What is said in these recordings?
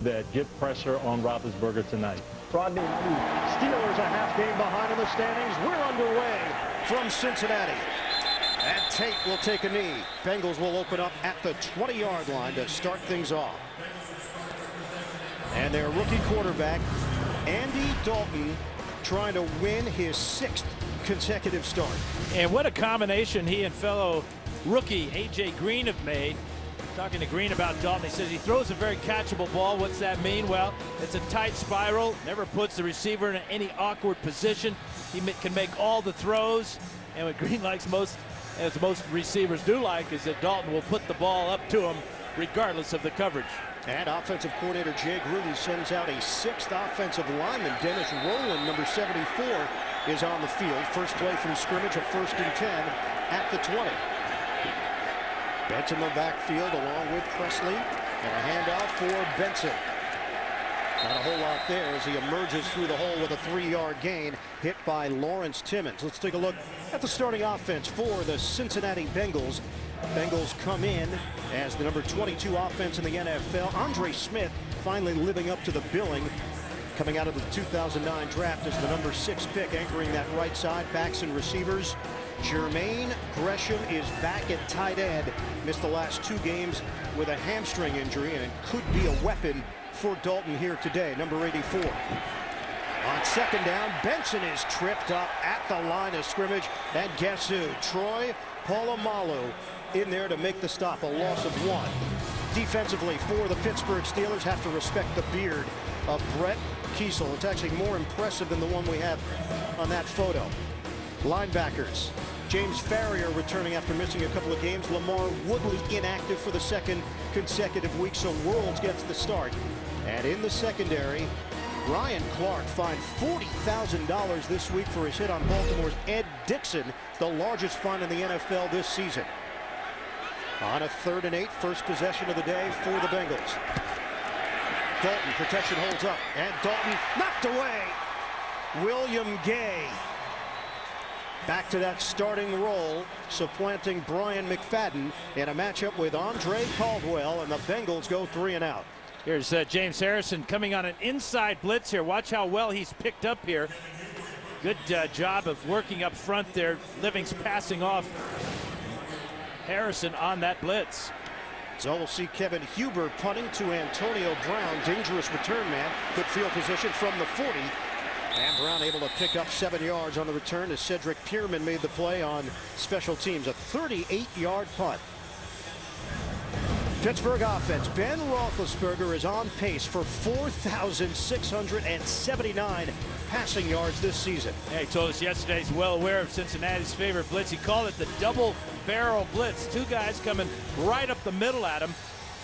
that get pressure on Roethlisberger tonight. Rodney, Steelers a half game behind in the standings. We're underway from Cincinnati. And Tate will take a knee. Bengals will open up at the 20-yard line to start things off. And their rookie quarterback, Andy Dalton, trying to win his 6th consecutive start. And what a combination he and fellow rookie A.J. Green have made. Talking to Green about Dalton, he says he throws a very catchable ball. What's that mean? Well, it's a tight spiral, never puts the receiver in any awkward position. He can make all the throws, and what Green likes most, as most receivers do like, is that Dalton will put the ball up to him regardless of the coverage. And offensive coordinator Jay Gruden sends out a 6th offensive lineman. Dennis Rowland, number 74, is on the field. First play from scrimmage, a 1st and 10 at the 20. Benson in the backfield along with Presley, and a handoff for Benson. Not a whole lot there as he emerges through the hole with a 3-yard gain, hit by Lawrence Timmons. Let's take a look at the starting offense for the Cincinnati Bengals. Bengals come in as the number 22 offense in the NFL. Andre Smith finally living up to the billing, coming out of the 2009 draft as the number 6 pick, anchoring that right side. Backs and receivers. Jermaine Gresham is back at tight end. Missed the last 2 games with a hamstring injury, and it could be a weapon for Dalton here today. Number 84. On 2nd down, Benson is tripped up at the line of scrimmage. And guess who? Troy Polamalu in there to make the stop. A loss of 1. Defensively for the Pittsburgh Steelers, have to respect the beard of Brett Kiesel. It's actually more impressive than the one we have on that photo. Linebackers. James Farrior returning after missing a couple of games. Lamar Woodley inactive for the 2nd consecutive week, so Worlds gets the start. And in the secondary, Ryan Clark fined $40,000 this week for his hit on Baltimore's Ed Dixon, the largest fine in the NFL this season. On a 3rd and 8, first possession of the day for the Bengals. Dalton, protection holds up, and Dalton knocked away. William Gay back to that starting role, supplanting Brian McFadden in a matchup with Andre Caldwell, and the Bengals go 3 and out. Here's James Harrison coming on an inside blitz here. Watch how well he's picked up here. Good job of working up front there. Living's passing off Harrison on that blitz. So we'll see Kevin Huber punting to Antonio Brown. Dangerous return man. Good field position from the 40. And Brown able to pick up 7 yards on the return as Cedric Pierman made the play on special teams. A 38-yard punt. Pittsburgh offense. Ben Roethlisberger is on pace for 4,679 passing yards this season. Yeah, he told us yesterday he's well aware of Cincinnati's favorite blitz. He called it the double barrel blitz. 2 guys coming right up the middle at him.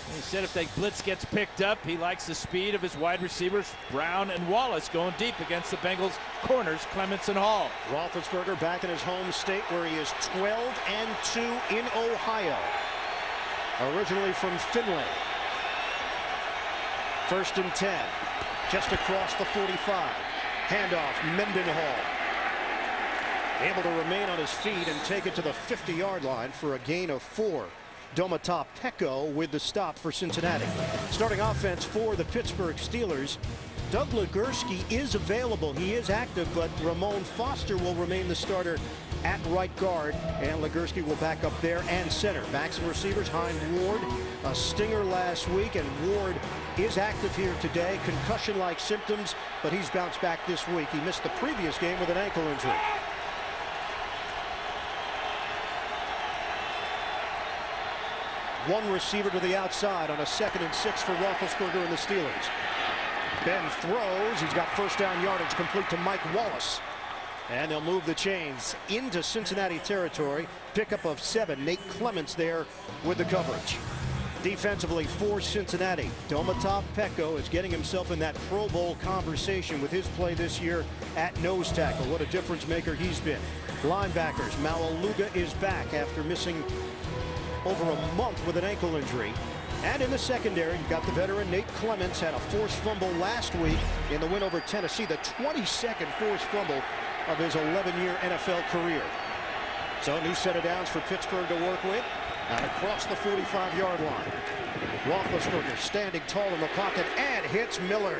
And he said if the blitz gets picked up, he likes the speed of his wide receivers, Brown and Wallace, going deep against the Bengals corners, Clements and Hall. Roethlisberger back in his home state where he is 12-2 in Ohio. Originally from Finley. 1st and 10. Just across the 45. Handoff, Mendenhall. Able to remain on his feet and take it to the 50-yard line for a gain of 4. Domata Peko with the stop for Cincinnati. Starting offense for the Pittsburgh Steelers. Doug Legursky is available. He is active, but Ramon Foster will remain the starter at right guard, and Legursky will back up there and center. Backs and receivers, Hind Ward, a stinger last week, and Ward is active here today. Concussion-like symptoms, but he's bounced back this week. He missed the previous game with an ankle injury. One receiver to the outside on a 2nd and 6 for Roethlisberger and the Steelers. Ben throws. He's got 1st down yardage complete to Mike Wallace. And they'll move the chains into Cincinnati territory. Pickup of 7. Nate Clements there with the coverage. Defensively for Cincinnati, Domata Peko is getting himself in that Pro Bowl conversation with his play this year at nose tackle. What a difference maker he's been. Linebackers, Malaluga is back after missing over a month with an ankle injury. And in the secondary, you've got the veteran Nate Clements, had a forced fumble last week in the win over Tennessee, the 22nd forced fumble of his 11-year NFL career. So a new set of downs for Pittsburgh to work with. Out across the 45-yard line. Roethlisberger standing tall in the pocket and hits Miller.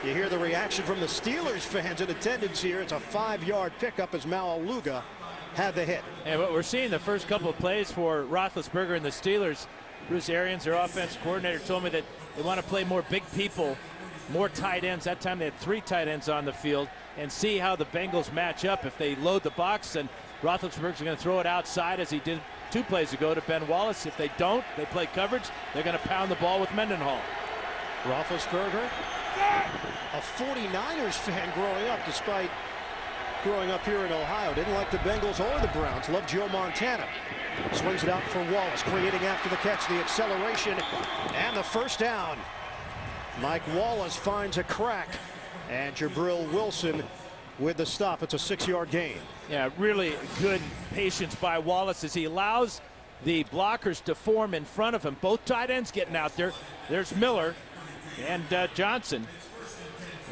You hear the reaction from the Steelers fans in attendance here. It's a 5-yard pickup as Maualuga had the hit. And what we're seeing the first couple of plays for Roethlisberger and the Steelers, Bruce Arians, their offense coordinator, told me that they want to play more big people, more tight ends. That time they had 3 tight ends on the field, and see how the Bengals match up. If they load the box, and Roethlisberger's going to throw it outside as he did 2 plays ago to Ben Wallace. If they don't, they play coverage. They're going to pound the ball with Mendenhall. Roethlisberger, a 49ers fan growing up, despite growing up here in Ohio. Didn't like the Bengals or the Browns. Loved Joe Montana. Swings it out for Wallace, creating after the catch the acceleration and the first down. Mike Wallace finds a crack, and Jabril Wilson with the stop. It's a 6-yard gain. Yeah, really good patience by Wallace as he allows the blockers to form in front of him. Both tight ends getting out there. There's Miller and Johnson.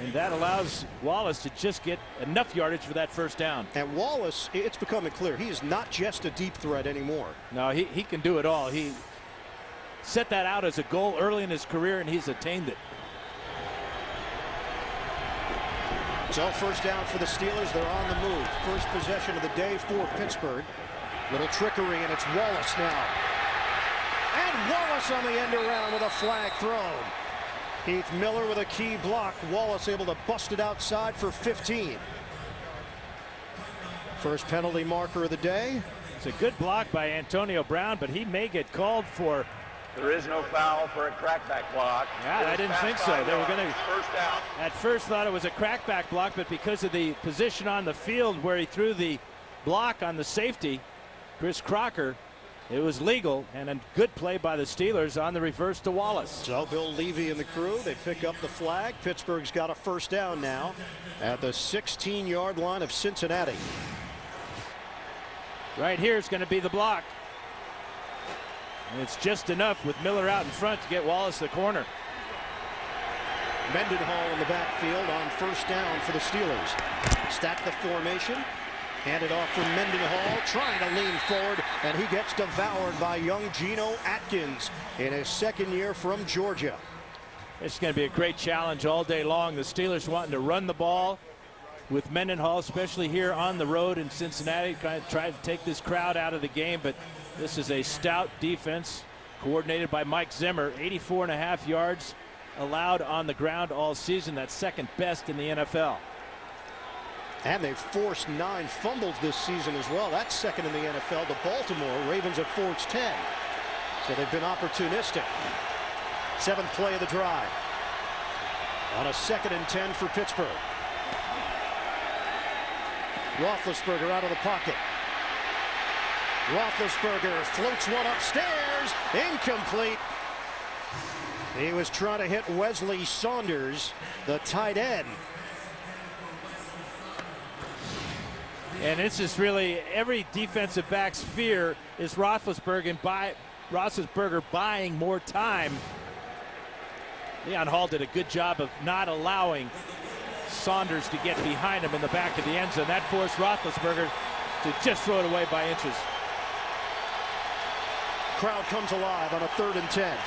And that allows Wallace to just get enough yardage for that first down. And Wallace, it's becoming clear, he is not just a deep threat anymore. No, he can do it all. He set that out as a goal early in his career, and he's attained it. So first down for the Steelers. They're on the move. First possession of the day for Pittsburgh. Little trickery, and it's Wallace now. And Wallace on the end around with a flag thrown. Heath Miller with a key block. Wallace able to bust it outside for 15. First penalty marker of the day. It's a good block by Antonio Brown, but he may get called for. There is no foul for a crackback block. Yeah, I didn't think so. They were going to. First down. At first thought it was a crackback block, but because of the position on the field where he threw the block on the safety, Chris Crocker, it was legal, and a good play by the Steelers on the reverse to Wallace. So Bill Levy and the crew, they pick up the flag. Pittsburgh's got a first down now at the 16-yard line of Cincinnati. Right here is going to be the block. And it's just enough with Miller out in front to get Wallace the corner. Mendenhall in the backfield on first down for the Steelers. Stack the formation. Hand it off for Mendenhall, trying to lean forward, and he gets devoured by young Geno Atkins in his second year from Georgia. It's going to be a great challenge all day long. The Steelers wanting to run the ball with Mendenhall, especially here on the road in Cincinnati, try to take this crowd out of the game, but this is a stout defense coordinated by Mike Zimmer. 84.5 yards allowed on the ground all season. That's second best in the NFL. And they've forced 9 fumbles this season as well. That's second in the NFL. The Baltimore Ravens have forced 10. So they've been opportunistic. 7th play of the drive. On a 2nd and 10 for Pittsburgh. Roethlisberger out of the pocket. Roethlisberger floats one upstairs. Incomplete. He was trying to hit Wesley Saunders, the tight end. And it's just really every defensive back's fear is Roethlisberger buying more time. Leon Hall did a good job of not allowing Saunders to get behind him in the back of the end zone. That forced Roethlisberger to just throw it away by inches. Crowd comes alive on a 3rd and 10.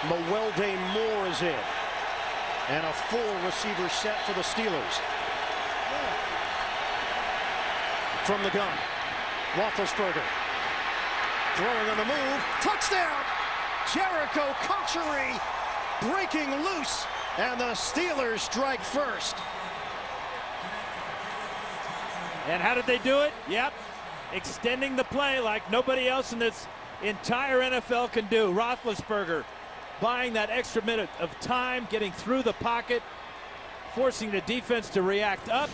Mewelde Moore is in. And a full receiver set for the Steelers. From the gun, Roethlisberger throwing on the move. Touchdown! J.Cotchery breaking loose, and the Steelers strike first. And how did they do it? Yep, extending the play like nobody else in this entire NFL can do. Roethlisberger buying that extra minute of time, getting through the pocket, forcing the defense to react up.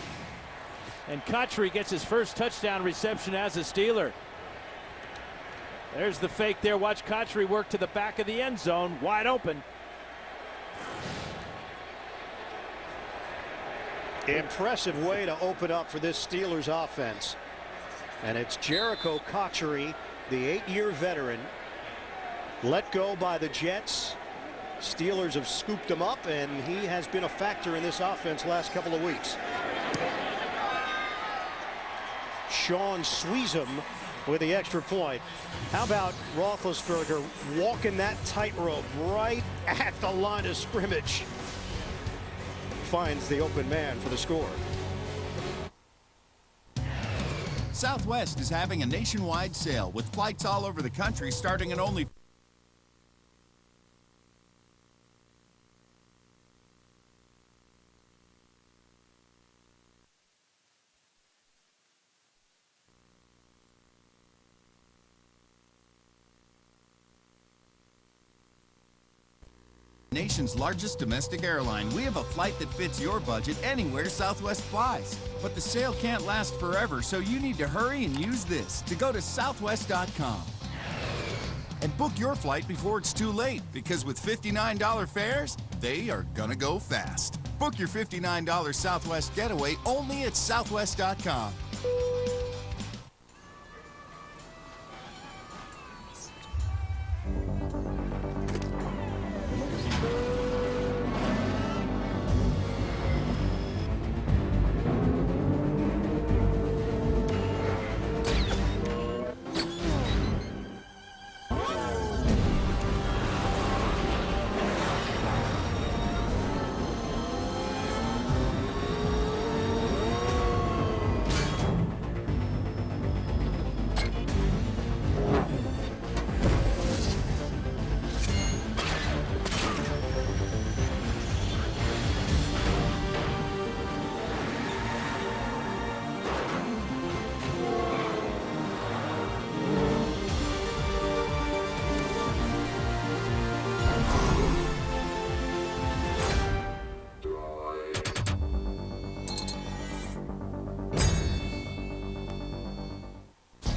And Cotchery gets his first touchdown reception as a Steeler. There's the fake there. Watch Cotchery work to the back of the end zone, wide open. Impressive way to open up for this Steelers offense. And it's J.Cotchery, the 8-year veteran, let go by the Jets. Steelers have scooped him up, and he has been a factor in this offense last couple of weeks. Sean Sweezum with the extra point. How about Roethlisberger walking that tightrope right at the line of scrimmage? Finds the open man for the score. Southwest is having a nationwide sale with flights all over the country starting at only nation's largest domestic airline. We have a flight that fits your budget anywhere Southwest flies. But the sale can't last forever, so you need to hurry and use this to go to southwest.com. And book your flight before it's too late, because with $59 fares, they are gonna go fast. Book your $59 Southwest getaway only at southwest.com.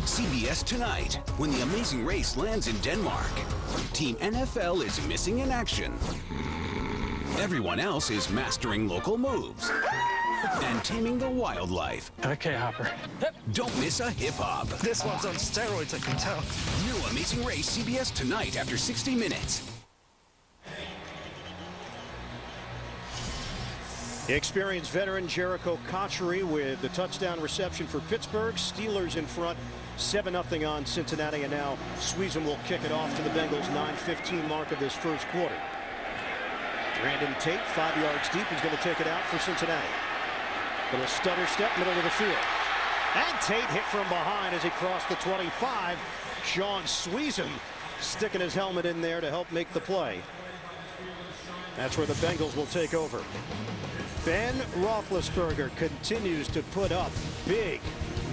CBS tonight, when The Amazing Race lands in Denmark. Team NFL is missing in action. Everyone else is mastering local moves and taming the wildlife. Okay, Hopper. Don't miss a hip-hop. This one's on steroids, I can tell. New Amazing Race, CBS tonight after 60 minutes. Experienced veteran J.Cotchery with the touchdown reception for Pittsburgh. Steelers in front 7-0 on Cincinnati, and now Sweezum will kick it off to the Bengals 9:15 mark of this first quarter. Brandon Tate 5 yards deep. He's going to take it out for Cincinnati. Little stutter step, middle of the field. And Tate hit from behind as he crossed the 25. Sean Sweezum sticking his helmet in there to help make the play. That's where the Bengals will take over. Ben Roethlisberger continues to put up big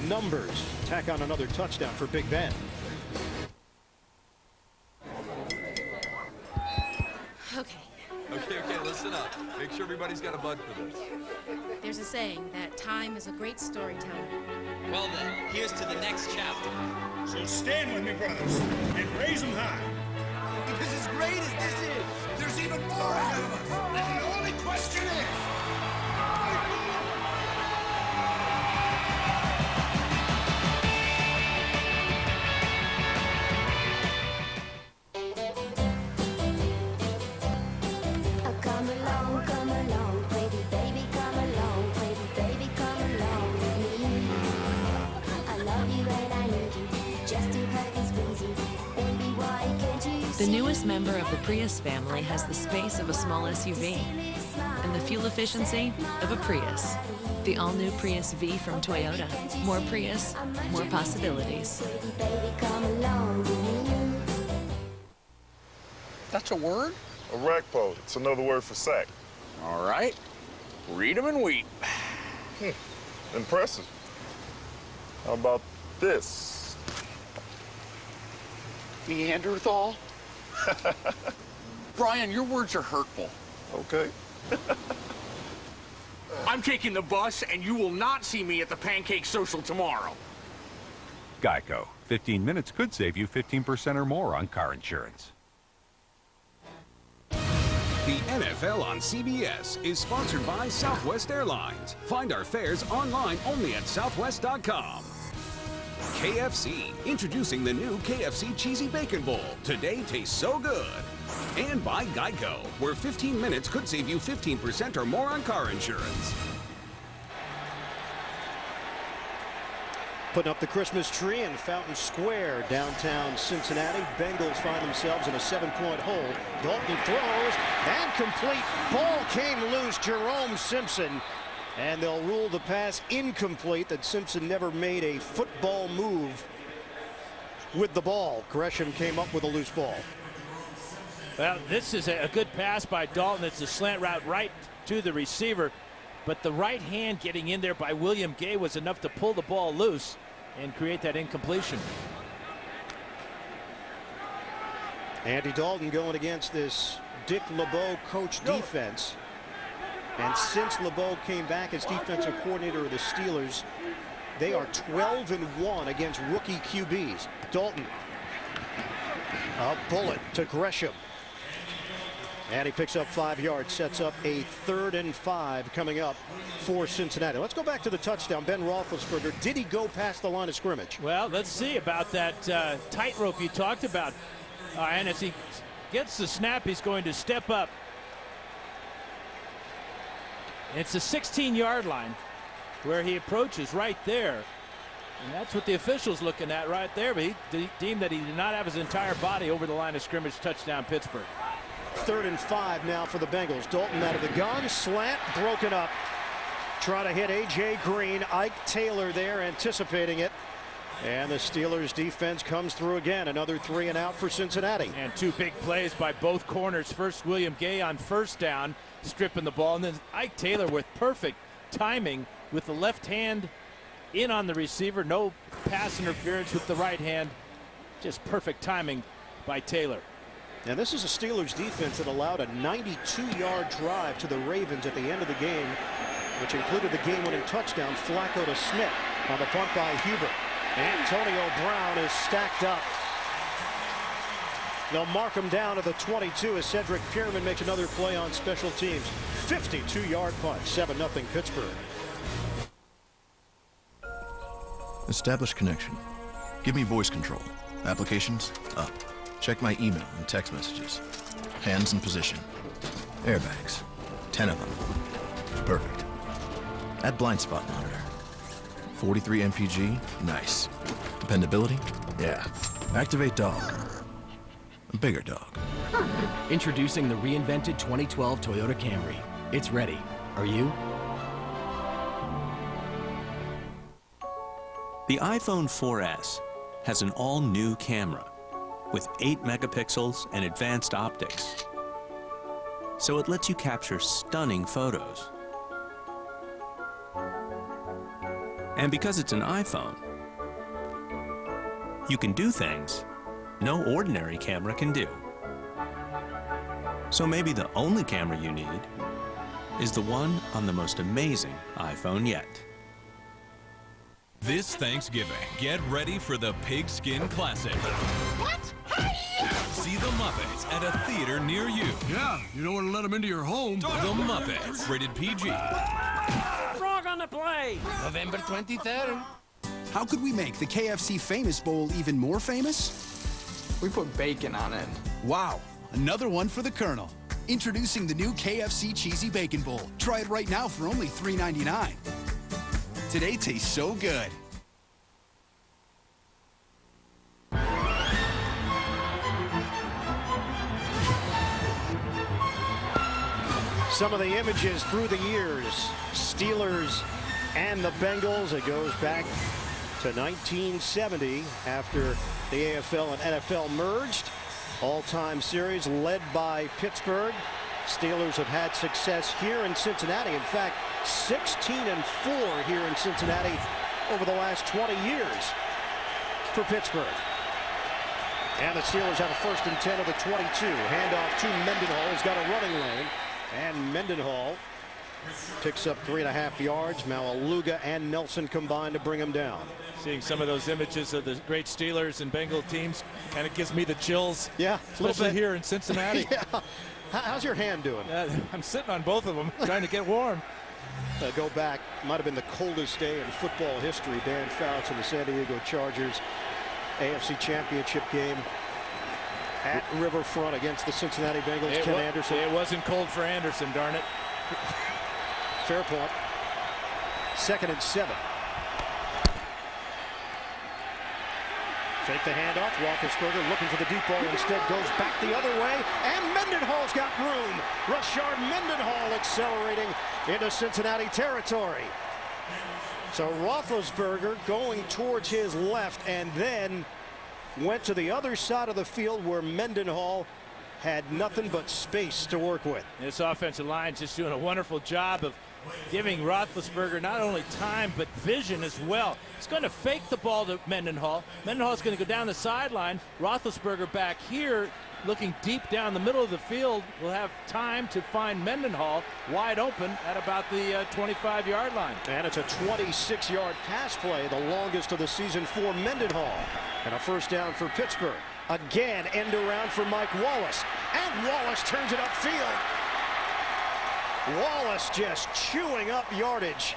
numbers. Tack on another touchdown for Big Ben. Okay, listen up. Make sure everybody's got a bud for this. There's a saying that time is a great storyteller. Well then, here's to the next chapter. So stand with me, brothers, and raise them high. Because as great as this is, there's even more ahead of us. And the only question is, The newest member of the Prius family has the space of a small SUV and the fuel efficiency of a Prius. The all-new Prius V from Toyota. More Prius, more possibilities. That's a word? A rack pole. It's another word for sack. All right. Read 'em and weep. Impressive. How about this? Neanderthal? Brian, your words are hurtful. Okay. I'm taking the bus, and you will not see me at the pancake social tomorrow. Geico. 15 minutes could save you 15% or more on car insurance. The NFL on CBS is sponsored by Southwest Airlines. Find our fares online only at southwest.com. KFC, introducing the new KFC Cheesy Bacon Bowl. Today tastes so good. And by Geico, where 15 minutes could save you 15% or more on car insurance. Putting up the Christmas tree in Fountain Square, downtown Cincinnati. Bengals find themselves in a 7-point hole. Dalton throws and complete. Ball came loose. Jerome Simpson. And they'll rule the pass incomplete, that Simpson never made a football move with the ball. Gresham came up with a loose ball. Well, this is a good pass by Dalton. It's a slant route right to the receiver. But the right hand getting in there by William Gay was enough to pull the ball loose and create that incompletion. Andy Dalton going against this Dick LeBeau coach defense. And since LeBeau came back as defensive coordinator of the Steelers, they are 12-1 against rookie QBs. Dalton, a bullet to Gresham. And he picks up 5 yards, sets up a 3rd and 5 coming up for Cincinnati. Let's go back to the touchdown. Ben Roethlisberger, did he go past the line of scrimmage? Well, let's see about that tightrope you talked about. And as he gets the snap, he's going to step up. It's the 16-yard line where he approaches right there. And that's what the official's looking at right there. But he deemed that he did not have his entire body over the line of scrimmage. Touchdown, Pittsburgh. 3rd and 5 now for the Bengals. Dalton out of the gun, slant broken up. Trying to hit A.J. Green. Ike Taylor there anticipating it. And the Steelers defense comes through again. Another 3 and out for Cincinnati. And 2 big plays by both corners. First, William Gay on 1st down, stripping the ball. And then Ike Taylor with perfect timing with the left hand in on the receiver. No pass interference with the right hand. Just perfect timing by Taylor. And this is a Steelers defense that allowed a 92-yard drive to the Ravens at the end of the game, which included the game-winning touchdown. Flacco to Smith on the punt by Hubert. Antonio Brown is stacked up. They'll mark him down to the 22 as Cedric Pierman makes another play on special teams. 52-yard punt, 7-0 Pittsburgh. Establish connection. Give me voice control. Applications up. Check my email and text messages. Hands in position. Airbags. 10 of them. Perfect. Add blind spot monitor. 43 MPG, nice. Dependability, yeah. Activate dog. A bigger dog. Introducing the reinvented 2012 Toyota Camry. It's ready. Are you? The iPhone 4S has an all-new camera with 8 megapixels and advanced optics. So it lets you capture stunning photos. And because it's an iPhone, you can do things no ordinary camera can do. So maybe the only camera you need is the one on the most amazing iPhone yet. This Thanksgiving, get ready for the Pigskin Classic. What? See the Muppets at a theater near you. Yeah, you don't want to let them into your home. The Muppets, rated PG. Frog on the play, November 23rd. How could we make the KFC Famous Bowl even more famous? We put bacon on it. Wow, another one for the Colonel. Introducing the new KFC Cheesy Bacon Bowl. Try it right now for only $3.99. Today tastes so good. Some of the images through the years, Steelers and the Bengals. It goes back to 1970 after the AFL and NFL merged. All-time series led by Pittsburgh. Steelers have had success here in Cincinnati. In fact, 16-4 here in Cincinnati over the last 20 years for Pittsburgh. And the Steelers have a 1st and 10 of the 22. Handoff to Mendenhall. He's got a running lane. And Mendenhall picks up 3.5 yards. Malaluga and Nelson combined to bring him down. Seeing some of those images of the great Steelers and Bengal teams kind of gives me the chills. Yeah, especially here in Cincinnati. Yeah. How's your hand doing? I'm sitting on both of them, trying to get warm. Go back, might have been the coldest day in football history. Dan Fouts and the San Diego Chargers AFC Championship game at Riverfront against the Cincinnati Bengals. Ken Anderson. It wasn't cold for Anderson, darn it. Fair point. 2nd and 7. Fake the handoff. Roethlisberger looking for the deep ball, instead goes back the other way, and Mendenhall's got room. R.Mendenhall accelerating into Cincinnati territory. So Roethlisberger going towards his left and then went to the other side of the field where Mendenhall had nothing but space to work with. This offensive line just doing a wonderful job of giving Roethlisberger not only time but vision as well. He's going to fake the ball to Mendenhall. Mendenhall's going to go down the sideline. Roethlisberger back here looking deep down the middle of the field will have time to find Mendenhall wide open at about the 25-yard line. And it's a 26-yard pass play, the longest of the season for Mendenhall. And a first down for Pittsburgh. Again, end around for Mike Wallace. And Wallace turns it upfield. Wallace just chewing up yardage.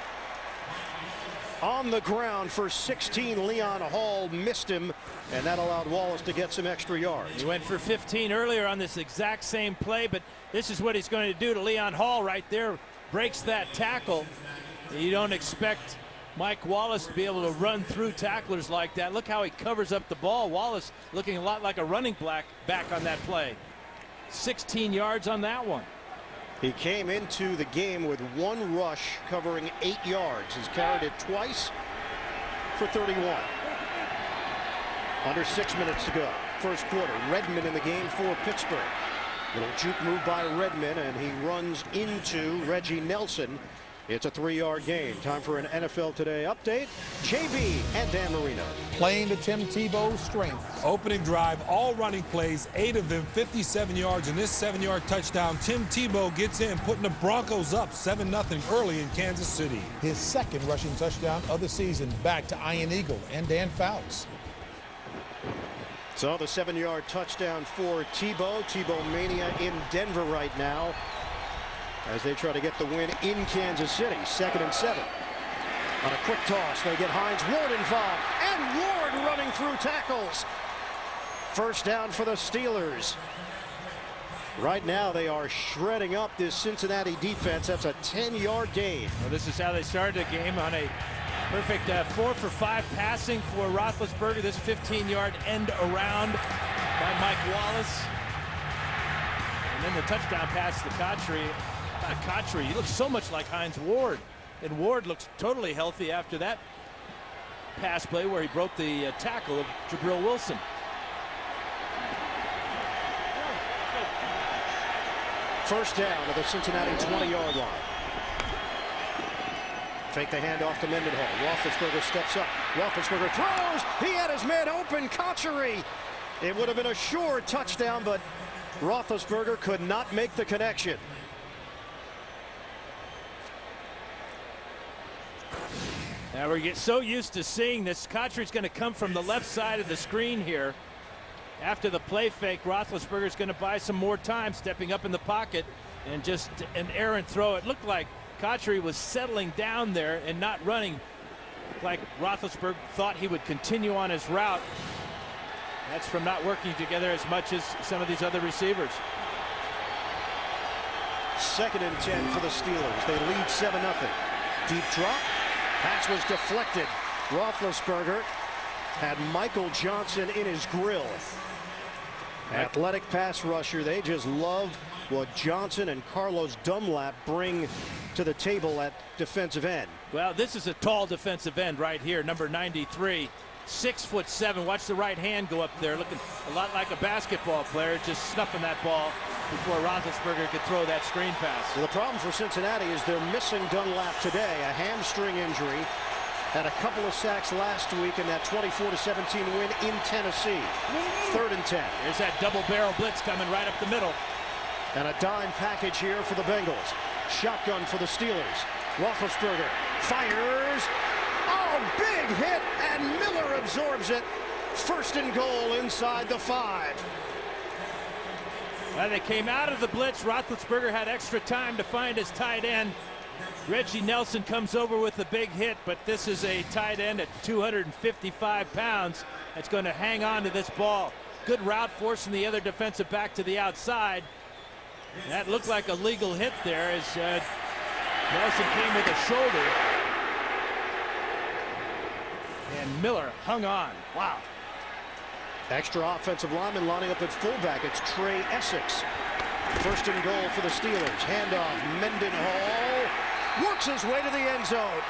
On the ground for 16, Leon Hall missed him, and that allowed Wallace to get some extra yards. He went for 15 earlier on this exact same play, but this is what he's going to do to Leon Hall right there. Breaks that tackle. You don't expect Mike Wallace to be able to run through tacklers like that. Look how he covers up the ball. Wallace looking a lot like a running back on that play. 16 yards on that one. He came into the game with one rush covering 8 yards. He's carried it twice for 31. Under 6 minutes to go. First quarter. Redmond in the game for Pittsburgh. Little juke move by Redmond, and he runs into Reggie Nelson. It's a 3-yard gain. Time for an NFL Today update. JB and Dan Marino. Playing to Tim Tebow's strengths. Opening drive, all running plays, 8 of them 57 yards. In this 7-yard touchdown, Tim Tebow gets in, putting the Broncos up 7-0 early in Kansas City. His second rushing touchdown of the season, back to Ian Eagle and Dan Fouts. So the 7-yard touchdown for Tebow. Tebow mania in Denver right now, as they try to get the win in Kansas City. 2nd and 7. On a quick toss, they get Hines Ward involved, and Ward running through tackles. First down for the Steelers. Right now they are shredding up this Cincinnati defense. That's a 10-yard gain. Well, this is how they started the game, on a perfect 4 for 5 passing for Roethlisberger. This 15-yard end around by Mike Wallace. And then the touchdown pass to J.Cotchery. J.Cotchery, he looks so much like Hines Ward, and Ward looks totally healthy after that pass play where he broke the tackle of Jabril Wilson. First down at the Cincinnati 20-yard line. Fake the handoff to Mendenhall. Roethlisberger steps up. Roethlisberger throws. He had his man open. J.Cotchery. It would have been a sure touchdown, but Roethlisberger could not make the connection. Now we get so used to seeing this. J.Cotchery's going to come from the left side of the screen here. After the play fake, Roethlisberger's going to buy some more time, stepping up in the pocket, and just an errant throw. It looked like J.Cotchery was settling down there and not running, like Roethlisberger thought he would continue on his route. That's from not working together as much as some of these other receivers. 2nd and 10 for the Steelers. They lead 7-0. Deep drop. Pass was deflected. Roethlisberger had Michael Johnson in his grill. Athletic pass rusher. They just love what Johnson and Carlos Dunlap bring to the table at defensive end. Well, this is a tall defensive end right here, number 93. 6'7". Watch the right hand go up there, looking a lot like a basketball player, just snuffing that ball before Roethlisberger could throw that screen pass. Well, the problem for Cincinnati is they're missing Dunlap today, a hamstring injury. Had a couple of sacks last week in that 24-17 win in Tennessee. 3rd and 10. There's that double barrel blitz coming right up the middle. And a dime package here for the Bengals. Shotgun for the Steelers. Roethlisberger fires. Oh, big hit, and Miller absorbs it. 1st and goal inside the 5. Well, they came out of the blitz. Roethlisberger had extra time to find his tight end. Reggie Nelson comes over with the big hit, but this is a tight end at 255 pounds that's going to hang on to this ball. Good route forcing the other defensive back to the outside. That looked like a legal hit there as Nelson came with a shoulder. And Miller hung on. Wow. Extra offensive lineman lining up at fullback. It's Trey Essex. First and goal for the Steelers. Handoff. Mendenhall works his way to the end zone.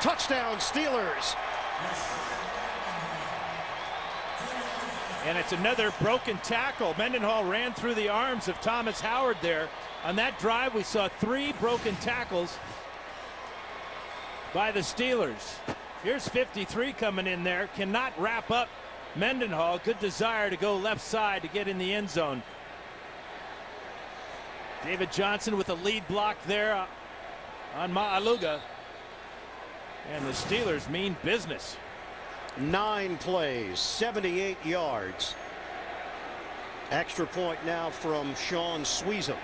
Touchdown, Steelers. And it's another broken tackle. Mendenhall ran through the arms of Thomas Howard there. On that drive, we saw 3 broken tackles by the Steelers. Here's 53 coming in there. Cannot wrap up Mendenhall. Good desire to go left side to get in the end zone. David Johnson with a lead block there on Ma'aluga. And the Steelers mean business. 9 plays, 78 yards. Extra point now from Sean Sweezum.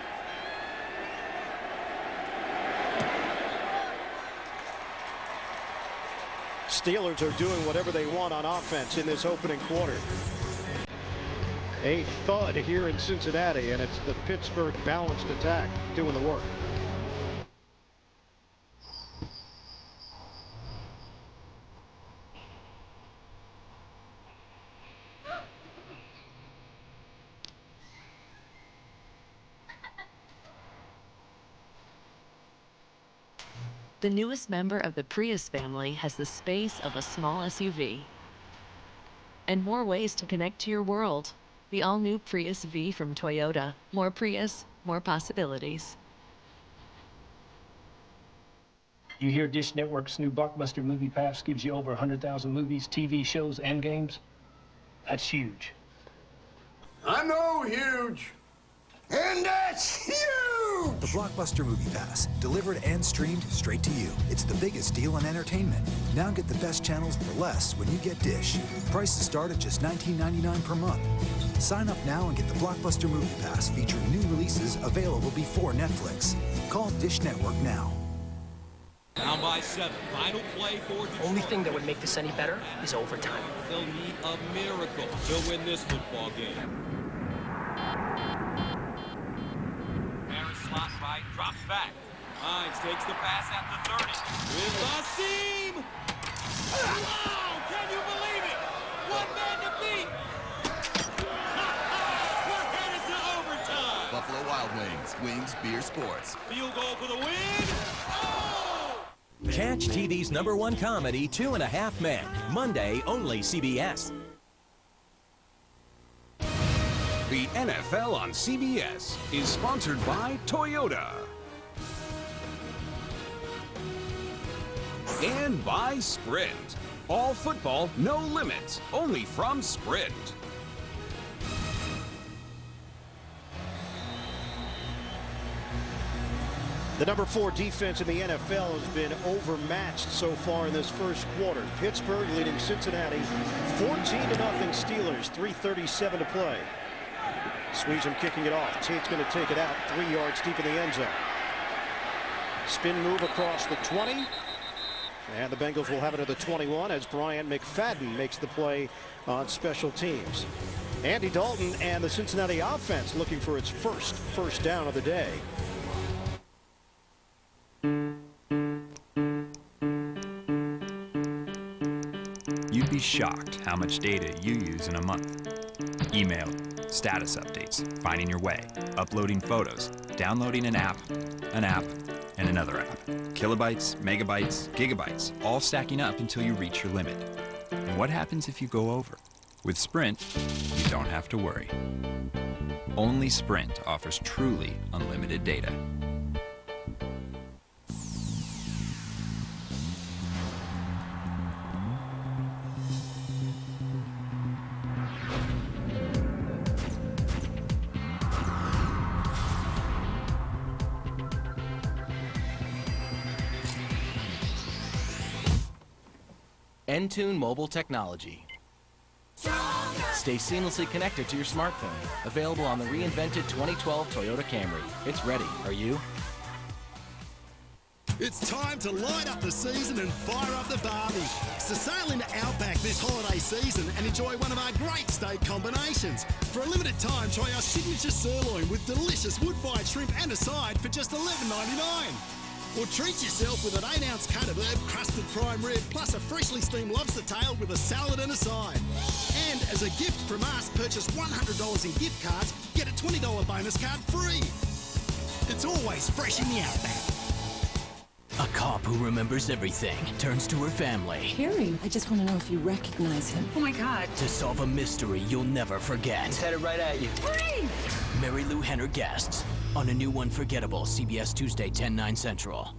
Steelers are doing whatever they want on offense in this opening quarter. A thud here in Cincinnati, and it's the Pittsburgh balanced attack doing the work. The newest member of the Prius family has the space of a small SUV. And more ways to connect to your world. The all-new Prius V from Toyota. More Prius, more possibilities. You hear Dish Network's new Blockbuster Movie Pass gives you over 100,000 movies, TV shows, and games? That's huge. I know huge. And that's huge! The Blockbuster Movie Pass, delivered and streamed straight to you. It's the biggest deal in entertainment. Now get the best channels for less when you get Dish. Prices start at just $19.99 per month. Sign up now and get the Blockbuster Movie Pass featuring new releases available before Netflix. Call Dish Network now. Down by 7. Final play for Detroit. Only thing that would make this any better is overtime. They'll need a miracle to win this football game. Harris right, drops back. Hines takes the pass at the 30. With a seam! Wow! Can you believe it? One man to beat! We're headed to overtime! Buffalo Wild Wings. Wings Beer Sports. Field goal for the win! Oh! Catch TV's #1 comedy, 2.5 Men. Monday, only CBS. The NFL on CBS is sponsored by Toyota. And by Sprint. All football, no limits, only from Sprint. The #4 defense in the NFL has been overmatched so far in this first quarter. Pittsburgh leading Cincinnati 14-0 Steelers, 3:37 to play. Sweezum kicking it off. Tate's going to take it out 3 yards deep in the end zone. Spin move across the 20. And the Bengals will have it at the 21 as Brian McFadden makes the play on special teams. Andy Dalton and the Cincinnati offense looking for its first down of the day. You'd be shocked how much data you use in a month. Email, status updates, finding your way, uploading photos, downloading an app, and another app. Kilobytes, megabytes, gigabytes, all stacking up until you reach your limit. And what happens if you go over? With Sprint, you don't have to worry. Only Sprint offers truly unlimited data. Entune mobile technology. Stay seamlessly connected to your smartphone. Available on the reinvented 2012 Toyota Camry. It's ready. Are you? It's time to light up the season and fire up the barbie. So sail into Outback this holiday season and enjoy one of our great steak combinations. For a limited time, try our signature sirloin with delicious wood-fired shrimp and a side for just $11.99. Or treat yourself with an 8-ounce cut of herb-crusted prime rib, plus a freshly steamed lobster tail with a salad and a side. And as a gift from us, purchase $100 in gift cards, get a $20 bonus card free. It's always fresh in the Outback. A cop who remembers everything turns to her family. Harry, I just want to know if you recognize him. Oh my God. To solve a mystery you'll never forget. He's headed right at you. Freeze! Mary Lou Henner guests on a new Unforgettable, CBS Tuesday, 10/9 Central.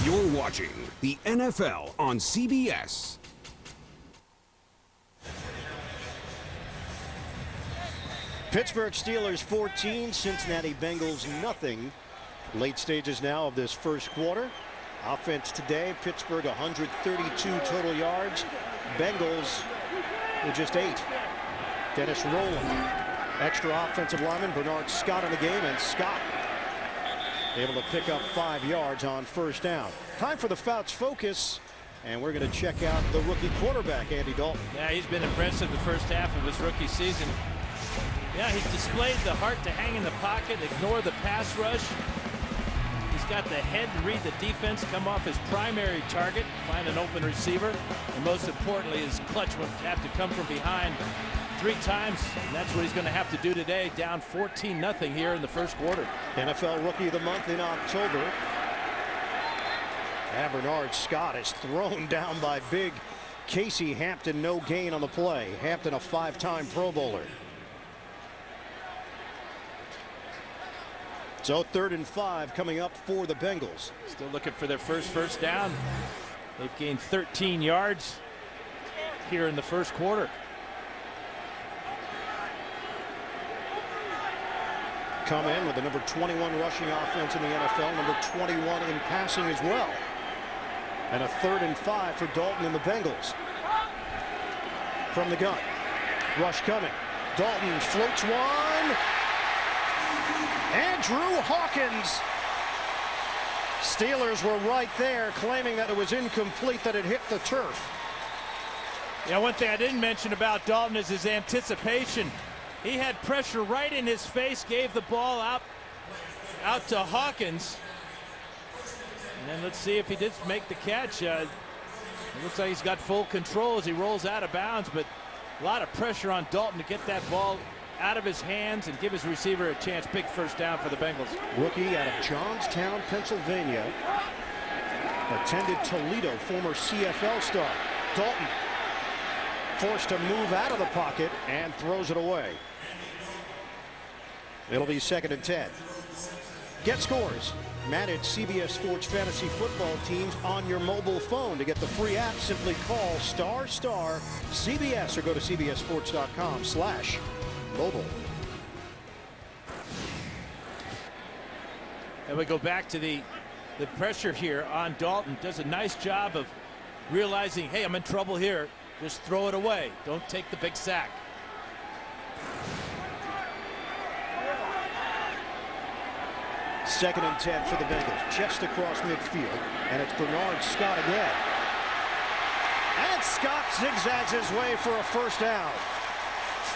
You're watching the NFL on CBS. Pittsburgh Steelers 14, Cincinnati Bengals nothing. Late stages now of this first quarter. Offense today, Pittsburgh 132 total yards. Bengals with just 8. Dennis Rowland, extra offensive lineman Bernard Scott in the game, and Scott able to pick up 5 yards on first down. Time for the Fouts Focus, and we're going to check out the rookie quarterback, Andy Dalton. Yeah, he's been impressive the first half of his rookie season. Yeah, he's displayed the heart to hang in the pocket, ignore the pass rush. He's got the head to read the defense, come off his primary target, find an open receiver, and most importantly, his clutch will have to come from behind 3 times, and that's what he's going to have to do today, down 14-0 here in the first quarter. NFL Rookie of the Month in October. And Bernard Scott is thrown down by big Casey Hampton. No gain on the play. Hampton, a 5-time Pro Bowler. So 3rd and 5 coming up for the Bengals. Still looking for their first down. They've gained 13 yards here in the first quarter. Come in with the number 21 rushing offense in the NFL, number 21 in passing as well. And a 3rd and 5 for Dalton and the Bengals. From the gun. Rush coming. Dalton floats one. Andrew Hawkins. Steelers were right there, claiming that it was incomplete, that it hit the turf. Yeah, one thing I didn't mention about Dalton is his anticipation. He had pressure right in his face, gave the ball out to Hawkins. And then let's see if he did make the catch. It looks like he's got full control as he rolls out of bounds, but a lot of pressure on Dalton to get that ball out of his hands and give his receiver a chance. Big first down for the Bengals. Rookie out of Johnstown, Pennsylvania. Attended Toledo, former CFL star. Dalton forced to move out of the pocket and throws it away. It'll be 2nd and 10. Get scores. Manage CBS Sports Fantasy Football teams on your mobile phone. To get the free app, simply call *CBS or go to cbssports.com/mobile. And we go back to the pressure here on Dalton. Does a nice job of realizing, hey, I'm in trouble here. Just throw it away. Don't take the big sack. Second and 10 for the Bengals, just across midfield, and it's Bernard Scott again. And Scott zigzags his way for a first down.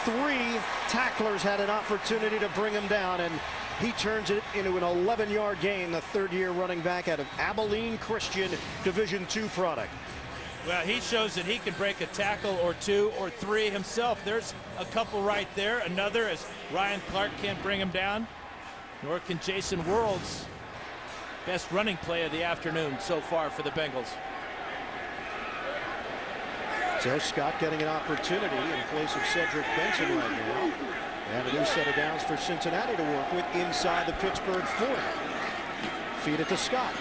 3 tacklers had an opportunity to bring him down, and he turns it into an 11-yard gain, the 3rd-year running back out of Abilene Christian, Division II product. Well, he shows that he can break a tackle or 2 or 3 himself. There's a couple right there. Another as Ryan Clark can't bring him down. Nor can Jason World's best running play of the afternoon so far for the Bengals. So Scott getting an opportunity in place of Cedric Benson right now. And a new set of downs for Cincinnati to work with inside the Pittsburgh 40. Feed it to Scott.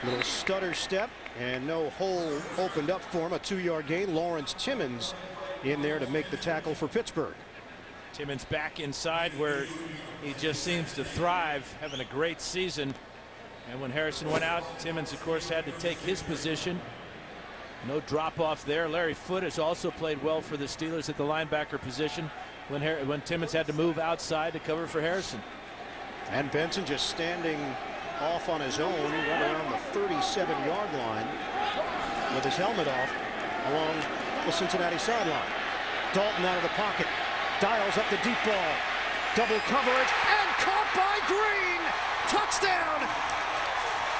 Little stutter step and no hole opened up for him. A 2-yard gain. Lawrence Timmons in there to make the tackle for Pittsburgh. Timmons back inside where he just seems to thrive, having a great season. And when Harrison went out, Timmons, of course, had to take his position. No drop off there. Larry Foote has also played well for the Steelers at the linebacker position when Timmons had to move outside to cover for Harrison. And Benson just standing off on his own right around the 37-yard line with his helmet off along the Cincinnati sideline. Dalton out of the pocket. Dials up the deep ball. Double coverage and caught by Green. touchdown!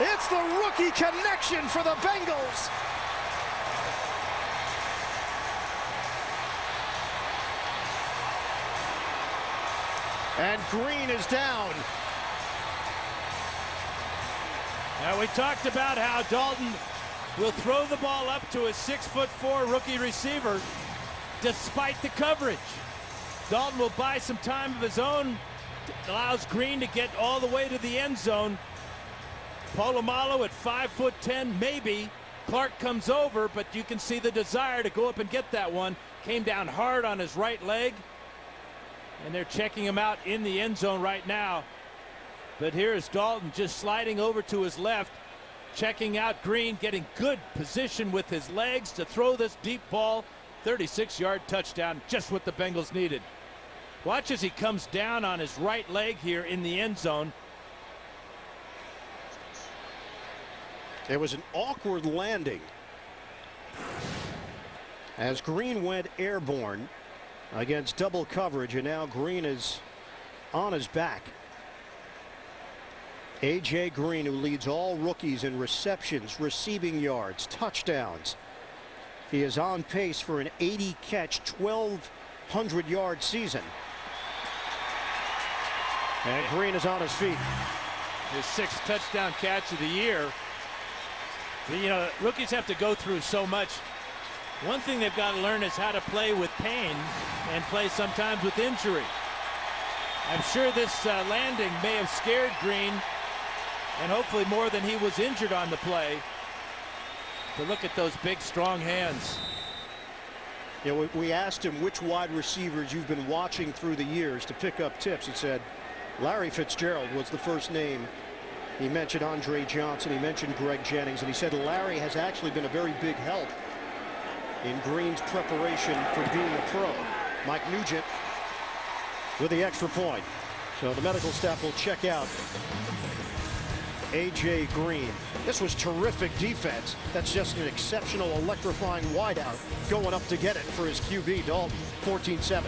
It's the rookie connection for the Bengals. And Green is down. Now, we talked about how Dalton will throw the ball up to a 6'4" rookie receiver despite the coverage. Dalton will buy some time of his own, allows Green to get all the way to the end zone. Polamalu at 5'10", maybe. Clark comes over, but you can see the desire to go up and get that one. Came down hard on his right leg. And they're checking him out in the end zone right now. But here's Dalton just sliding over to his left, checking out Green, getting good position with his legs to throw this deep ball. 36-yard touchdown, just what the Bengals needed. Watch as he comes down on his right leg here in the end zone. It was an awkward landing as Green went airborne against double coverage, and now Green is on his back. A.J. Green, who leads all rookies in receptions, receiving yards, touchdowns. He is on pace for an 80-catch, 1,200-yard season. And Green is on his feet. His 6th touchdown catch of the year. You know, rookies have to go through so much. One thing they've got to learn is how to play with pain and play sometimes with injury. I'm sure this landing may have scared Green, and hopefully more than he was injured on the play. But look at those big, strong hands. You know, we asked him which wide receivers you've been watching through the years to pick up tips. He said Larry Fitzgerald was the first name. He mentioned Andre Johnson. He mentioned Greg Jennings. And he said Larry has actually been a very big help in Green's preparation for being a pro. Mike Nugent with the extra point. So the medical staff will check out A.J. Green. This was terrific defense. That's just an exceptional, electrifying wideout going up to get it for his QB, Dalton. 14-7.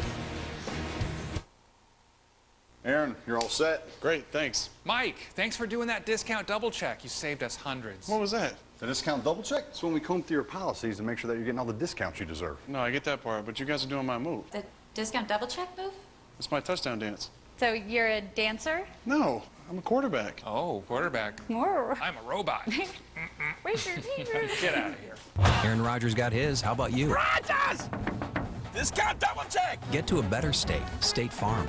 Aaron, you're all set. Great, thanks. Mike, thanks for doing that discount double check. You saved us hundreds. What was that? The discount double check? It's when we comb through your policies and make sure that you're getting all the discounts you deserve. No, I get that part, but you guys are doing my move. The discount double check move? It's my touchdown dance. So you're a dancer? No, I'm a quarterback. Oh, quarterback. More. I'm a robot. Where's your Get out of here. Aaron Rodgers got his. How about you? Rodgers! Discount double check! Get to a better state. State Farm.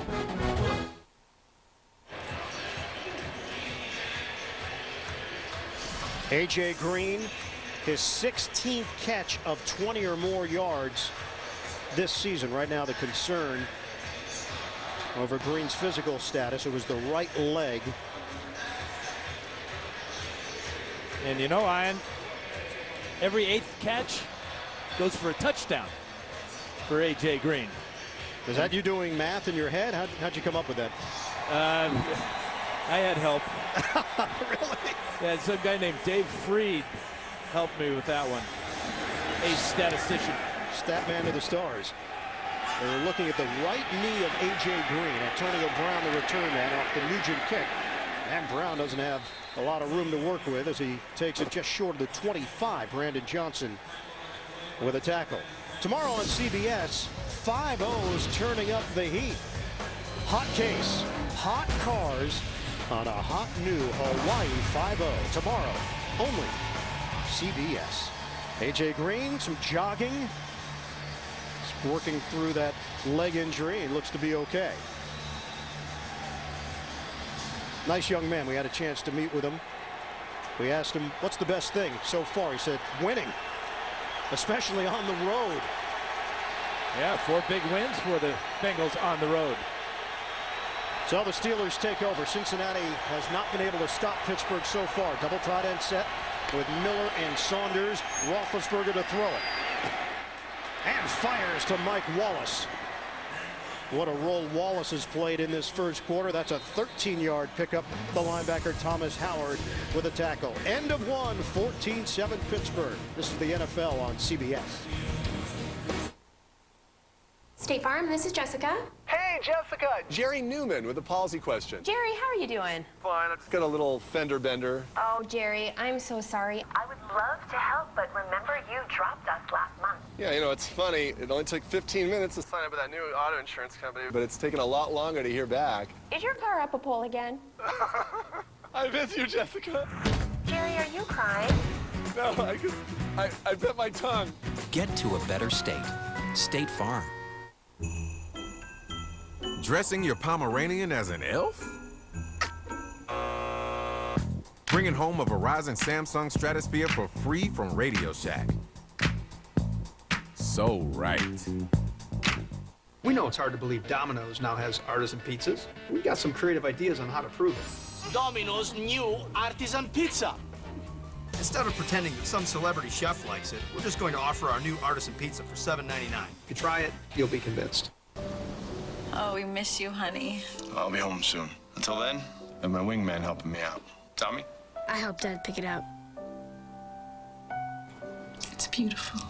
A.J. Green, his 16th catch of 20 or more yards this season. Right now the concern over Green's physical status, it was the right leg. And you know, Ian, every 8th catch goes for a touchdown for A.J. Green. Is that you doing math in your head? How'd you come up with that? I had help. Really? Yeah, some guy named Dave Freed helped me with that one. A statistician. Statman to the stars. They were looking at the right knee of A.J. Green. Antonio Brown, the return man, off the Nugent kick. And Brown doesn't have a lot of room to work with as he takes it just short of the 25. Brandon Johnson with a tackle. Tomorrow on CBS, 5-0s turning up the heat. Hot case, hot cars on a hot new Hawaii 5-0 tomorrow, only CBS. A.J. Green, some jogging. He's working through that leg injury. He looks to be okay. Nice young man. We had a chance to meet with him. We asked him, what's the best thing so far? He said, winning, especially on the road. Yeah, 4 big wins for the Bengals on the road. So the Steelers take over. Cincinnati has not been able to stop Pittsburgh so far. Double tight end set with Miller and Saunders. Roethlisberger to throw it. And fires to Mike Wallace. What a role Wallace has played in this first quarter. That's a 13-yard pickup. The linebacker Thomas Howard with a tackle. End of one, 14-7 Pittsburgh. This is the NFL on CBS. State Farm, this is Jessica. Hey, Jessica! Jerry Newman with a policy question. Jerry, how are you doing? Fine, I just got a little fender bender. Oh, Jerry, I'm so sorry. I would love to help, but remember you dropped us last month. Yeah, you know, it's funny. It only took 15 minutes to sign up with that new auto insurance company, but it's taken a lot longer to hear back. Is your car up a pole again? I miss you, Jessica. Jerry, are you crying? No, I bit my tongue. Get to a better state. State Farm. Dressing your Pomeranian as an elf? Bringing home a Verizon Samsung Stratosphere for free from Radio Shack. So right. We know it's hard to believe Domino's now has artisan pizzas. We got some creative ideas on how to prove it. Domino's new artisan pizza. Instead of pretending that some celebrity chef likes it, we're just going to offer our new artisan pizza for $7.99. If you try it, you'll be convinced. Oh, we miss you, honey. I'll be home soon. Until then, I have my wingman helping me out. Tommy? I helped Dad pick it out. It's beautiful.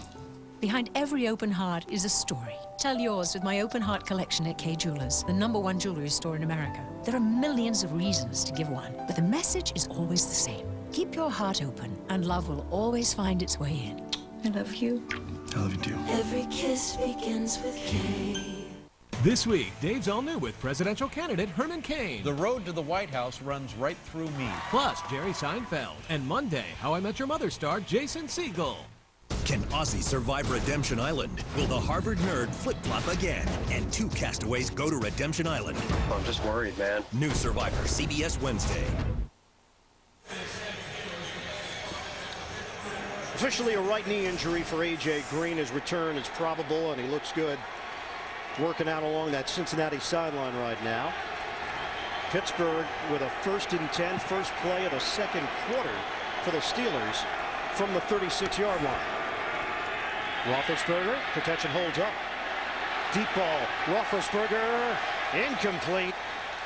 Behind every open heart is a story. Tell yours with my open heart collection at Kay Jewelers, the #1 jewelry store in America. There are millions of reasons to give one, but the message is always the same. Keep your heart open, and love will always find its way in. I love you. I love you too. Every kiss begins with Kay. This week, Dave's all new with presidential candidate Herman Cain. The road to the White House runs right through me. Plus, Jerry Seinfeld. And Monday, How I Met Your Mother star Jason Segel. Can Ozzy survive Redemption Island? Will the Harvard nerd flip-flop again? And 2 castaways go to Redemption Island. I'm just worried, man. New Survivor, CBS Wednesday. Officially a right knee injury for A.J. Green. His return is probable, and he looks good working out along that Cincinnati sideline right now. Pittsburgh with a 1st and 10, first play of the second quarter for the Steelers from the 36-yard line. Roethlisberger, protection holds up. Deep ball, Roethlisberger, incomplete.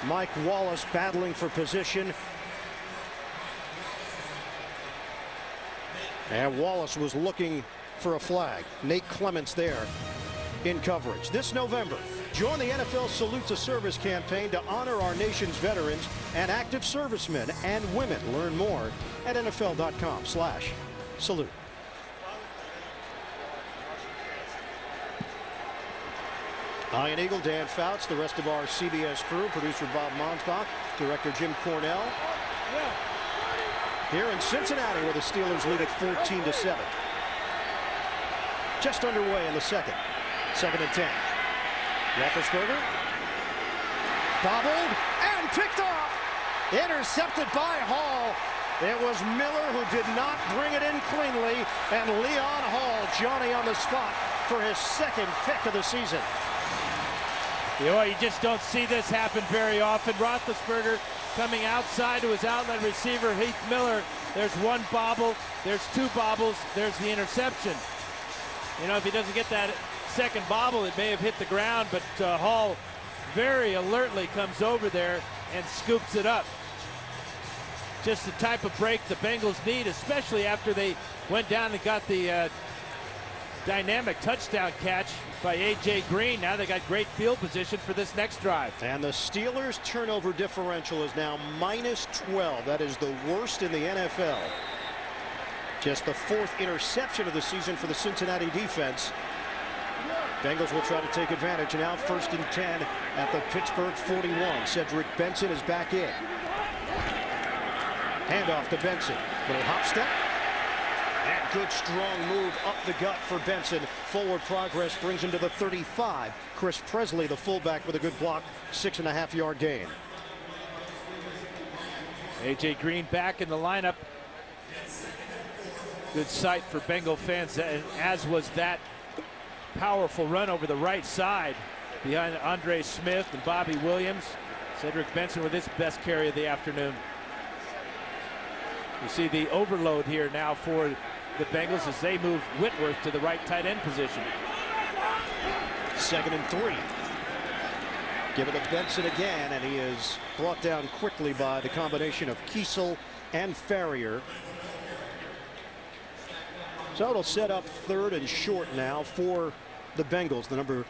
Mike Wallace battling for position. And Wallace was looking for a flag. Nate Clements there in coverage. This November, join the NFL Salute to Service campaign to honor our nation's veterans and active servicemen and women. Learn more at NFL.com/salute. Ian Eagle, Dan Fouts, the rest of our CBS crew, producer Bob Monsbach, director Jim Cornell. Here in Cincinnati, where the Steelers lead at 14-7. Just underway in the second. 2nd and 10. Roethlisberger. Bobbled and picked off. Intercepted by Hall. It was Miller who did not bring it in cleanly. And Leon Hall, Johnny on the spot for his 2nd pick of the season. You know, you just don't see this happen very often. Roethlisberger coming outside to his outlet receiver, Heath Miller. There's 1 bobble, there's 2 bobbles, there's the interception. You know, if he doesn't get that 2nd bobble, it may have hit the ground, but Hall very alertly comes over there and scoops it up. Just the type of break the Bengals need, especially after they went down and got the dynamic touchdown catch by A.J. Green. Now they got great field position for this next drive. And the Steelers' turnover differential is now -12. That is the worst in the NFL. Just the 4th interception of the season for the Cincinnati defense. Bengals will try to take advantage. Now 1st and 10 at the Pittsburgh 41. Cedric Benson is back in. Handoff to Benson. Little hop step. And good strong move up the gut for Benson. Forward progress brings him to the 35. Chris Presley, the fullback, with a good block. 6.5-yard gain. A.J. Green back in the lineup. Good sight for Bengal fans, and as was that powerful run over the right side behind Andre Smith and Bobby Williams. Cedric Benson with his best carry of the afternoon. You see the overload here now for the Bengals as they move Whitworth to the right tight end position. 2nd and 3. Give it to Benson again, and he is brought down quickly by the combination of Kiesel and Farrier. So it'll set up 3rd and short now for the Bengals. The number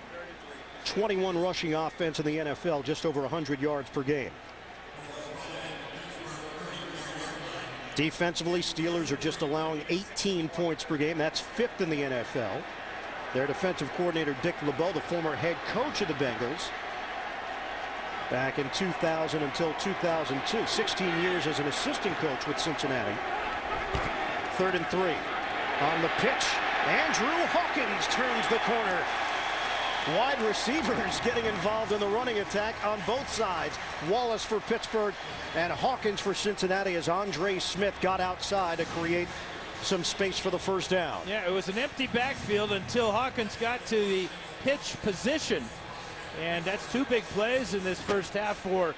21 rushing offense in the NFL, just over 100 yards per game. Defensively, Steelers are just allowing 18 points per game. That's 5th in the NFL. Their defensive coordinator, Dick LeBeau, the former head coach of the Bengals, back in 2000 until 2002. 16 years as an assistant coach with Cincinnati. 3rd and 3. On the pitch, Andrew Hawkins turns the corner. Wide receivers getting involved in the running attack on both sides. Wallace for Pittsburgh and Hawkins for Cincinnati as Andre Smith got outside to create some space for the first down. Yeah, it was an empty backfield until Hawkins got to the pitch position. And that's 2 big plays in this first half for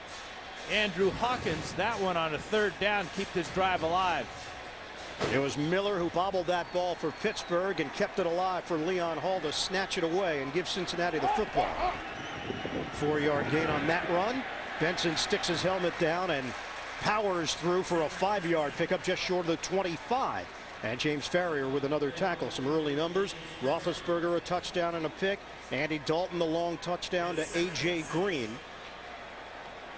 Andrew Hawkins. That one on a 3rd down, keep this drive alive. It was Miller who bobbled that ball for Pittsburgh and kept it alive for Leon Hall to snatch it away and give Cincinnati the football. 4-yard gain on that run. Benson sticks his helmet down and powers through for a 5-yard pickup just short of the 25. And James Farrier with another tackle. Some early numbers. Roethlisberger a touchdown and a pick. Andy Dalton the long touchdown to A.J. Green.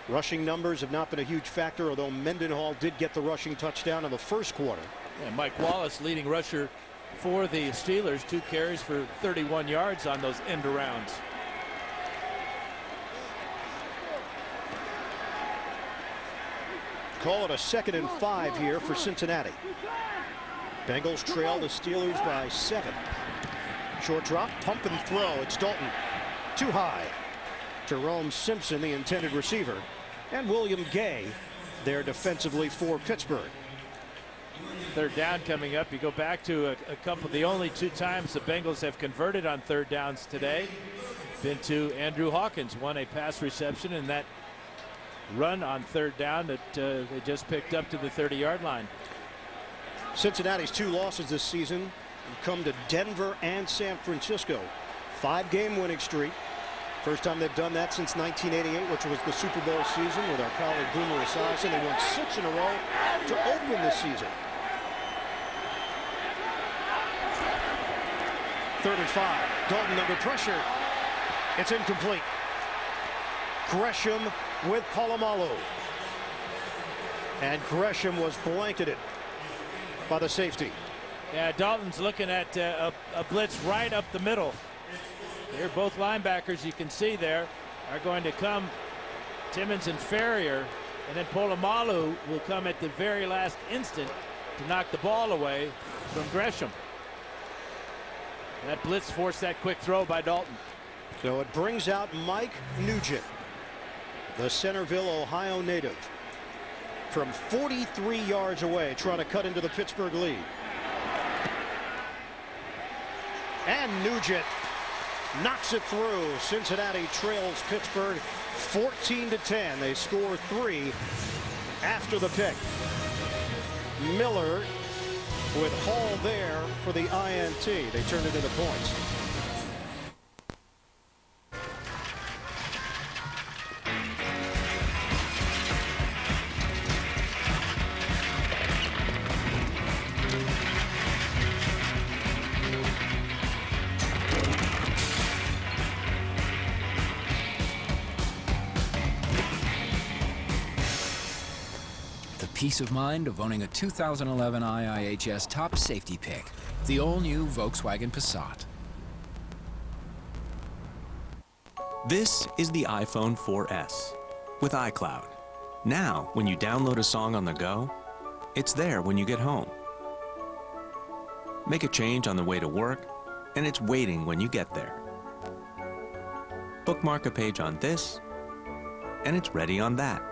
Rushing numbers have not been a huge factor, although Mendenhall did get the rushing touchdown in the first quarter. And Mike Wallace, leading rusher for the Steelers, 2 carries for 31 yards on those end arounds. Call it a 2nd and 5 here for Cincinnati. Bengals trail the Steelers by 7. Short drop, pump and throw. It's Dalton. Too high. Jerome Simpson, the intended receiver, and William Gay there defensively for Pittsburgh. 3rd down coming up. You go back to a couple, the only 2 times the Bengals have converted on 3rd downs today been to Andrew Hawkins. One a pass reception, and that run on 3rd down that they just picked up to the 30-yard line. Cincinnati's 2 losses this season come to Denver and San Francisco. 5-game winning streak. First time they've done that since 1988, which was the Super Bowl season with our colleague Boomer Esiason. They won 6 in a row to open the season. 3rd and 5. Dalton under pressure. It's incomplete. Gresham with Polamalu. And Gresham was blanketed by the safety. Yeah, Dalton's looking at a blitz right up the middle. Here, both linebackers you can see there are going to come. Timmons and Farrier, and then Polamalu will come at the very last instant to knock the ball away from Gresham. That blitz forced that quick throw by Dalton. So it brings out Mike Nugent, the Centerville, Ohio native, from 43 yards away, trying to cut into the Pittsburgh lead. And Nugent knocks it through. Cincinnati trails Pittsburgh 14-10. They score 3 after the pick. Miller with Hall there for the INT. They turn it into points. Peace of mind of owning a 2011 IIHS top safety pick, the all-new Volkswagen Passat. This is the iPhone 4S with iCloud. Now, when you download a song on the go, it's there when you get home. Make a change on the way to work, and it's waiting when you get there. Bookmark a page on this, and it's ready on that.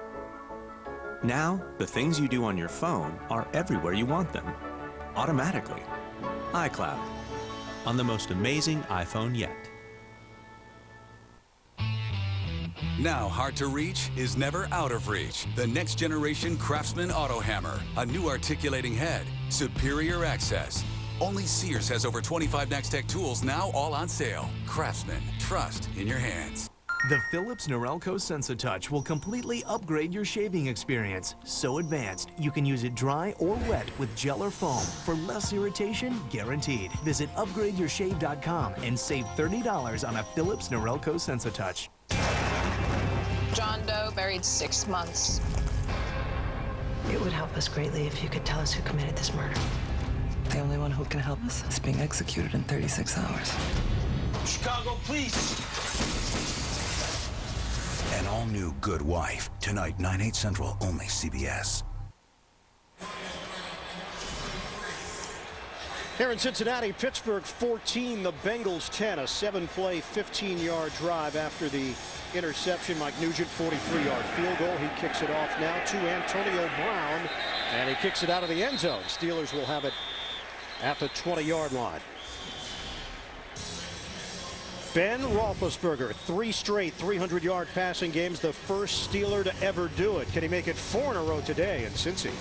Now, the things you do on your phone are everywhere you want them, automatically. iCloud, on the most amazing iPhone yet. Now hard to reach is never out of reach. The next generation Craftsman Auto Hammer. A new articulating head, superior access. Only Sears has over 25 Next Tech tools now all on sale. Craftsman, trust in your hands. The Philips Norelco SensaTouch will completely upgrade your shaving experience. So advanced, you can use it dry or wet with gel or foam for less irritation guaranteed. Visit upgradeyourshave.com and save $30 on a Philips Norelco SensaTouch. John Doe buried 6 months. It would help us greatly if you could tell us who committed this murder. The only one who can help us is being executed in 36 hours. Chicago, please. An all-new Good Wife. Tonight, 9/8 Central, only CBS. Here in Cincinnati, Pittsburgh 14, the Bengals 10. A 7-play, 15-yard drive after the interception. Mike Nugent, 43-yard field goal. He kicks it off now to Antonio Brown, and he kicks it out of the end zone. Steelers will have it at the 20-yard line. B.Roethlisberger, 3 straight 300-yard passing games, the first Steeler to ever do it. Can he make it 4 in a row today in Cincy?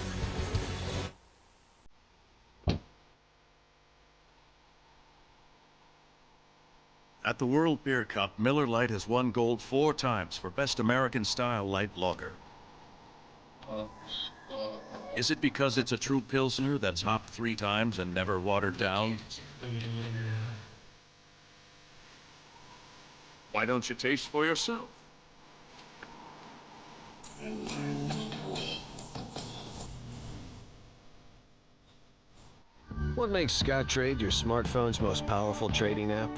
At the World Beer Cup, Miller Lite has won gold 4 times for Best American Style Light Lager. Is it because it's a true Pilsner that's hopped 3 times and never watered down? Why don't you taste for yourself? What makes Scottrade your smartphone's most powerful trading app?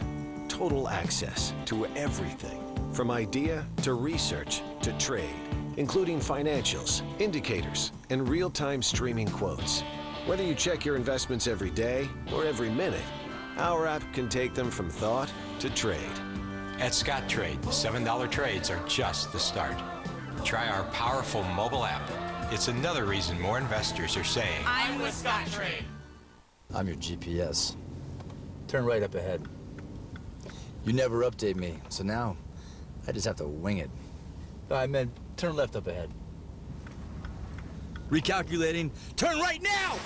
Total access to everything, from idea to research to trade, including financials, indicators, and real-time streaming quotes. Whether you check your investments every day or every minute, our app can take them from thought to trade. At Scottrade, $7 trades are just the start. Try our powerful mobile app. It's another reason more investors are saying, I'm with Scottrade. I'm your GPS. Turn right up ahead. You never update me, so now I just have to wing it. I meant turn left up ahead. Recalculating. Turn right now!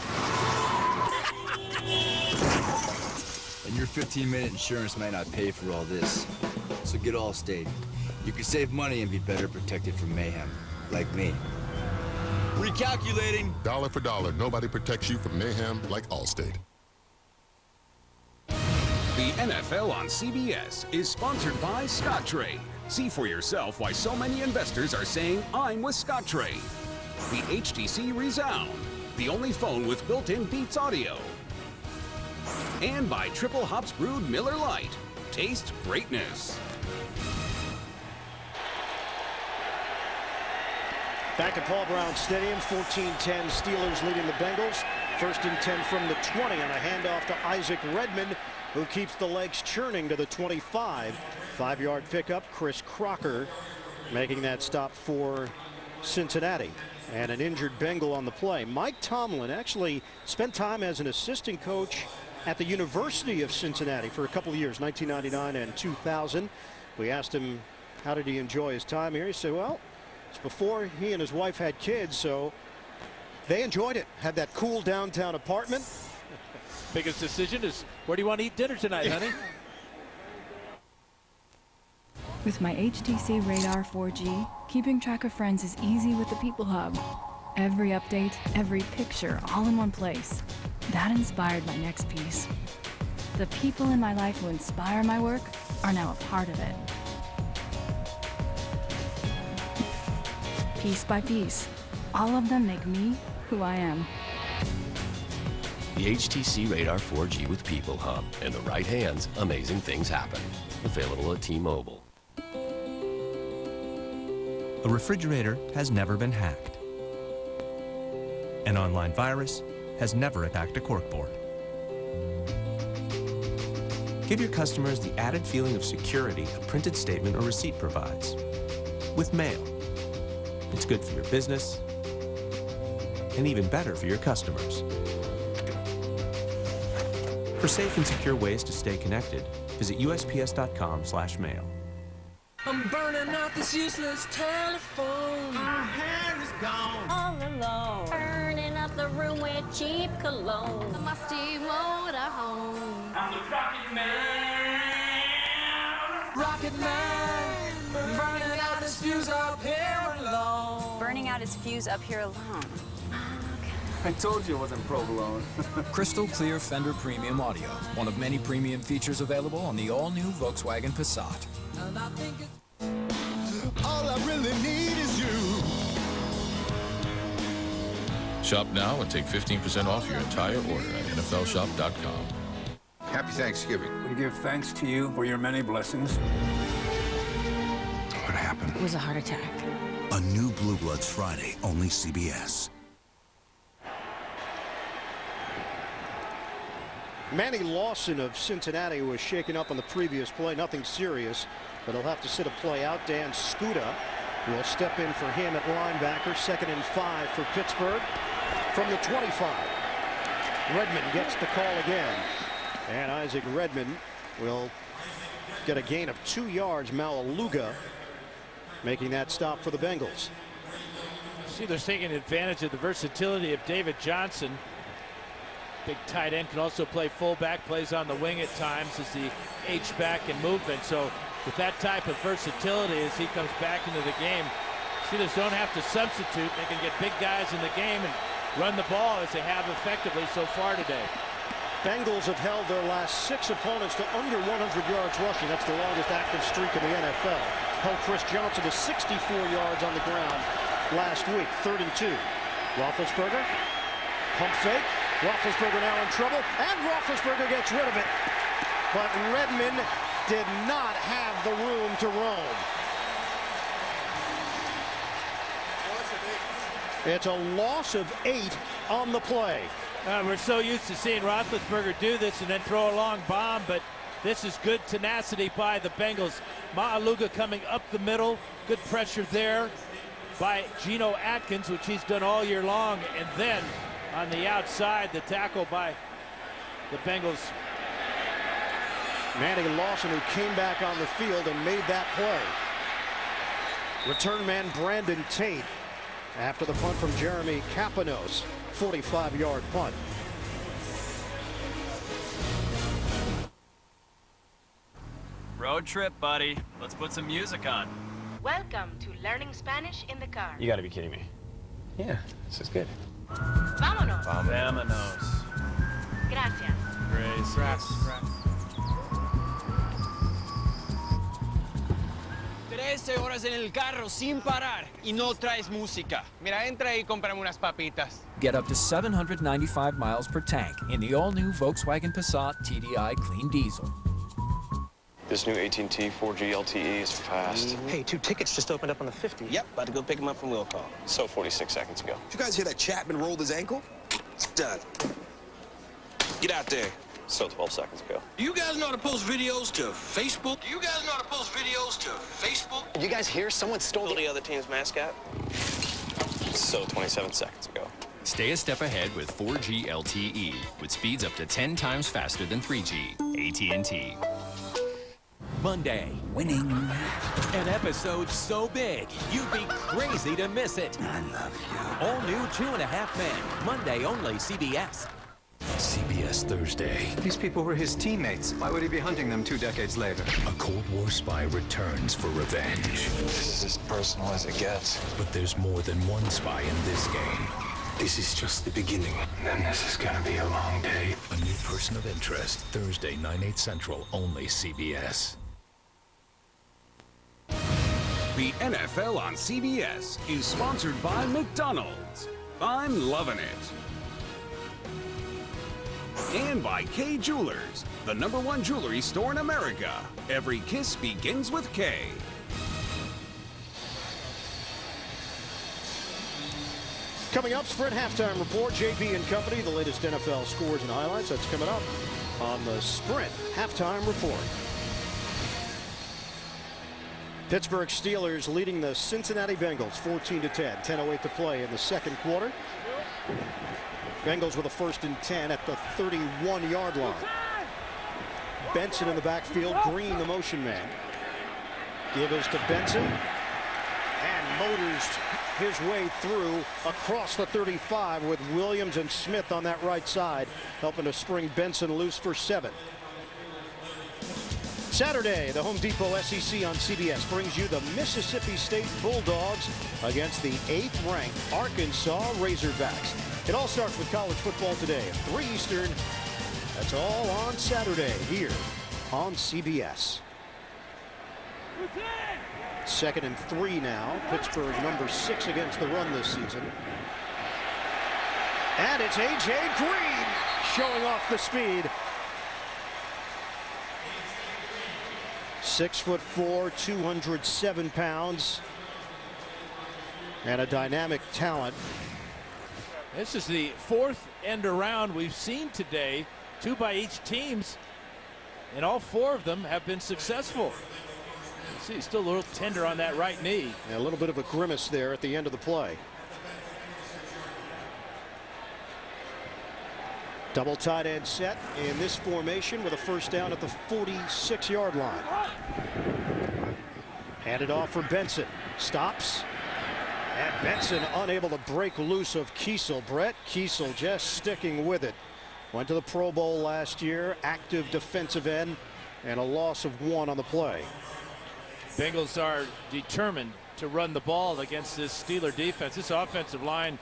And your 15-minute insurance might not pay for all this. So get Allstate. You can save money and be better protected from mayhem, like me. Recalculating. Dollar for dollar, nobody protects you from mayhem like Allstate. The NFL on CBS is sponsored by Scottrade. See for yourself why so many investors are saying, I'm with Scottrade. The HTC Resound, the only phone with built-in Beats audio. And by Triple Hops Brewed Miller Lite. Taste greatness. Back at Paul Brown Stadium, 14-10 Steelers leading the Bengals. 1st and 10 from the 20 on a handoff to Isaac Redmond, who keeps the legs churning to the 25. 5-yard pickup, Chris Crocker making that stop for Cincinnati. And an injured Bengal on the play. Mike Tomlin actually spent time as an assistant coach at the University of Cincinnati for a couple of years, 1999 and 2000. We asked him how did he enjoy his time here. He said, well, it's before he and his wife had kids, so they enjoyed it. Had that cool downtown apartment. Biggest decision is, where do you want to eat dinner tonight, honey? With my HTC Radar 4G, keeping track of friends is easy with the People Hub. Every update, every picture, all in one place. That inspired my next piece. The people in my life who inspire my work are now a part of it. Piece by piece, all of them make me who I am. The HTC Radar 4G with People Hub. In the right hands, amazing things happen. Available at T-Mobile. A refrigerator has never been hacked. An online virus has never attacked a corkboard. Give your customers the added feeling of security a printed statement or receipt provides. With mail. It's good for your business, and even better for your customers. For safe and secure ways to stay connected, visit USPS.com/mail. I'm burning out this useless telephone. My hair is gone. All alone. Burning up the room with cheap cologne. The musty motor home. I'm the Rocket Man. Rocket Man. fuse up here alone. Burning out his fuse up here alone. I told you it wasn't provolone. Crystal Clear Fender Premium Audio. One of many premium features available on the all-new Volkswagen Passat. All I really need is you. Shop now and take 15% off your entire order at NFLshop.com. Happy Thanksgiving. We give thanks to you for your many blessings. What happened? It was a heart attack. A new Blue Bloods Friday, only CBS. Manny Lawson of Cincinnati was shaken up on the previous play. Nothing serious, but he'll have to sit a play out. Dan Skuda will step in for him at linebacker. 2nd and 5 for Pittsburgh from the 25. Redmond gets the call again. And Isaac Redmond will get a gain of 2 yards. Malaluga making that stop for the Bengals. See, they're taking advantage of the versatility of David Johnson. Big tight end, can also play fullback, plays on the wing at times as the H-back in movement. So with that type of versatility as he comes back into the game, Steelers don't have to substitute. They can get big guys in the game and run the ball as they have effectively so far today. Bengals have held their last 6 opponents to under 100 yards rushing. That's the longest active streak in the NFL. Held Chris Johnson to 64 yards on the ground last week. 32. Roethlisberger, pump fake. Roethlisberger now in trouble, and Roethlisberger gets rid of it. But Redmond did not have the room to roam. It's a loss of 8 on the play. We're so used to seeing Roethlisberger do this and then throw a long bomb, but this is good tenacity by the Bengals. Malaluga coming up the middle, good pressure there by Geno Atkins, which he's done all year long, and then on the outside, the tackle by the Bengals. Manny Lawson, who came back on the field and made that play. Return man Brandon Tate after the punt from Jeremy Kapanos. 45-yard punt. Road trip, buddy. Let's put some music on. Welcome to Learning Spanish in the Car. You gotta be kidding me. Yeah, this is good. Vámonos. Vámonos. Gracias. Gracias. 13 horas en el carro sin parar y no traes música. Mira, entra y cómprame unas papitas. Get up to 795 miles per tank in the all-new Volkswagen Passat TDI Clean Diesel. This new AT&T 4G LTE is fast. Hey, 2 tickets just opened up on the 50. Yep, about to go pick him up from will call. So 46 seconds ago. Did you guys hear that Chapman rolled his ankle? It's done. Get out there. So 12 seconds ago. Do you guys know how to post videos to Facebook? Did you guys hear someone stole The other team's mascot? So 27 seconds ago. Stay a step ahead with 4G LTE, with speeds up to 10 times faster than 3G. AT&T. Monday. Winning. An episode so big, you'd be crazy to miss it. I love you. All new 2.5 Men. Monday only, CBS. CBS Thursday. These people were his teammates. Why would he be hunting them 2 decades later? A Cold War spy returns for revenge. This is as personal as it gets. But there's more than one spy in this game. This is just the beginning. Then this is gonna be a long day. A new person of interest. Thursday, 9/8 Central, only CBS. The NFL on CBS is sponsored by McDonald's. I'm loving it. And by K Jewelers, the #1 jewelry store in America. Every kiss begins with K. Coming up, Sprint halftime report. JB and company, the latest NFL scores and highlights. That's coming up on the Sprint halftime report. Pittsburgh Steelers leading the Cincinnati Bengals 14-10. 10:08 to play in the second quarter. Bengals with a 1st and 10 at the 31-yard line. Benson in the backfield. Green, the motion man. Give is to Benson. And motors his way through across the 35 with Williams and Smith on that right side, helping to spring Benson loose for 7. Saturday, the Home Depot SEC on CBS brings you the Mississippi State Bulldogs against the 8th-ranked Arkansas Razorbacks. It all starts with college football today at 3 Eastern. That's all on Saturday here on CBS. 2nd and 3 now. Pittsburgh number 6 against the run this season. And it's A.J. Green showing off the speed. 6'4", 207 pounds. And a dynamic talent. This is the 4th end around we've seen today. 2 by each teams. And all 4 of them have been successful. You see, he's still a little tender on that right knee. And a little bit of a grimace there at the end of the play. Double tight end set in this formation with a first down at the 46-yard line. Handed off for Benson. Stops. And Benson unable to break loose of Kiesel. Brett Kiesel just sticking with it. Went to the Pro Bowl last year. Active defensive end. And a loss of 1 on the play. Bengals are determined to run the ball against this Steeler defense. This offensive line,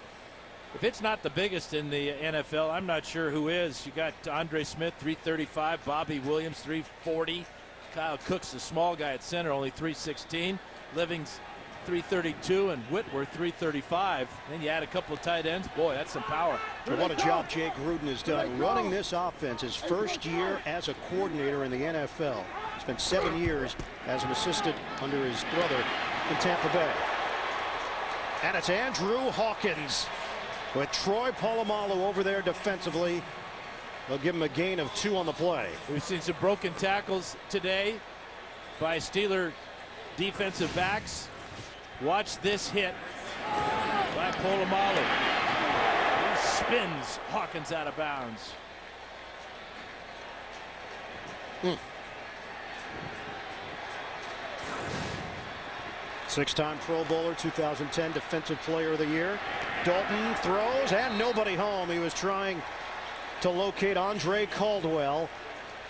if it's not the biggest in the NFL, I'm not sure who is. You got Andre Smith, 335, Bobby Williams, 340. Kyle Cook's the small guy at center, only 316. Living's 332, and Whitworth 335. Then you add a couple of tight ends. Boy, that's some power. So what a job Jake Gruden has done running this offense. His first year as a coordinator in the NFL. Spent 7 years as an assistant under his brother in Tampa Bay. And it's Andrew Hawkins with Troy Polamalu over there defensively. They'll give him a gain of 2 on the play. We've seen some broken tackles today by Steeler defensive backs. Watch this hit by Polamalu. He spins Hawkins out of bounds. 6-time Pro Bowler, 2010 Defensive Player of the Year. Dalton throws and nobody home. He was trying to locate Andre Caldwell,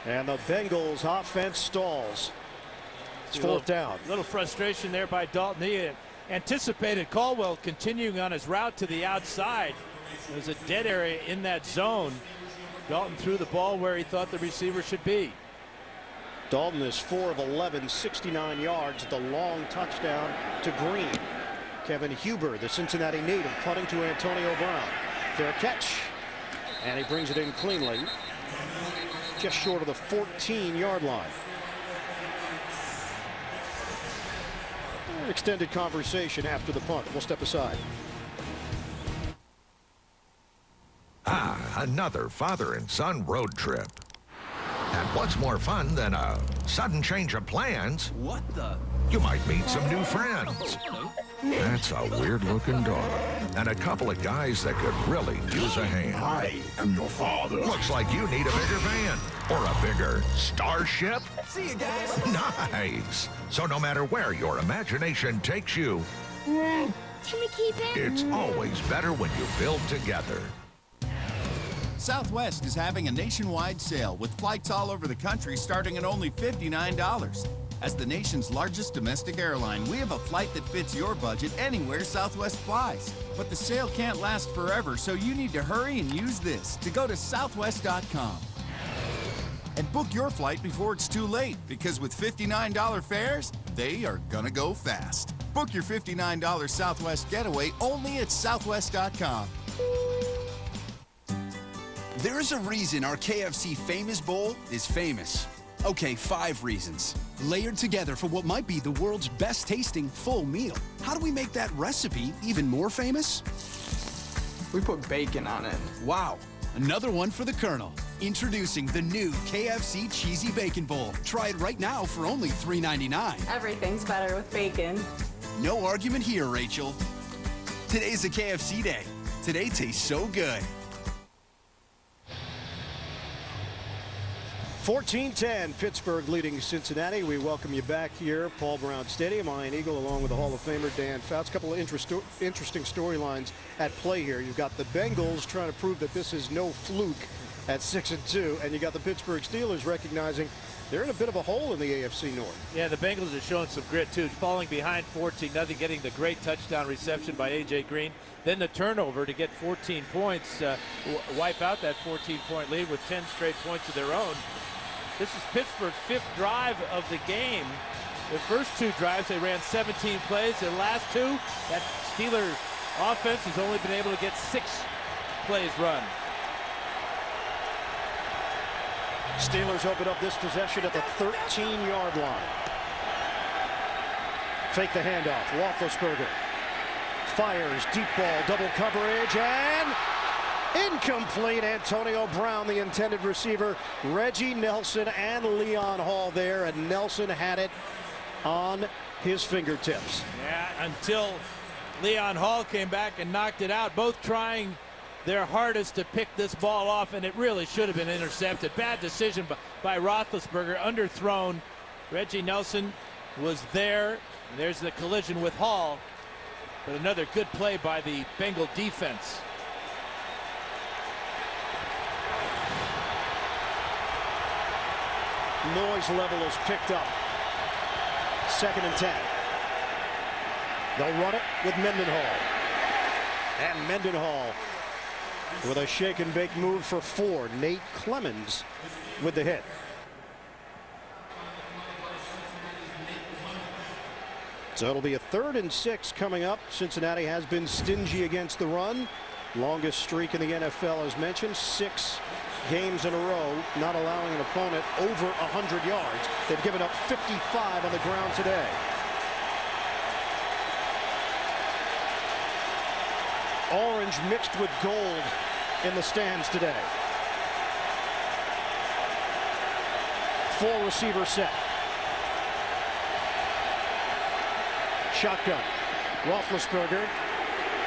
and the Bengals offense stalls. It's 4th down. A little frustration there by Dalton. He anticipated Caldwell continuing on his route to the outside. There's a dead area in that zone. Dalton threw the ball where he thought the receiver should be. Dalton is 4 of 11, 69 yards. The long touchdown to Green. Kevin Huber, the Cincinnati native, punting to Antonio Brown. Fair catch. And he brings it in cleanly. Just short of the 14-yard line. Extended conversation after the punt. We'll step aside. Another father and son road trip. And what's more fun than a sudden change of plans? What the? You might meet some new friends. That's a weird-looking dog. And a couple of guys that could really use a hand. I am your father. Looks like you need a bigger van. Or a bigger starship. See you guys. Nice. So no matter where your imagination takes you, Can we keep it? it's always better when you build together. Southwest is having a nationwide sale with flights all over the country starting at only $59. As the nation's largest domestic airline, we have a flight that fits your budget anywhere Southwest flies. But the sale can't last forever, so you need to hurry and use this to go to southwest.com. And book your flight before it's too late, because with $59 fares, they are gonna go fast. Book your $59 Southwest getaway only at southwest.com. There's a reason our KFC Famous Bowl is famous. Okay, 5 reasons. Layered together for what might be the world's best tasting full meal. How do we make that recipe even more famous? We put bacon on it. Wow. Another one for the Colonel. Introducing the new KFC Cheesy Bacon Bowl. Try it right now for only $3.99. Everything's better with bacon. No argument here, Rachel. Today's a KFC day. Today tastes so good. 14-10, Pittsburgh leading Cincinnati. We welcome you back here, Paul Brown Stadium. Ian Eagle along with the Hall of Famer Dan Fouts. A couple of interesting storylines at play here. You've got the Bengals trying to prove that this is no fluke at 6-2, and you got the Pittsburgh Steelers recognizing they're in a bit of a hole in the AFC North. Yeah, the Bengals are showing some grit too, falling behind 14-0, getting the great touchdown reception by A.J. Green, then the turnover to get 14 points, wipe out that 14-point lead with 10 straight points of their own. This is Pittsburgh's 5th drive of the game. The first 2 drives, they ran 17 plays. The last 2, that Steelers offense has only been able to get 6 plays run. Steelers open up this possession at the 13-yard line. Fake the handoff. Roethlisberger fires, deep ball, double coverage, and incomplete. Antonio Brown, the intended receiver. Reggie Nelson and Leon Hall there, and Nelson had it on his fingertips. Yeah, until Leon Hall came back and knocked it out, both trying their hardest to pick this ball off, and it really should have been intercepted. Bad decision by Roethlisberger, underthrown. Reggie Nelson was there. There's the collision with Hall, but another good play by the Bengal defense. Noise level is picked up. 2nd and 10. They'll run it with Mendenhall. And Mendenhall with a shake and bake move for 4. Nate Clemens with the hit. So it'll be a 3rd and 6 coming up. Cincinnati has been stingy against the run. Longest streak in the NFL, as mentioned. 6 games in a row not allowing an opponent over 100 yards. They've given up 55 on the ground today. Orange mixed with gold in the stands today. 4 receiver set. Shotgun. Roethlisberger.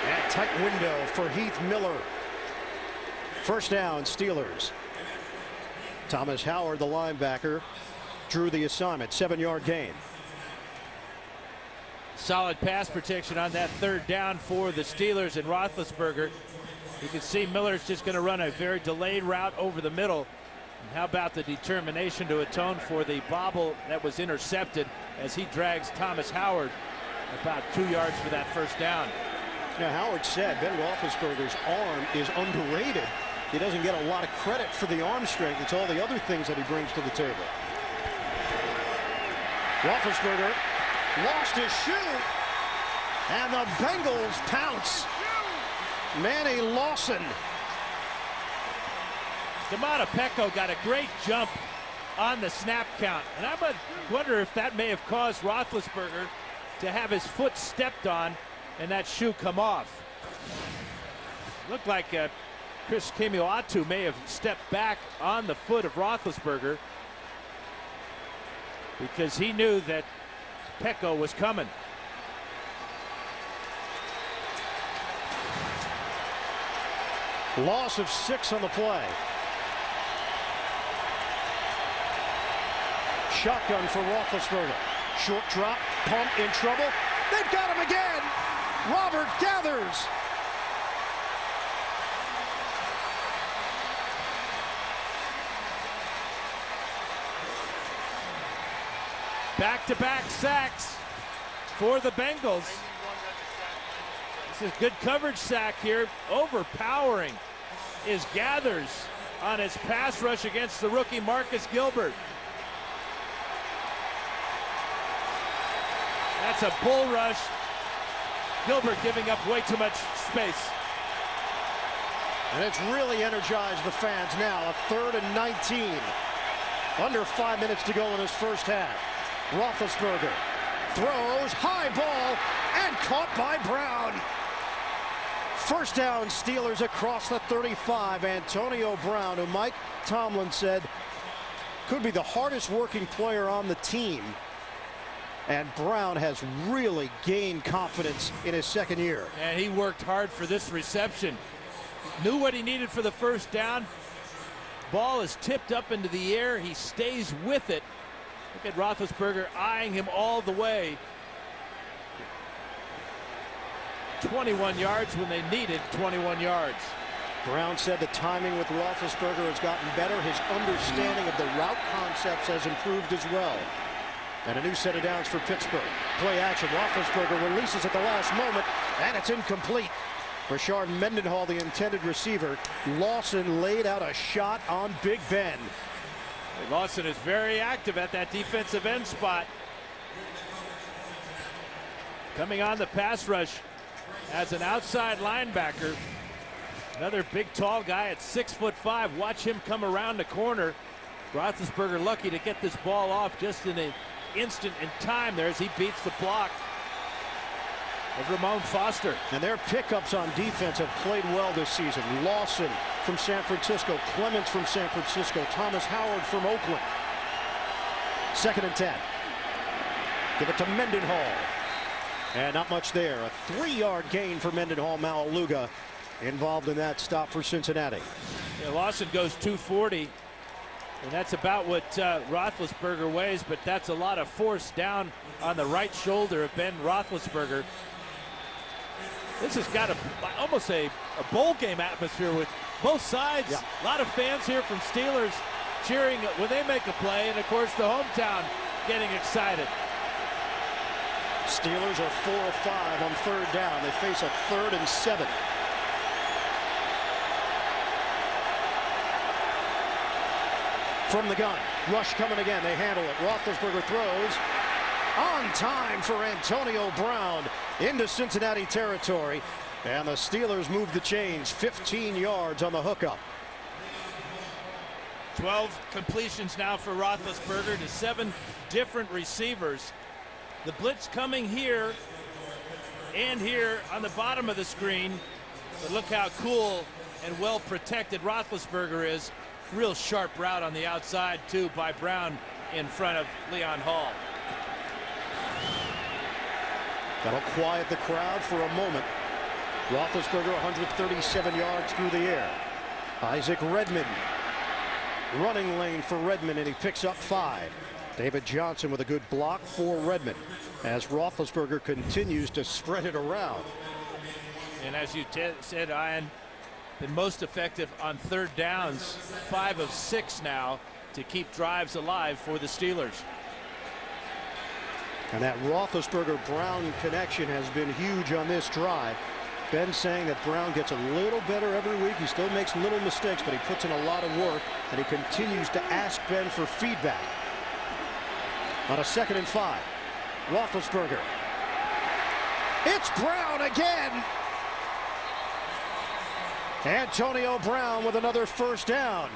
And tight window for Heath Miller. First down, Steelers. Thomas Howard, the linebacker, drew the assignment. 7-yard gain. Solid pass protection on that 3rd down for the Steelers and Roethlisberger. You can see Miller's just going to run a very delayed route over the middle. And how about the determination to atone for the bobble that was intercepted as he drags Thomas Howard about 2 yards for that first down. Now, Howard said Ben Roethlisberger's arm is underrated. He doesn't get a lot of credit for the arm strength. It's all the other things that he brings to the table. Roethlisberger lost his shoe, and the Bengals pounce. Manny Lawson. Damata Pecco got a great jump on the snap count, and I wonder if that may have caused Roethlisberger to have his foot stepped on and that shoe come off. Looked like Chris Kemoatu may have stepped back on the foot of Roethlisberger because he knew that Pecco was coming. Loss of 6 on the play. Shotgun for Roethlisberger. Short drop, pump in trouble. They've got him again. Robert gathers. Back-to-back sacks for the Bengals. This is good coverage sack here. Overpowering is Gathers on his pass rush against the rookie Marcus Gilbert. That's a bull rush. Gilbert giving up way too much space. And it's really energized the fans now. A 3rd and 19. Under 5 minutes to go in his first half. Roethlisberger throws, high ball, and caught by Brown. First down, Steelers across the 35. Antonio Brown, who Mike Tomlin said could be the hardest working player on the team. And Brown has really gained confidence in his 2nd year. And he worked hard for this reception. Knew what he needed for the first down. Ball is tipped up into the air. He stays with it. Look at Roethlisberger eyeing him all the way. 21 yards when they needed 21 yards. Brown said the timing with Roethlisberger has gotten better. His understanding of the route concepts has improved as well. And a new set of downs for Pittsburgh. Play action. Roethlisberger releases at the last moment, and it's incomplete. For R.Mendenhall, the intended receiver. Lawson laid out a shot on Big Ben. Lawson is very active at that defensive end spot. Coming on the pass rush as an outside linebacker. Another big, tall guy at 6'5". Watch him come around the corner. Roethlisberger lucky to get this ball off just in an instant in time there as he beats the block of Ramon Foster. And their pickups on defense have played well this season. Lawson from San Francisco, Clements from San Francisco, Thomas Howard from Oakland. 2nd and 10. Give it to Mendenhall. And not much there. A 3-yard gain for Mendenhall. Malaluga involved in that stop for Cincinnati. Yeah, Lawson goes 240. And that's about what Roethlisberger weighs, but that's a lot of force down on the right shoulder of Ben Roethlisberger. This has got almost a bowl game atmosphere with both sides. Yeah. A lot of fans here from Steelers cheering when they make a play, and of course the hometown getting excited. Steelers are 4 of 5 on 3rd down. They face a 3rd and 7. From the gun, rush coming again. They handle it. Roethlisberger throws on time for Antonio Brown into Cincinnati territory, and the Steelers move the chains. 15 yards on the hookup. 12 completions now for Roethlisberger to 7 different receivers. The blitz coming here and here on the bottom of the screen, but look how cool and well protected Roethlisberger is. Real sharp route on the outside too by Brown in front of Leon Hall. That'll quiet the crowd for a moment. Roethlisberger 137 yards through the air. Isaac Redmond. Running lane for Redmond, and he picks up 5. David Johnson with a good block for Redmond as Roethlisberger continues to spread it around. And as you said, Ian, been most effective on 3rd downs, 5 of 6 now to keep drives alive for the Steelers. And that Roethlisberger-Brown connection has been huge on this drive. Ben saying that Brown gets a little better every week. He still makes little mistakes, but he puts in a lot of work, and he continues to ask Ben for feedback. On a 2nd and 5, Roethlisberger. It's Brown again. Antonio Brown with another 1st down.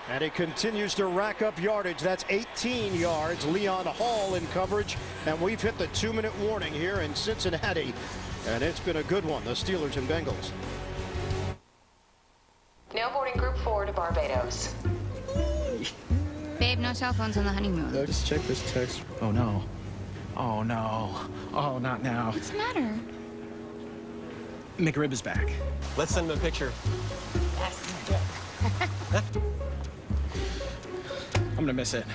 And he continues to rack up yardage. That's 18 yards. Leon Hall in coverage. And we've hit the 2-minute warning here in Cincinnati. And it's been a good one, the Steelers and Bengals. Now boarding Group 4 to Barbados. Babe, no cell phones on the honeymoon. No, just check this text. Oh, no. Oh, no. Oh, not now. What's the matter? McRib is back. Let's send him a picture. I'm gonna miss it.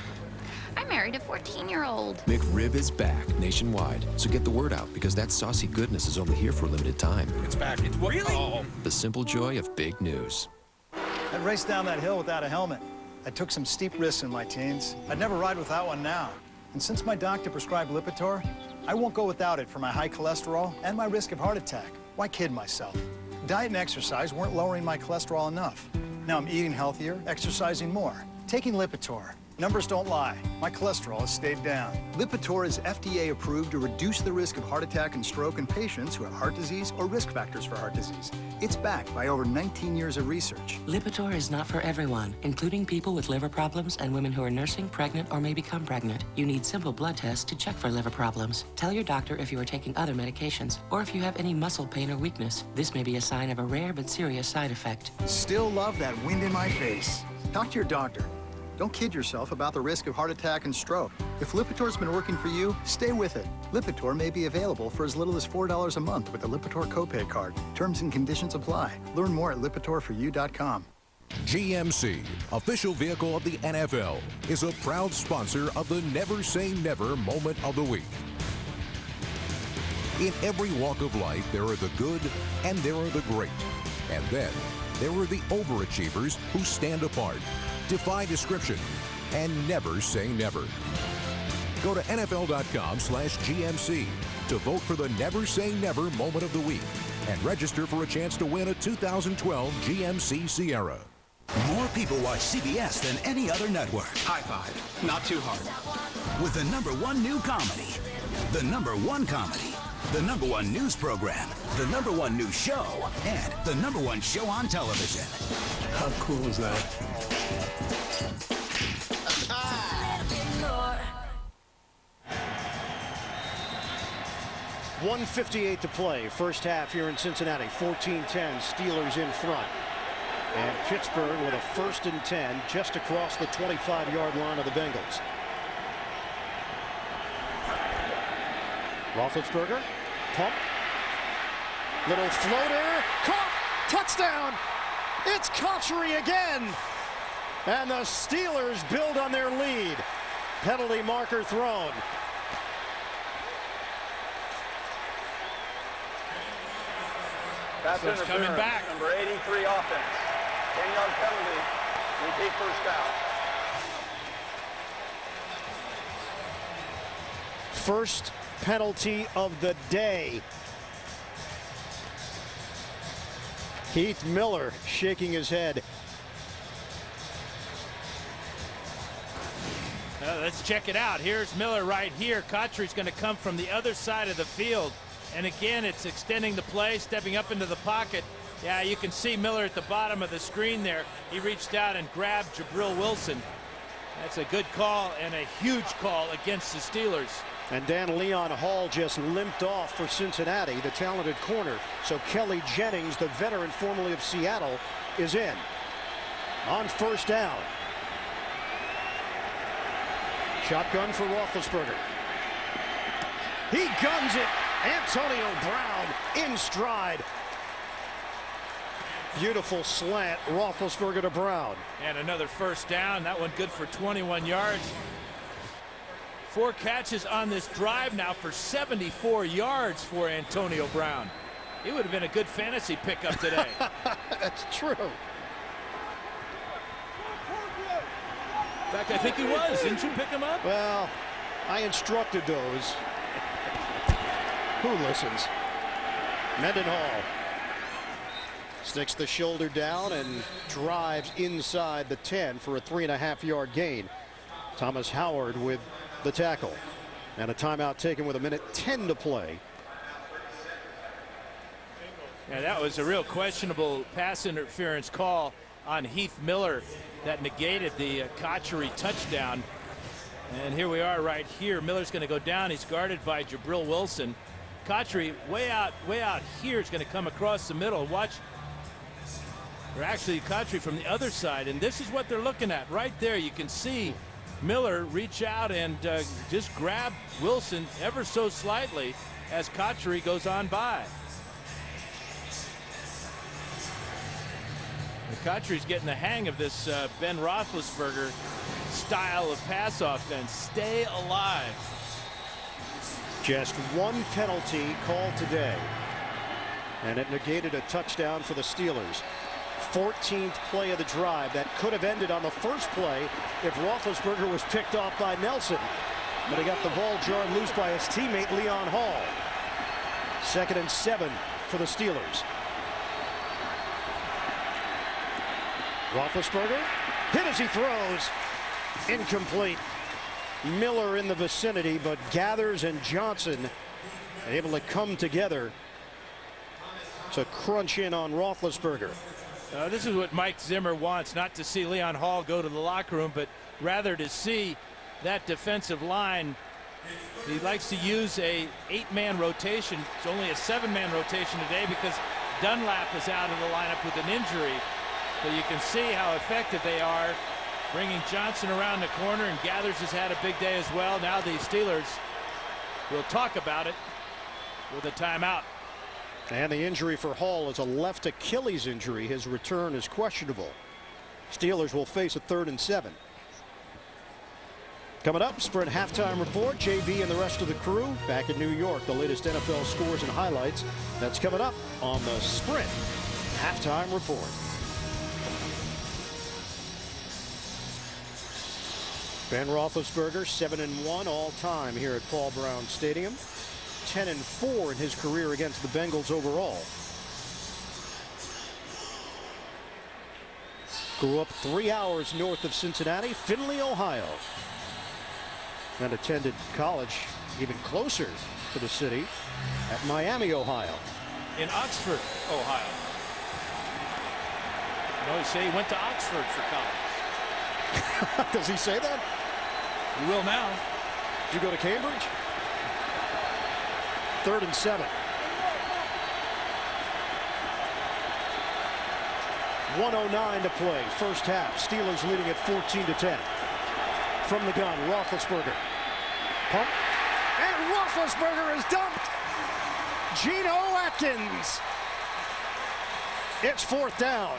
I married a 14-year-old. McRib is back nationwide, so get the word out because that saucy goodness is only here for a limited time. It's back. It's what? Really? Oh. The simple joy of big news. I'd race down that hill without a helmet. I took some steep risks in my teens. I'd never ride without one now. And since my doctor prescribed Lipitor, I won't go without it for my high cholesterol and my risk of heart attack. Why kid myself? Diet and exercise weren't lowering my cholesterol enough. Now I'm eating healthier, exercising more, taking Lipitor. Numbers don't lie. My cholesterol has stayed down. Lipitor is FDA approved to reduce the risk of heart attack and stroke in patients who have heart disease or risk factors for heart disease. It's backed by over 19 years of research. Lipitor is not for everyone, including people with liver problems and women who are nursing, pregnant, or may become pregnant. You need simple blood tests to check for liver problems. Tell your doctor if you are taking other medications or if you have any muscle pain or weakness. This may be a sign of a rare but serious side effect. Still love that wind in my face. Talk to your doctor. Don't kid yourself about the risk of heart attack and stroke. If Lipitor's been working for you, stay with it. Lipitor may be available for as little as $4 a month with the Lipitor copay card. Terms and conditions apply. Learn more at LipitorForYou.com. GMC, official vehicle of the NFL, is a proud sponsor of the Never Say Never moment of the week. In every walk of life, there are the good and there are the great. And then There are the overachievers who stand apart, defy description, and never say never. Go to NFL.com/GMC to vote for the Never Say Never Moment of the Week and register for a chance to win a 2012 GMC Sierra. More people watch CBS than any other network. High five. Not too hard. With the #1 new comedy, the #1 comedy, the #1 news program, the #1 news show, and the #1 show on television. How cool is that? .158 to play. First half here in Cincinnati. 14-10. Steelers in front. And Pittsburgh with a 1st and 10 just across the 25-yard line of the Bengals. Roethlisberger. Pump. Little floater. Caught. Touchdown. It's J.Cotchery again. And the Steelers build on their lead. Penalty marker thrown. Pass interference. Coming back. Number 83 offense. 10-yard penalty. Repeat first down. First penalty of the day. Heath Miller shaking his head. Let's check it out. Here's Miller right here. J.Cotchery's going to come from the other side of the field. And again, it's extending the play, stepping up into the pocket. Yeah, you can see Miller at the bottom of the screen there. He reached out and grabbed Jabril Wilson. That's a good call and a huge call against the Steelers. And Dan Leon Hall just limped off for Cincinnati, the talented corner. So Kelly Jennings, the veteran formerly of Seattle, is in. On first down. Shotgun for Roethlisberger. He guns it. Antonio Brown in stride. Beautiful slant. Roethlisberger to Brown. And another first down. That one good for 21 yards. 4 catches on this drive now for 74 yards for Antonio Brown. He would have been a good fantasy pickup today. That's true. In fact, I think he was. Didn't you pick him up? Well, I instructed those. Who listens? Mendenhall sticks the shoulder down and drives inside the 10 for a 3.5-yard gain. Thomas Howard with the tackle. And a timeout taken with 1:10 to play. Yeah, that was a real questionable pass interference call on Heath Miller that negated the J.Cotchery touchdown. And here we are right here. Miller's going to go down. He's guarded by Jabril Wilson. J.Cotchery way out here is going to come across the middle. Watch. Or actually J.Cotchery from the other side. And this is what they're looking at right there. You can see Miller reach out and just grab Wilson ever so slightly as J.Cotchery goes on by. J.Cotchery's getting the hang of this Ben Roethlisberger style of pass offense. Stay alive. Just one penalty called today, and it negated a touchdown for the Steelers. 14th play of the drive. That could have ended on the first play if Roethlisberger was picked off by Nelson. But he got the ball jarred loose by his teammate Leon Hall. 2nd and 7 for the Steelers. Roethlisberger hit as he throws. Incomplete. Miller in the vicinity, but Gathers and Johnson able to come together to crunch in on Roethlisberger. This is what Mike Zimmer wants, not to see Leon Hall go to the locker room, but rather to see that defensive line. He likes to use a 8-man rotation. It's only a 7-man rotation today because Dunlap is out of the lineup with an injury. But you can see how effective they are, bringing Johnson around the corner, and Gathers has had a big day as well. Now the Steelers will talk about it with a timeout. And the injury for Hall is a left Achilles injury. His return is questionable. Steelers will face a 3rd and 7. Coming up, Sprint halftime report. JB and the rest of the crew back in New York. The latest NFL scores and highlights. That's coming up on the Sprint halftime report. Ben Roethlisberger, 7-1 all-time here at Paul Brown Stadium. 10-4 in his career against the Bengals overall. Grew up 3 hours north of Cincinnati, Findlay, Ohio. And attended college even closer to the city at Miami, Ohio. In Oxford, Ohio. No, he say he went to Oxford for college. Does he say that? He will now. Did you go to Cambridge? 3rd and 7. 1:09 to play. First half. Steelers leading at 14-10. From the gun, Roethlisberger. Pump. And Roethlisberger is dumped. Geno Atkins. It's 4th down.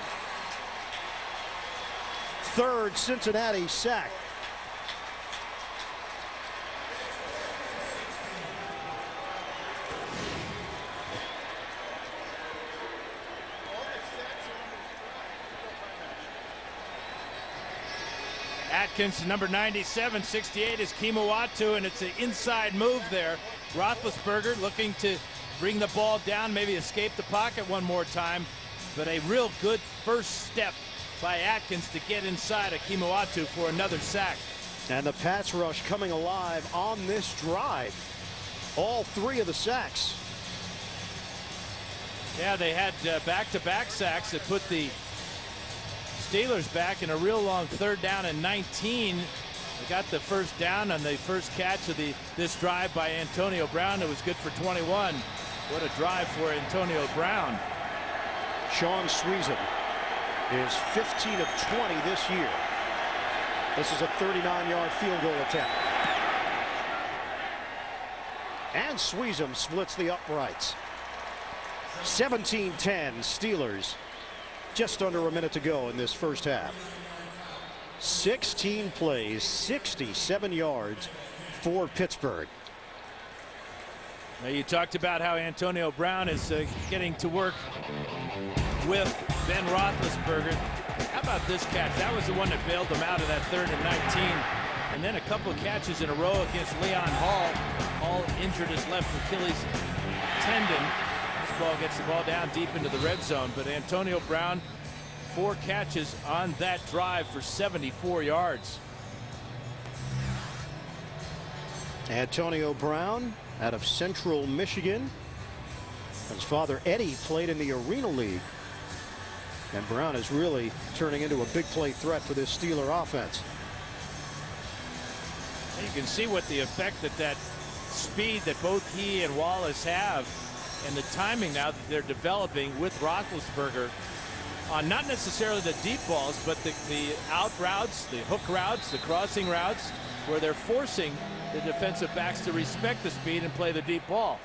3rd Cincinnati sack. Atkins, number 97, 68 is Kimawatu, and it's an inside move there. Roethlisberger looking to bring the ball down, maybe escape the pocket one more time, but a real good first step by Atkins to get inside of Kimawatu for another sack. And the pass rush coming alive on this drive. All 3 of the sacks. Yeah, they had back-to-back sacks that put the Steelers back in a real long 3rd down and 19. They got the first down on the first catch of this drive by Antonio Brown. It was good for 21. What a drive for Antonio Brown. Sean Sweezum is 15 of 20 this year. This is a 39-yard field goal attempt. And Sweezum splits the uprights. 17-10 Steelers. Just under a minute to go in this first half. 16 plays, 67 yards for Pittsburgh. Now, you talked about how Antonio Brown is getting to work with Ben Roethlisberger. How about this catch? That was the one that bailed them out of that 3rd and 19. And then a couple of catches in a row against Leon Hall. Hall injured his left Achilles tendon. This ball gets the ball down deep into the red zone. But Antonio Brown, 4 catches on that drive for 74 yards. Antonio Brown out of Central Michigan. His father Eddie played in the Arena League. And Brown is really turning into a big play threat for this Steeler offense. You can see what the effect that speed that both he and Wallace have, and the timing now that they're developing with Roethlisberger on not necessarily the deep balls, but the out routes, the hook routes, the crossing routes, where they're forcing the defensive backs to respect the speed and play the deep ball.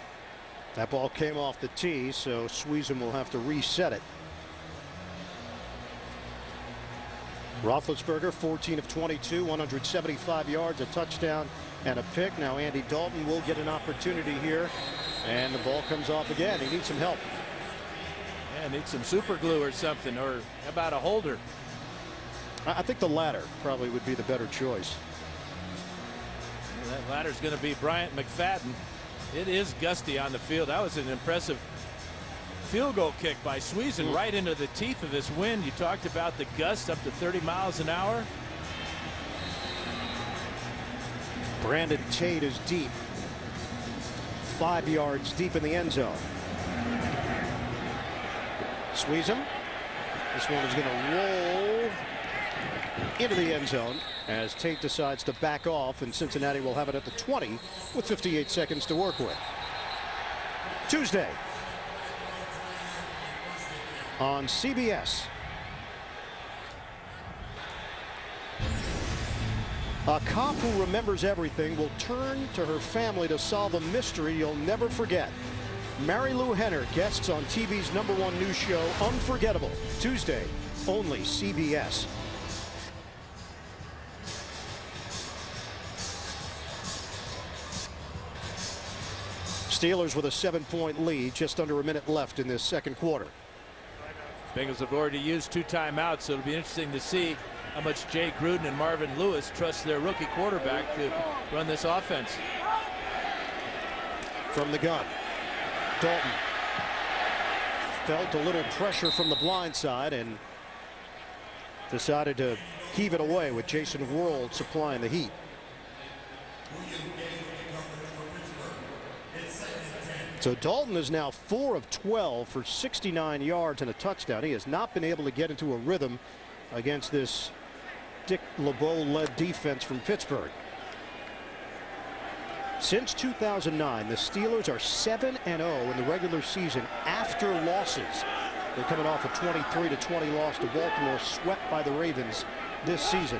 That ball came off the tee, so Sweezum will have to reset it. Roethlisberger, 14 of 22, 175 yards, a touchdown, and a pick. Now Andy Dalton will get an opportunity here, and the ball comes off again. He needs some help. Yeah, needs some super glue or something, or how about a holder? I think the latter probably would be the better choice. Well, that latter's going to be Bryant McFadden. It is gusty on the field. That was an impressive field goal kick by Sweezum right into the teeth of this wind. You talked about the gusts up to 30 miles an hour. Brandon Tate is deep. 5 yards deep in the end zone. Sweezum. This one is going to roll into the end zone as Tate decides to back off, and Cincinnati will have it at the 20 with 58 seconds to work with. Tuesday on CBS. A cop who remembers everything will turn to her family to solve a mystery you'll never forget. Mary Lou Henner guests on TV's #1 news show, Unforgettable, Tuesday, only CBS. Steelers with a 7-point lead, just under a minute left in this second quarter. Bengals have already used 2 timeouts, so it'll be interesting to see how much Jay Gruden and Marvin Lewis trust their rookie quarterback to run this offense. From the gun, Dalton felt a little pressure from the blind side and decided to heave it away with Jason World supplying the heat. So Dalton is now 4 of 12 for 69 yards and a touchdown. He has not been able to get into a rhythm against this Dick LeBeau-led defense from Pittsburgh. Since 2009, the Steelers are 7-0 in the regular season after losses. They're coming off a 23-20 loss to Baltimore, swept by the Ravens this season.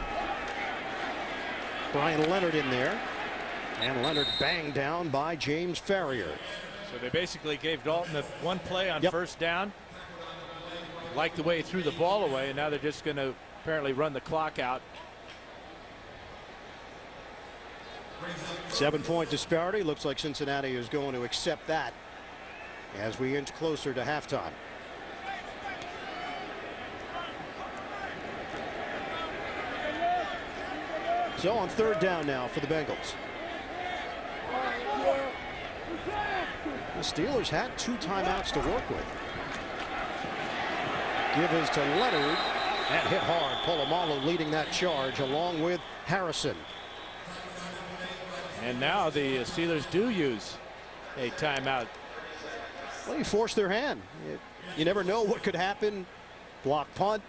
Brian Leonard in there, and Leonard banged down by James Farrior. So they basically gave Dalton one play on first down. Liked the way he threw the ball away, and now they're just going to apparently run the clock out. 7-point disparity. Looks like Cincinnati is going to accept that as we inch closer to halftime. So on third down now for the Bengals. The Steelers had 2 timeouts to work with. Give is to Leonard. That hit hard. Polamalu leading that charge along with Harrison. And now the Steelers do use a timeout. Well, you force their hand. You never know what could happen. Block punt,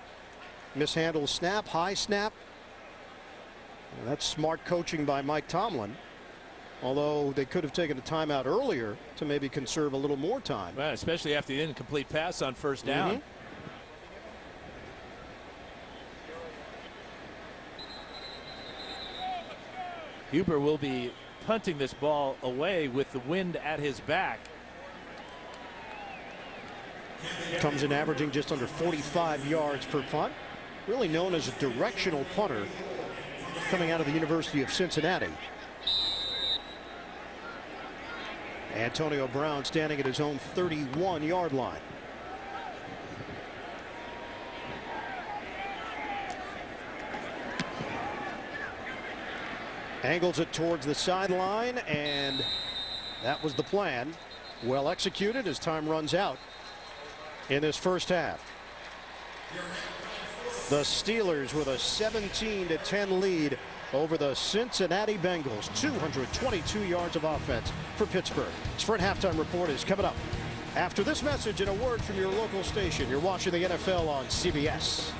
mishandle snap, high snap. And that's smart coaching by Mike Tomlin. Although they could have taken a timeout earlier to maybe conserve a little more time. Well, especially after the incomplete pass on first down. Huber will be punting this ball away with the wind at his back. Comes in averaging just under 45 yards per punt. Really known as a directional punter coming out of the University of Cincinnati. Antonio Brown standing at his own 31-yard line. Angles it towards the sideline, and that was the plan. Well executed as time runs out in this first half. The Steelers with a 17-10 lead over the Cincinnati Bengals. 222 yards of offense for Pittsburgh. Sprint halftime report is coming up after this message and a word from your local station. You're watching the NFL on CBS.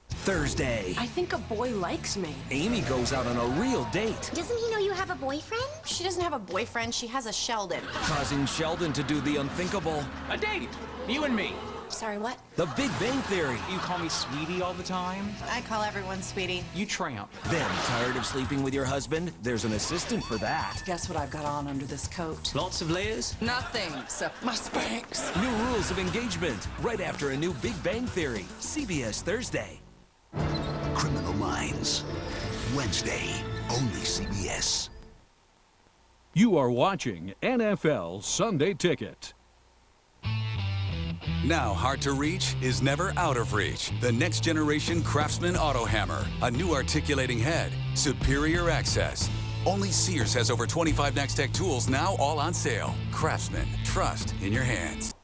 Thursday. I think a boy likes me. Amy goes out on a real date. Doesn't he know you have a boyfriend? She doesn't have a boyfriend. She has a Sheldon. Causing Sheldon to do the unthinkable. A date. You and me. Sorry, what? The Big Bang Theory. You call me sweetie all the time? I call everyone sweetie. You tramp. Then, tired of sleeping with your husband? There's an assistant for that. Guess what I've got on under this coat? Lots of layers? Nothing, except my Spanx. New rules of engagement. Right after a new Big Bang Theory. CBS Thursday. Criminal Minds. Wednesday. Only CBS. You are watching NFL Sunday Ticket. Now hard to reach is never out of reach. The next generation Craftsman Auto Hammer. A new articulating head. Superior access. Only Sears has over 25 Next-Tech tools now all on sale. Craftsman. Trust in your hands.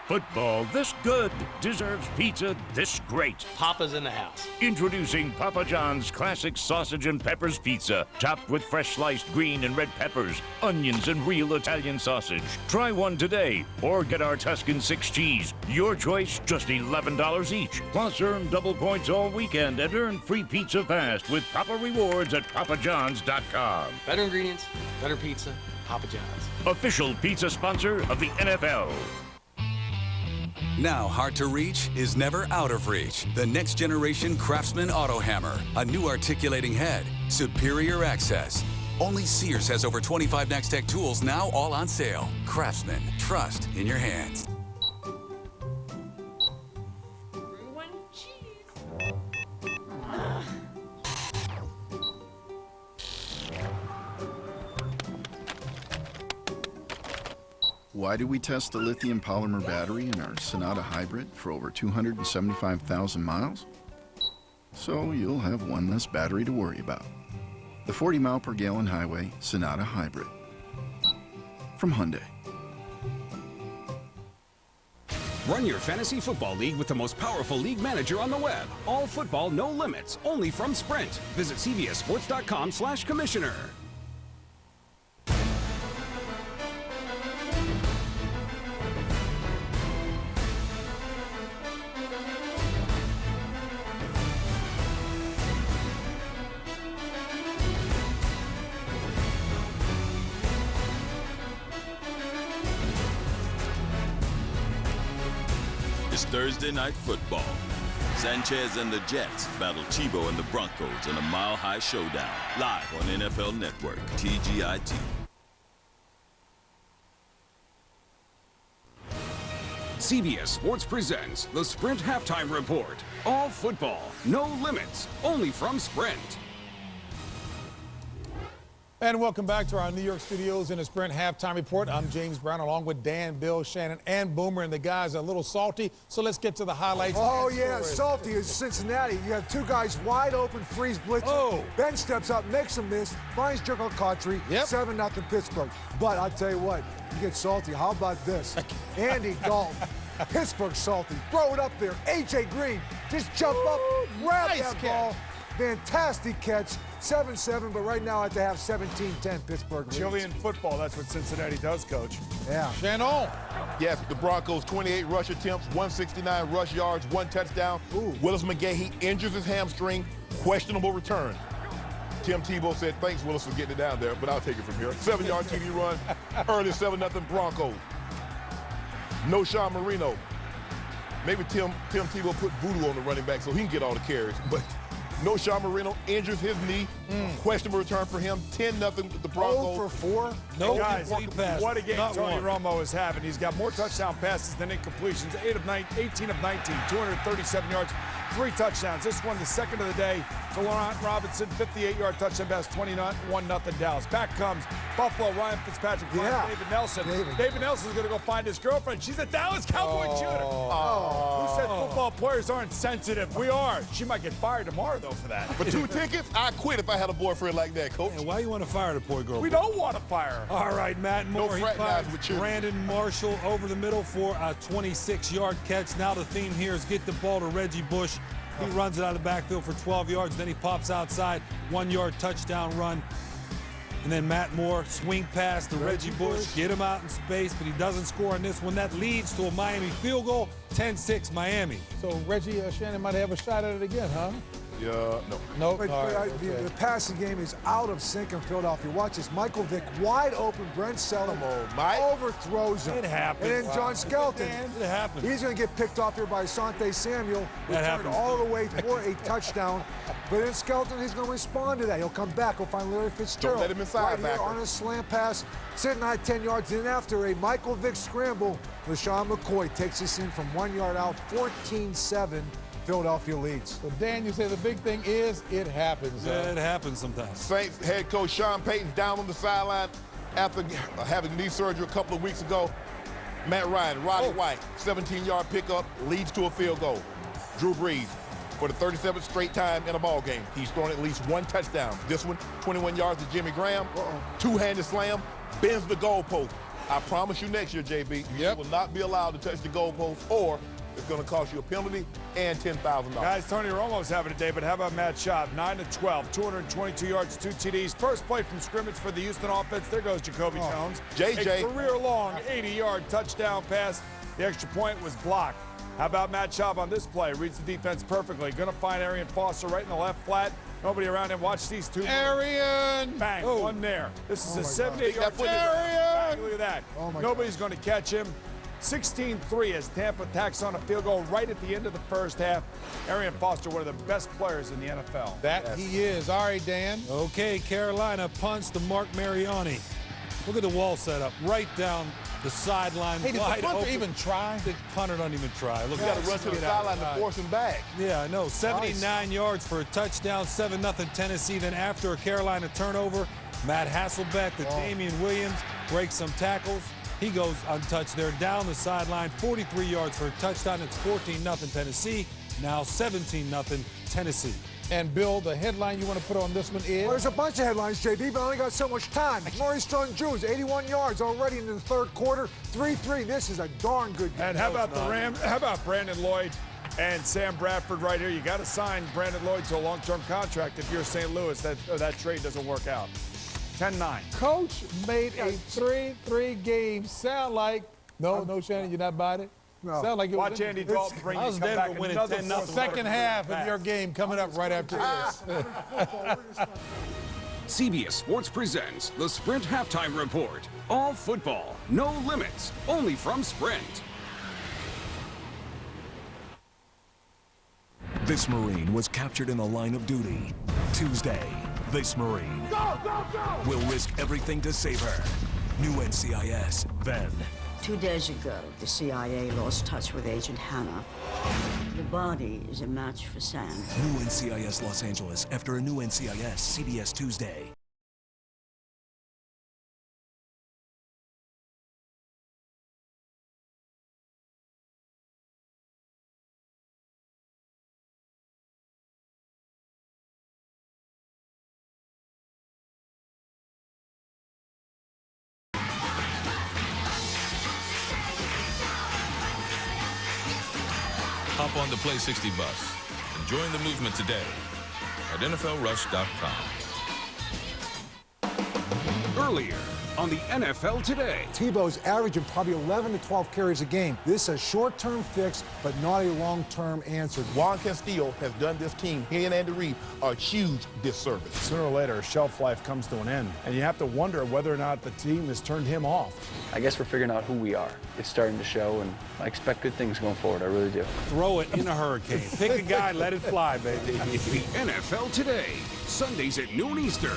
Football this good deserves pizza this great. Papa's in the house. Introducing Papa John's Classic Sausage and Peppers Pizza, topped with fresh sliced green and red peppers, onions, and real Italian sausage. Try one today, or get our Tuscan 6 cheese. Your choice, just $11 each. Plus, earn double points all weekend and earn free pizza fast with Papa Rewards at papajohns.com. Better ingredients, better pizza, Papa John's. Official pizza sponsor of the NFL. Now hard to reach is never out of reach. The next generation Craftsman Auto Hammer. A new articulating head. Superior access. Only Sears has over 25 Next-Tech tools now all on sale. Craftsman. Trust in your hands. Why do we test the lithium polymer battery in our Sonata Hybrid for over 275,000 miles? So you'll have one less battery to worry about. The 40 mile per gallon highway Sonata Hybrid from Hyundai. Run your fantasy football league with the most powerful league manager on the web. All football, no limits, only from Sprint. Visit cbssports.com/commissioner. It's Thursday Night Football. Sanchez and the Jets battle Tebow and the Broncos in a mile-high showdown. Live on NFL Network, TGIT. CBS Sports presents the Sprint Halftime Report. All football, no limits, only from Sprint. And welcome back to our New York studios in the Sprint Halftime Report. I'm James Brown along with Dan, Bill, Shannon, and Boomer. And the guys are a little salty, so let's get to the highlights. Oh, yeah, salty is Cincinnati. You have two guys wide open, freeze blitzing. Oh. Ben steps up, makes a miss, finds J.Cotchery, 7-0 Pittsburgh. But I'll tell you what, you get salty. How about this? Andy Dalton, Pittsburgh salty. Throw it up there. A.J. Green, just jump up, grab that ball. Fantastic catch. 7-7, but right now I have to have 17-10 Pittsburgh. Chilean football, that's what Cincinnati does, Coach. Yeah. Shannon. Yes, the Broncos, 28 rush attempts, 169 rush yards, 1 touchdown. Willis McGahee injures his hamstring, questionable return. Tim Tebow said, thanks, Willis, for getting it down there, but I'll take it from here. 7-yard TD run, early 7-0 Broncos. No Sean Marino. Maybe Tim Tebow put voodoo on the running back so he can get all the carries, but no Sean Marino injures his knee. Questionable return for him. 10-0 with the Broncos. 0 for 4. No, guys, what a game Tony Romo is having. He's got more touchdown passes than incompletions. 18 of 19, 237 yards, 3 touchdowns. This one, the second of the day to Laurent Robinson, 58-yard touchdown pass, 1-0 Dallas. Back comes Buffalo, Ryan Fitzpatrick, David Nelson. David Nelson's going to go find his girlfriend. She's a Dallas Cowboy cheerleader. Who said football players aren't sensitive? We are. She might get fired tomorrow, though, for that. For 2 tickets, I'd quit if I had a boyfriend like that, Coach. And why you want to fire the poor girl? We don't want to fire her. All right, Matt Moore. No he fraternize with you. Brandon Marshall over the middle for a 26-yard catch. Now the theme here is get the ball to Reggie Bush. He runs it out of the backfield for 12 yards. Then he pops outside, 1-yard touchdown run. And then Matt Moore, swing pass to Reggie Bush, get him out in space, but he doesn't score on this one. That leads to a Miami field goal, 10-6 Miami. So Reggie Shannon might have a shot at it again, huh? Yeah, no. Nope. The passing game is out of sync in Philadelphia. Watch this. Michael Vick wide open. Brent Sellem overthrows him. It happens. And then John Skelton. It happens. He's going to get picked off here by Asante Samuel. Returned all the way for a touchdown. But then Skelton, he's going to respond to that. He'll come back. He'll find Larry Fitzgerald. Don't let him inside right here on a slant pass. Sitting at 10 yards in after a Michael Vick scramble. LaShawn McCoy takes us in from 1 yard out. 14-7. Philadelphia leads. So, Dan, you say the big thing is it happens. Yeah, it happens sometimes. Saints head coach Sean Payton's down on the sideline after having knee surgery a couple of weeks ago. Matt Ryan, Roddy White, 17-yard pickup, leads to a field goal. Drew Brees, for the 37th straight time in a ball game, he's thrown at least 1 touchdown. This one, 21 yards to Jimmy Graham, 2-handed slam, bends the goalpost. I promise you next year, JB, you will not be allowed to touch the goalpost, or it's going to cost you a penalty and $10,000. Guys, Tony Romo's having a day, but how about Matt Schaub? 9-12, 222 yards, 2 TDs. First play from scrimmage for the Houston offense. There goes Jacoby Jones. JJ. A career-long 80-yard touchdown pass. The extra point was blocked. How about Matt Schaub on this play? Reads the defense perfectly. Going to find Arian Foster right in the left flat. Nobody around him. Watch these two. Arian! Bang, one there. This is a 78-yard touchdown. Arian! Look at that. Nobody's going to catch him. 16-3 as Tampa tacks on a field goal right at the end of the first half. Arian Foster, one of the best players in the NFL. He is. All right, Dan. Okay, Carolina punts to Mark Mariani. Look at the wall setup right down the sideline. Hey, did the punter even try? The punter don't even try. Look, you got to run to the sideline to force him back. Yeah, I know. 79 yards for a touchdown, 7-0 Tennessee. Then after a Carolina turnover, Matt Hasselbeck to Damian Williams breaks some tackles. He goes untouched there down the sideline, 43 yards for a touchdown. It's 14-0 Tennessee, now 17-0 Tennessee. And Bill, the headline you want to put on this one is? Well, there's a bunch of headlines, JB, but I only got so much time. Maurice Jones-Drew, 81 yards already in the third quarter, 3-3. This is a darn good game. And how about the Rams? How about Brandon Lloyd and Sam Bradford right here? You got to sign Brandon Lloyd to a long-term contract if you're St. Louis. That trade doesn't work out. 10-9. Coach made a 3-3 game sound like no, Shannon, you're not buying it. No. Sound like it Watch was Andy Dalton bring you come back winning another 10-0. second half of your game coming up right after this. CBS Sports presents the Sprint Halftime Report. All football, no limits, only from Sprint. This Marine was captured in the line of duty. Tuesday, this Marine will risk everything to save her. New NCIS, then. 2 days ago, the CIA lost touch with Agent Hannah. The body is a match for Sam. New NCIS Los Angeles after a new NCIS, CBS Tuesday. Hop on the Play 60 bus and join the movement today at NFLRush.com. Earlier on the NFL Today. Tebow's averaging probably 11 to 12 carries a game. This is a short-term fix, but not a long-term answer. Juan Castillo has done this team, he and Andy Reid, a huge disservice. Sooner or later, shelf life comes to an end, and you have to wonder whether or not the team has turned him off. I guess we're figuring out who we are. It's starting to show, and I expect good things going forward. I really do. Throw it in a hurricane. Pick a guy, let it fly, baby. The NFL Today, Sundays at noon Eastern.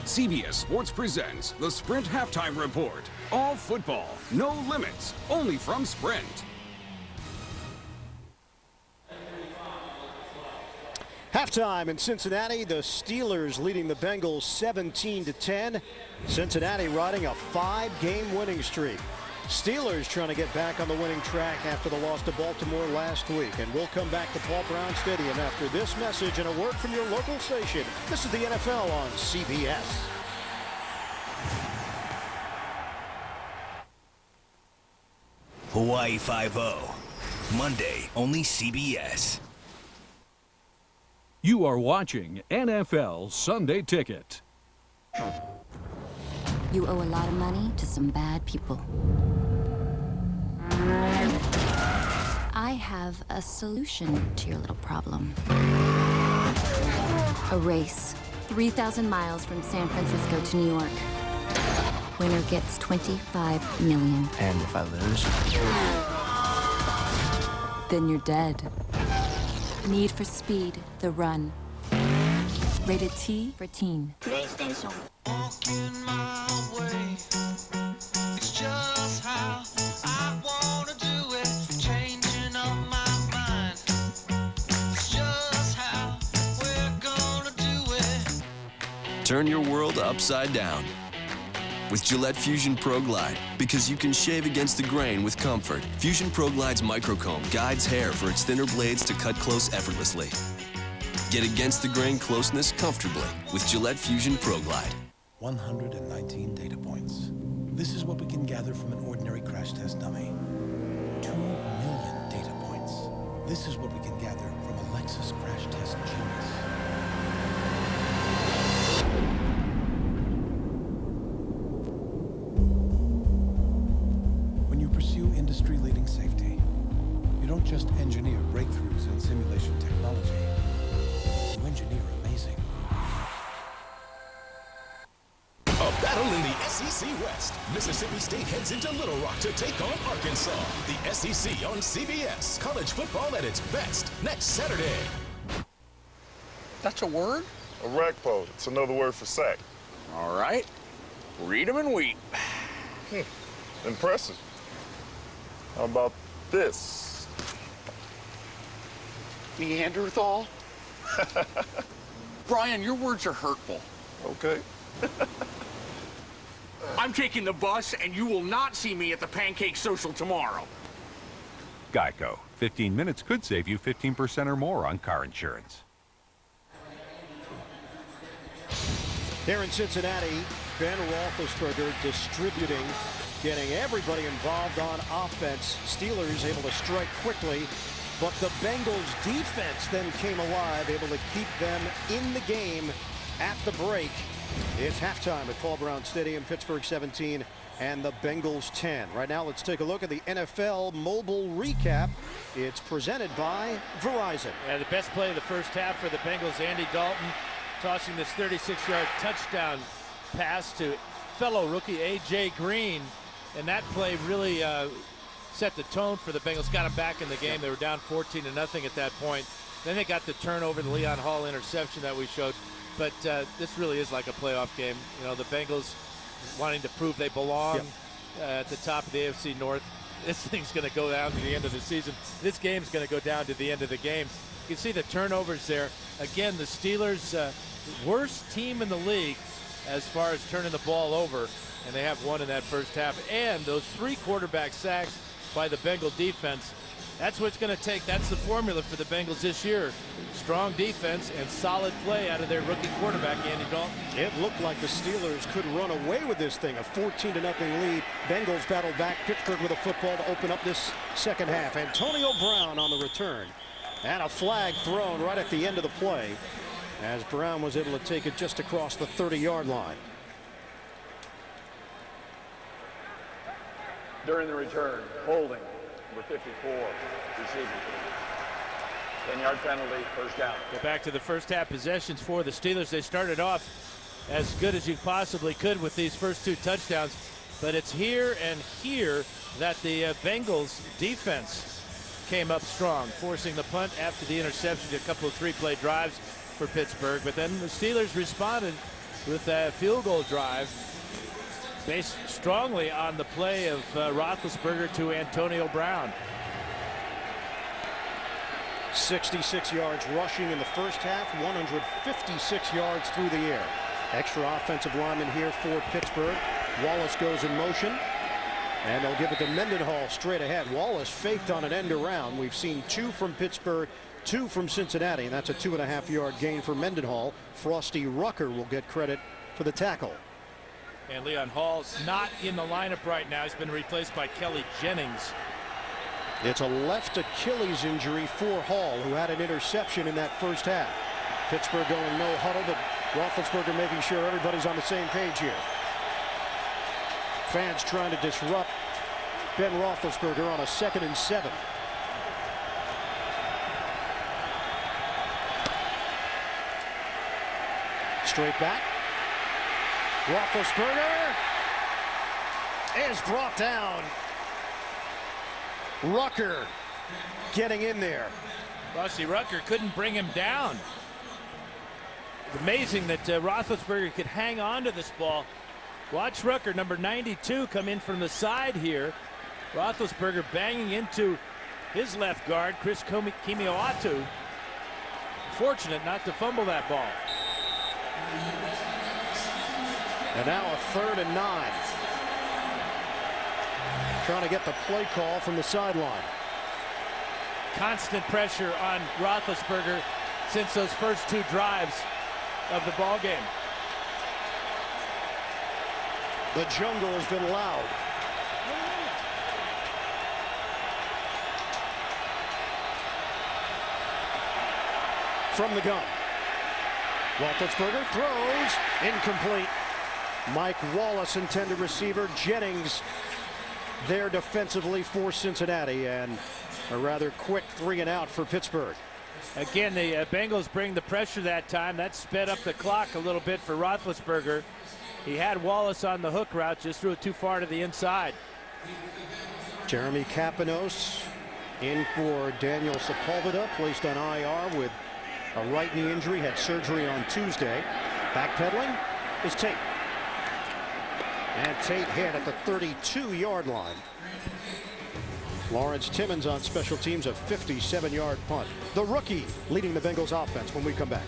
CBS Sports presents the Sprint Halftime Report. All football, no limits, only from Sprint. Halftime in Cincinnati, the Steelers leading the Bengals 17-10. Cincinnati riding a 5-game winning streak. Steelers trying to get back on the winning track after the loss to Baltimore last week. And we'll come back to Paul Brown Stadium after this message and a word from your local station. This is the NFL on CBS. Hawaii 5-0. Monday, only CBS. You are watching NFL Sunday Ticket. You owe a lot of money to some bad people. I have a solution to your little problem. A race, 3,000 miles from San Francisco to New York. Winner gets $25 million. And if I lose? Then you're dead. Need for Speed, The Run. Rated T for teen. PlayStation. Walking my way. It's just how I wanna do it. Changing up my mind. It's just how we're gonna do it. Turn your world upside down with Gillette Fusion Pro Glide, because you can shave against the grain with comfort. Fusion Pro Glide's microcomb guides hair for its thinner blades to cut close effortlessly. Get against the grain closeness comfortably with Gillette Fusion Pro Glide. 119 data points. This is what we can gather from an ordinary crash test dummy. 2 million data points. This is what we can gather from a Lexus crash test genius. When you pursue industry-leading safety, you don't just engineer breakthroughs in simulation technology. You engineer amazing. A battle in the SEC West. Mississippi State heads into Little Rock to take on Arkansas. The SEC on CBS. College football at its best next Saturday. That's a word? A rackpo. It's another word for sack. All right. Read them and weep. Impressive. How about this? Neanderthal? Brian, your words are hurtful. Okay. I'm taking the bus, and you will not see me at the pancake social tomorrow. Geico. 15 minutes could save you 15% or more on car insurance. Here in Cincinnati, B.Roethlisberger distributing, getting everybody involved on offense. Steelers able to strike quickly, but the Bengals defense then came alive, able to keep them in the game at the break. It's halftime at Paul Brown Stadium, Pittsburgh 17 and the Bengals 10. Right now, let's take a look at the NFL mobile recap. It's presented by Verizon. Yeah, the best play of the first half for the Bengals, Andy Dalton tossing this 36-yard touchdown pass to fellow rookie A.J. Green. And that play really set the tone for the Bengals, got them back in the game. They were down 14-0 at that point. Then they got the turnover, the Leon Hall interception that we showed. But this really is like a playoff game. You know, the Bengals wanting to prove they belong at the top of the AFC North. This thing's going to go down to the end of the season. This game's going to go down to the end of the game. You can see the turnovers there. Again, the Steelers, worst team in the league as far as turning the ball over, and they have one in that first half. And those 3 quarterback sacks by the Bengal defense, that's what it's going to take. That's the formula for the Bengals this year. Strong defense and solid play out of their rookie quarterback, Andy Dalton. It looked like the Steelers could run away with this thing, a 14-0 lead. Bengals battled back. Pittsburgh with a football to open up this second half. Antonio Brown on the return. And a flag thrown right at the end of the play as Brown was able to take it just across the 30-yard line. During the return, holding, number 54, receiving. 10-yard penalty, first down. Go back to the first half possessions for the Steelers. They started off as good as you possibly could with these first 2 touchdowns, but it's here and here that the Bengals defense came up strong, forcing the punt after the interception, a couple of 3-play drives for Pittsburgh. But then the Steelers responded with a field goal drive based strongly on the play of Roethlisberger to Antonio Brown. 66 yards rushing in the first half, 156 yards through the air. Extra offensive lineman here for Pittsburgh. Wallace goes in motion, and they'll give it to Mendenhall straight ahead. Wallace faked on an end around. We've seen 2 from Pittsburgh, 2 from Cincinnati, and that's a 2.5-yard gain for Mendenhall. Frosty Rucker will get credit for the tackle. And Leon Hall's not in the lineup right now. He's been replaced by Kelly Jennings. It's a left Achilles injury for Hall, who had an interception in that first half. Pittsburgh going no huddle, but Roethlisberger making sure everybody's on the same page here. Fans trying to disrupt Ben Roethlisberger on a 2nd and 7. Straight back. Roethlisberger is brought down. Rucker getting in there. Frosty Rucker couldn't bring him down. It's amazing that Roethlisberger could hang on to this ball. Watch Rucker, number 92, come in from the side here. Roethlisberger banging into his left guard, Chris Kimioatu. Fortunate not to fumble that ball. And now a 3rd and 9. Trying to get the play call from the sideline. Constant pressure on Roethlisberger since those first 2 drives of the ball game. The jungle has been loud. From the gun. Roethlisberger throws, incomplete. Mike Wallace, intended receiver. Jennings there defensively for Cincinnati, and a rather quick 3 and out for Pittsburgh. Again, the Bengals bring the pressure that time. That sped up the clock a little bit for Roethlisberger. He had Wallace on the hook route, just threw it too far to the inside. Jeremy Kapanos in for Daniel Sepulveda, placed on IR with a right knee injury, had surgery on Tuesday. Backpedaling is Tate. And Tate hit at the 32-yard line. Lawrence Timmons on special teams, a 57-yard punt. The rookie leading the Bengals offense when we come back.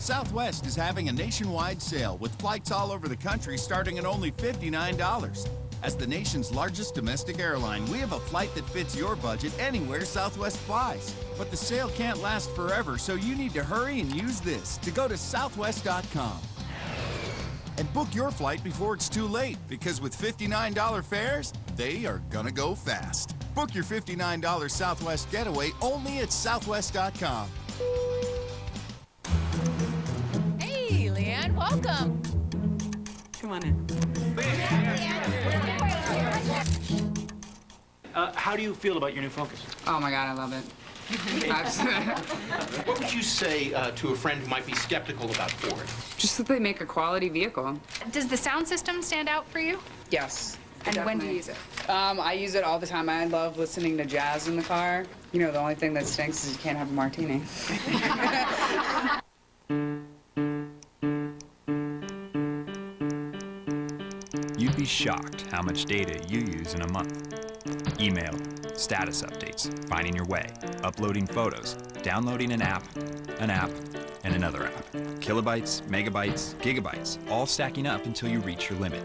Southwest is having a nationwide sale with flights all over the country starting at only $59. As the nation's largest domestic airline, we have a flight that fits your budget anywhere Southwest flies. But the sale can't last forever, so you need to hurry and use this to go to southwest.com. And book your flight before it's too late, because with $59 fares, they are gonna go fast. Book your $59 Southwest getaway only at southwest.com. Hey, Leanne, welcome. Come on in. How do you feel about your new Focus? Oh my God, I love it. What would you say to a friend who might be skeptical about Ford? Just that they make a quality vehicle. Does the sound system stand out for you? Yes. And when do you use it? I use it all the time. I love listening to jazz in the car. You know, the only thing that stinks is you can't have a martini. You'd be shocked how much data you use in a month. Email, status updates, finding your way, uploading photos, downloading an app, and another app. Kilobytes, megabytes, gigabytes, all stacking up until you reach your limit.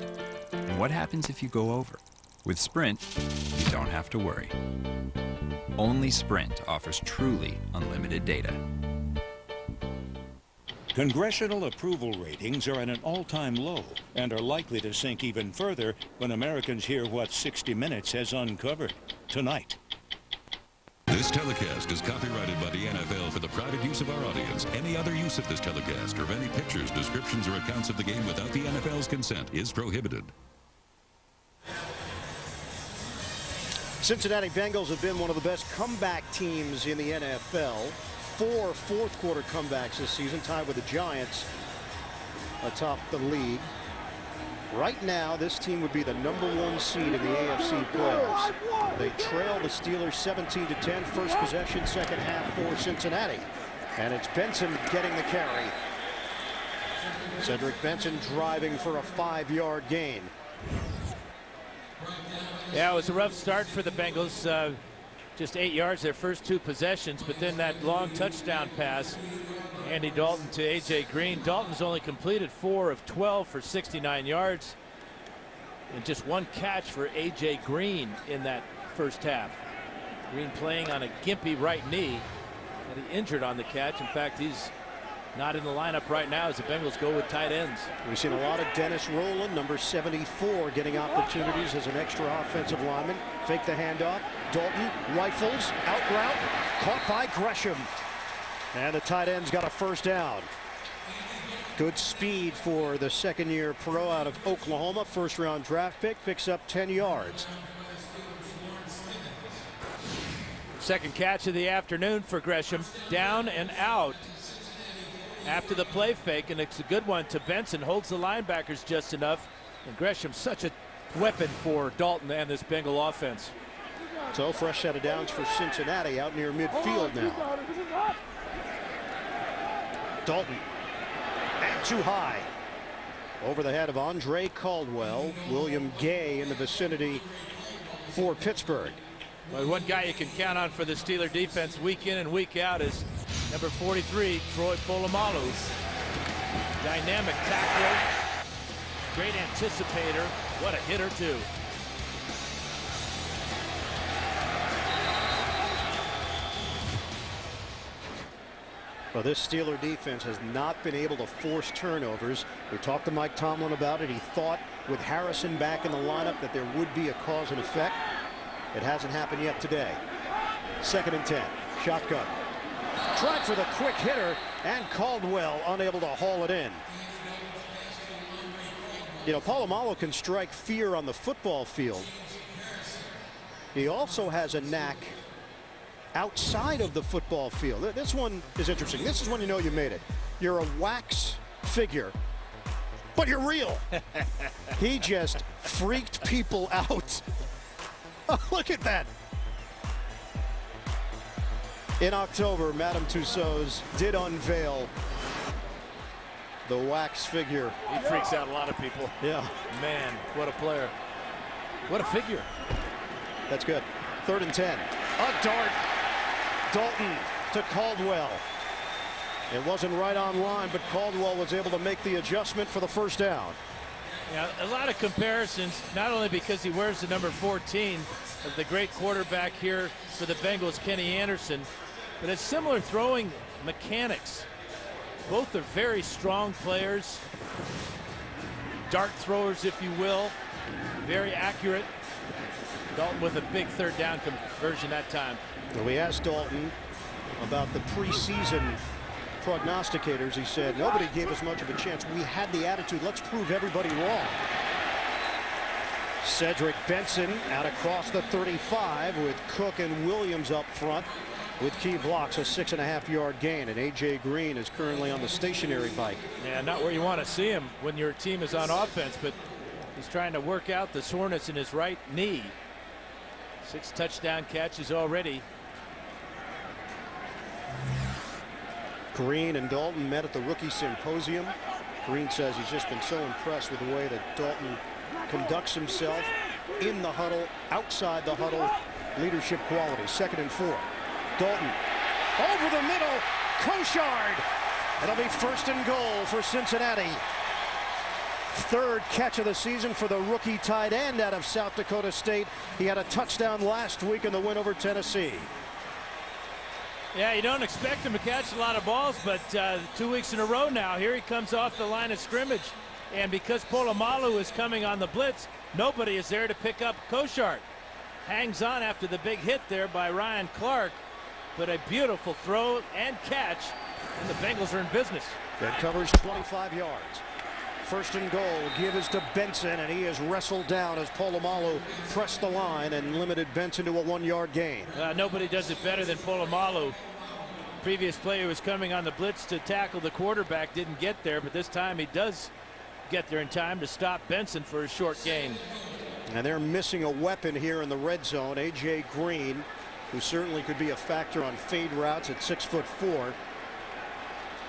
And what happens if you go over? With Sprint, you don't have to worry. Only Sprint offers truly unlimited data. Congressional approval ratings are at an all-time low and are likely to sink even further when Americans hear what 60 Minutes has uncovered tonight. This telecast is copyrighted by the NFL for the private use of our audience. Any other use of this telecast or of any pictures, descriptions, or accounts of the game without the NFL's consent is prohibited. Cincinnati Bengals have been one of the best comeback teams in the NFL. 4 fourth-quarter comebacks this season, tied with the Giants atop the league. Right now, this team would be the #1 seed in the AFC playoffs. They trail the Steelers 17-10. First possession, second half for Cincinnati. And it's Benson getting the carry. Cedric Benson driving for a 5-yard gain. Yeah, it was a rough start for the Bengals. Just 8 yards their first 2 possessions, but then that long touchdown pass, Andy Dalton to A.J. Green. Dalton's only completed 4 of 12 for 69 yards, and just 1 catch for A.J. Green in that first half. Green playing on a gimpy right knee, and he injured on the catch. In fact, he's not in the lineup right now as the Bengals go with tight ends. We've seen a lot of Dennis Rowland, number 74, getting opportunities as an extra offensive lineman. Fake the handoff. Dalton rifles, out route, caught by Gresham. And the tight end's got a first down. Good speed for the second-year pro out of Oklahoma. First-round draft pick, picks up 10 yards. Second catch of the afternoon for Gresham. Down and out after the play fake, and it's a good one to Benson. Holds the linebackers just enough, and Gresham's such a weapon for Dalton and this Bengal offense. So fresh set of downs for Cincinnati out near midfield now. Dalton, and too high. Over the head of Andre Caldwell. William Gay in the vicinity for Pittsburgh. Well, one guy you can count on for the Steeler defense week in and week out is number 43, Troy Polamalu. Dynamic tackler, great anticipator, what a hitter too. Well, this Steeler defense has not been able to force turnovers. We talked to Mike Tomlin about it. He thought with Harrison back in the lineup that there would be a cause and effect. It hasn't happened yet today. 2nd and 10. Shotgun. Tried for the quick hitter, and Caldwell unable to haul it in. You know, Polamalu can strike fear on the football field. He also has a knack outside of the football field. This one is interesting. This is when you know you made it. You're a wax figure, but you're real. He just freaked people out. Look at that. In October, Madame Tussauds did unveil the wax figure. He freaks out a lot of people. Yeah. Man, what a player. What a figure. That's good. 3rd and 10. A dart. Dalton to Caldwell. It wasn't right on line, but Caldwell was able to make the adjustment for the first down. Yeah, a lot of comparisons, not only because he wears the number 14 of the great quarterback here for the Bengals, Kenny Anderson, but it's similar throwing mechanics. Both are very strong players, dart throwers, if you will, very accurate. Dalton with a big third down conversion that time. Well, we asked Dalton about the preseason prognosticators. He said, nobody gave us much of a chance. We had the attitude, let's prove everybody wrong. Cedric Benson out across the 35 with Cook and Williams up front with key blocks, a 6.5-yard gain. And A.J. Green is currently on the stationary bike. Yeah, not where you want to see him when your team is on offense, but he's trying to work out the soreness in his right knee. 6 touchdown catches already. Green and Dalton met at the rookie symposium. Green says he's just been so impressed with the way that Dalton conducts himself in the huddle, outside the huddle, leadership quality. 2nd and 4. Dalton over the middle, Koshard. It'll be 1st and goal for Cincinnati. 3rd catch of the season for the rookie tight end out of South Dakota State. He had a touchdown last week in the win over Tennessee. Yeah, you don't expect him to catch a lot of balls, but 2 weeks in a row now, here he comes off the line of scrimmage. And because Polamalu is coming on the blitz, nobody is there to pick up Koshard. Hangs on after the big hit there by Ryan Clark, but a beautiful throw and catch, and the Bengals are in business. That covers 25 yards. 1st and goal, give is to Benson, and he is wrestled down as Polamalu pressed the line and limited Benson to a 1-yard gain. Nobody does it better than Polamalu. Previous player was coming on the blitz to tackle the quarterback, didn't get there, but this time he does get there in time to stop Benson for a short gain. And they're missing a weapon here in the red zone. A.J. Green, who certainly could be a factor on fade routes at 6'4",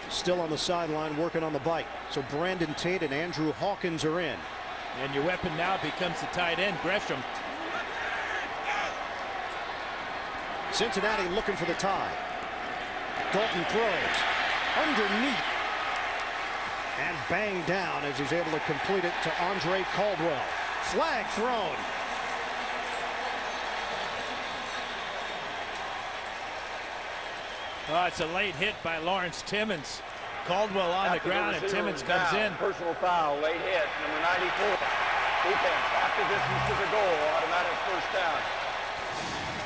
still on the sideline working on the bike. So Brandon Tate and Andrew Hawkins are in. And your weapon now becomes the tight end, Gresham. Cincinnati looking for the tie. Dalton throws underneath and banged down as he's able to complete it to Andre Caldwell. Flag thrown. Oh, it's a late hit by Lawrence Timmons. Caldwell on the ground, and Timmons comes in. Personal foul, late hit, number 94. Defense, half the distance to the goal, automatic 1st down.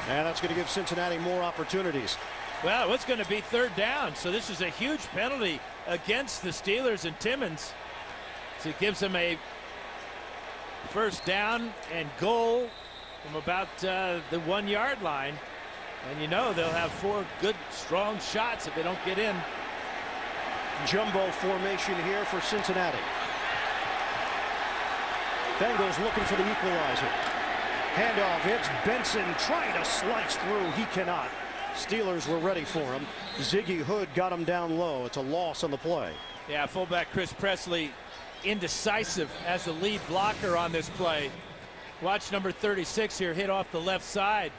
And that's going to give Cincinnati more opportunities. Well, it's going to be 3rd down, so this is a huge penalty against the Steelers and Timmons. So it gives them a 1st down and goal from about the 1-yard line. And you know they'll have 4 good, strong shots if they don't get in. Jumbo formation here for Cincinnati. Bengals looking for the equalizer. Handoff, it's Benson trying to slice through. He cannot. Steelers were ready for him. Ziggy Hood got him down low. It's a loss on the play. Yeah, fullback Chris Presley indecisive as the lead blocker on this play. Watch number 36 here hit off the left side.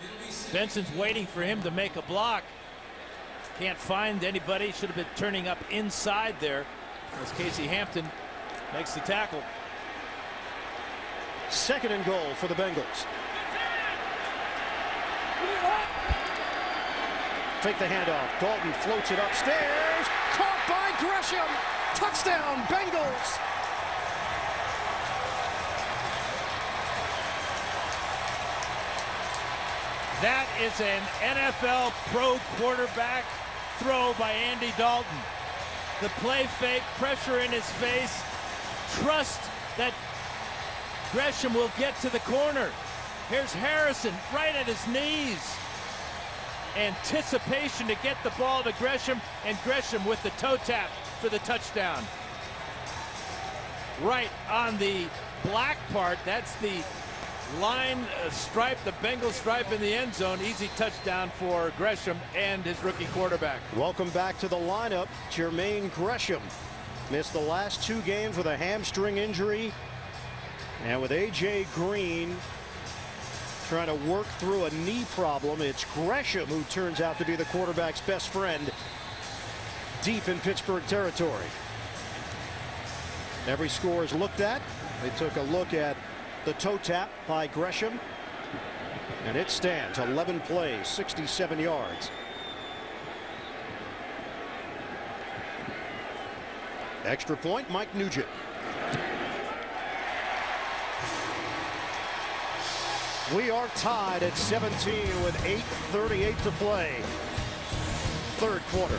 Benson's waiting for him to make a block. Can't find anybody. Should have been turning up inside there as Casey Hampton makes the tackle. 2nd and goal for the Bengals. Take the handoff. Dalton floats it upstairs. Caught by Gresham. Touchdown, Bengals. That is an NFL pro quarterback throw by Andy Dalton. The play fake, pressure in his face, trust that Gresham will get to the corner. Here's Harrison right at his knees. Anticipation to get the ball to Gresham, and Gresham with the toe tap for the touchdown. Right on the black part, that's the line stripe, the Bengals stripe in the end zone. Easy touchdown for Gresham and his rookie quarterback. Welcome back to the lineup, Jermaine Gresham. Missed the last 2 games with a hamstring injury. And with A.J. Green trying to work through a knee problem, it's Gresham who turns out to be the quarterback's best friend. deep in Pittsburgh territory. Every score is looked at. They took a look at the toe tap by Gresham, and it stands. 11 plays, 67 yards. Extra point, Mike Nugent. We are tied at 17 with 8:38 to play. Third quarter.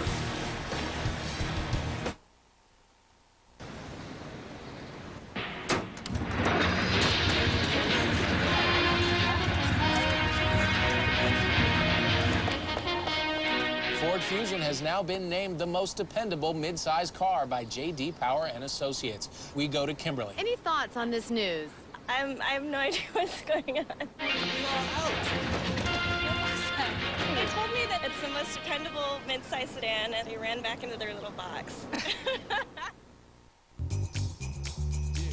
Ford Fusion has now been named the most dependable mid-size car by J.D. Power and Associates. We go to Kimberly. Any thoughts on this news? I have no idea what's going on. They told me that it's the most dependable mid-size sedan, and they ran back into their little box.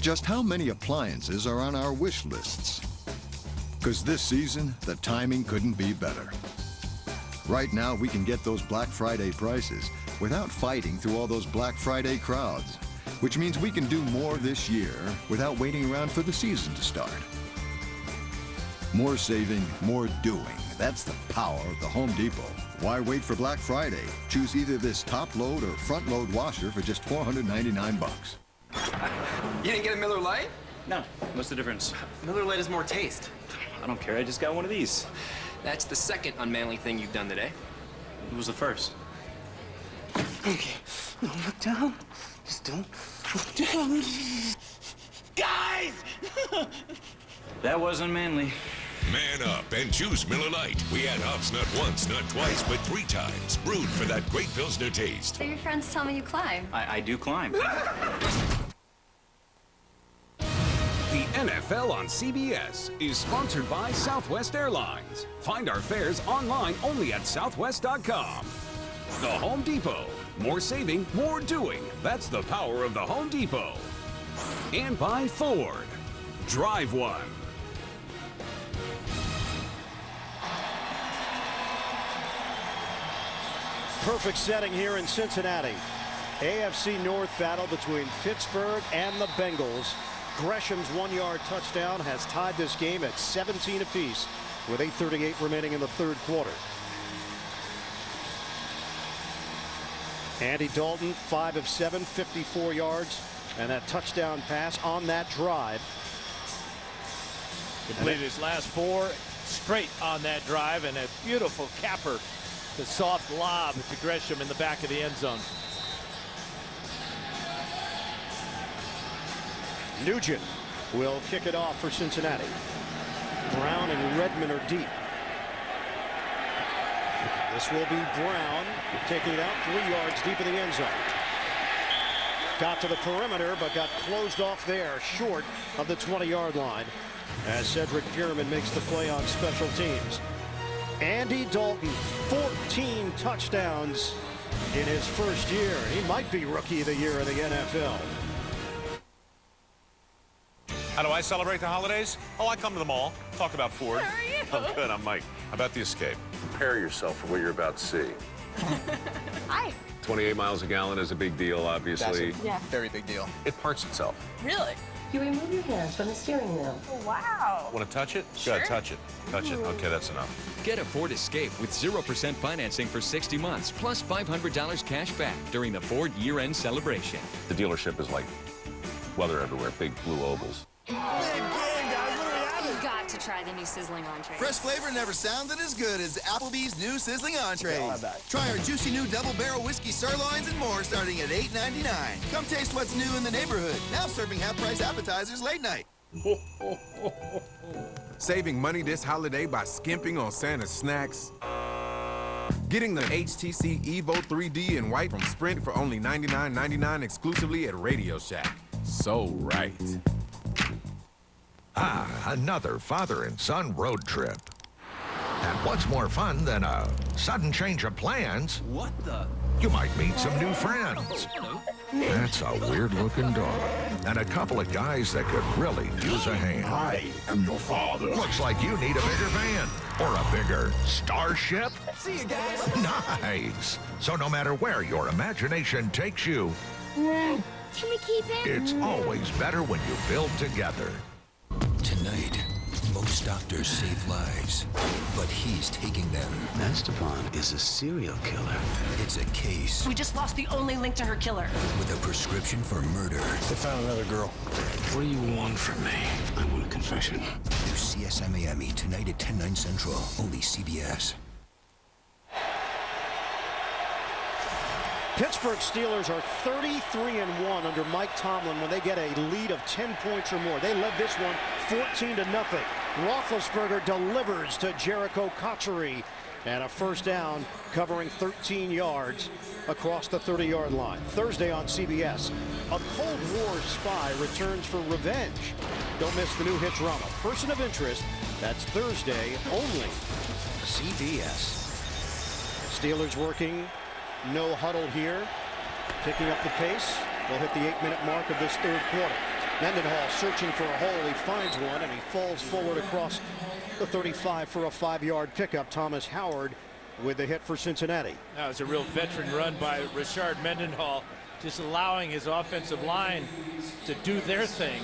Just how many appliances are on our wish lists? Because this season, the timing couldn't be better. Right now, we can get those Black Friday prices without fighting through all those Black Friday crowds, which means we can do more this year without waiting around for the season to start. More saving, more doing. That's the power of the Home Depot. Why wait for Black Friday? Choose either this top-load or front-load washer for just $499. You didn't get a Miller Lite? No. What's the difference? Miller Lite has more taste. I don't care. I just got one of these. That's the second unmanly thing you've done today. What was the first? Okay. Don't look down. Just don't look down. Guys! That wasn't manly. Man up and choose Miller Lite. We add hops not once, not twice, but 3 times. Brewed for that great Pilsner taste. So your friends tell me you climb. I do climb. The NFL on CBS is sponsored by Southwest Airlines. Find our fares online only at southwest.com. The Home Depot. More saving, more doing. That's the power of the Home Depot. And by Ford. Drive one. Perfect setting here in Cincinnati. AFC North battle between Pittsburgh and the Bengals. Gresham's 1-yard touchdown has tied this game at 17 apiece with 8:38 remaining in the third quarter. Andy Dalton, 5 of 7, 54 yards, and that touchdown pass on that drive. Completed his last 4 straight on that drive, and a beautiful capper, the soft lob to Gresham in the back of the end zone. Nugent will kick it off for Cincinnati. Brown and Redmond are deep. This will be Brown taking it out 3 yards deep in the end zone. Got to the perimeter, but got closed off there, short of the 20-yard line, as Cedric Pierman makes the play on special teams. Andy Dalton, 14 touchdowns in his first year. He might be Rookie of the Year in the NFL. How do I celebrate the holidays? Oh, I come to the mall, talk about Ford. How are you? I'm good, I'm Mike. How about the Escape? Prepare yourself for what you're about to see. Hi. 28 miles a gallon is a big deal, obviously. Yeah. Very big deal. It parts itself. Really? You remove your hands from the steering wheel. Wow. Want to touch it? Sure. Good, touch it. Touch it. Okay, that's enough. Get a Ford Escape with 0% financing for 60 months, plus $500 cash back during the Ford year-end celebration. The dealership is like weather everywhere, big blue ovals. You've got to try the new sizzling entree. Fresh flavor never sounded as good as Applebee's new sizzling entrees. Try our juicy new double barrel whiskey sirloins and more starting at $8.99. Come taste what's new in the neighborhood. Now serving half-price appetizers late night. Saving money this holiday by skimping on Santa's snacks. Getting the HTC Evo 3D in white from Sprint for only $99.99 exclusively at Radio Shack. So right. Ah, another father and son road trip. And what's more fun than a Sudden change of plans? What the? You might meet some new friends. That's a weird-looking dog. And a couple of guys that could really use a hand. I am your father. Looks like you need a bigger van. Or a bigger starship. See you guys. Nice. So no matter where your imagination takes you, Can we keep it? it's always better when you build together. Tonight, most doctors save lives, but he's taking them. Esteban is a serial killer. It's a case We just lost the only link to her killer. with a prescription for murder. They found another girl. What do you want from me? I want a confession. New CSI Miami, tonight at 10/9 Central, only CBS. Pittsburgh Steelers are 33-1 under Mike Tomlin when they get a lead of 10 points or more. They led this one 14-0. Roethlisberger delivers to J.Cotchery and a first down covering 13 yards across the 30-yard line. Thursday on CBS, a Cold War spy returns for revenge. Don't miss the new hit drama, Person of Interest. That's Thursday only. CBS. Steelers working. No huddle here. Picking up the pace. We'll hit the 8-minute mark of this third quarter. Mendenhall searching for a hole. He finds one and he falls forward across the 35 for a 5-yard pickup. Thomas Howard with the hit for Cincinnati. That was a real veteran run by R.Mendenhall, just allowing his offensive line to do their thing.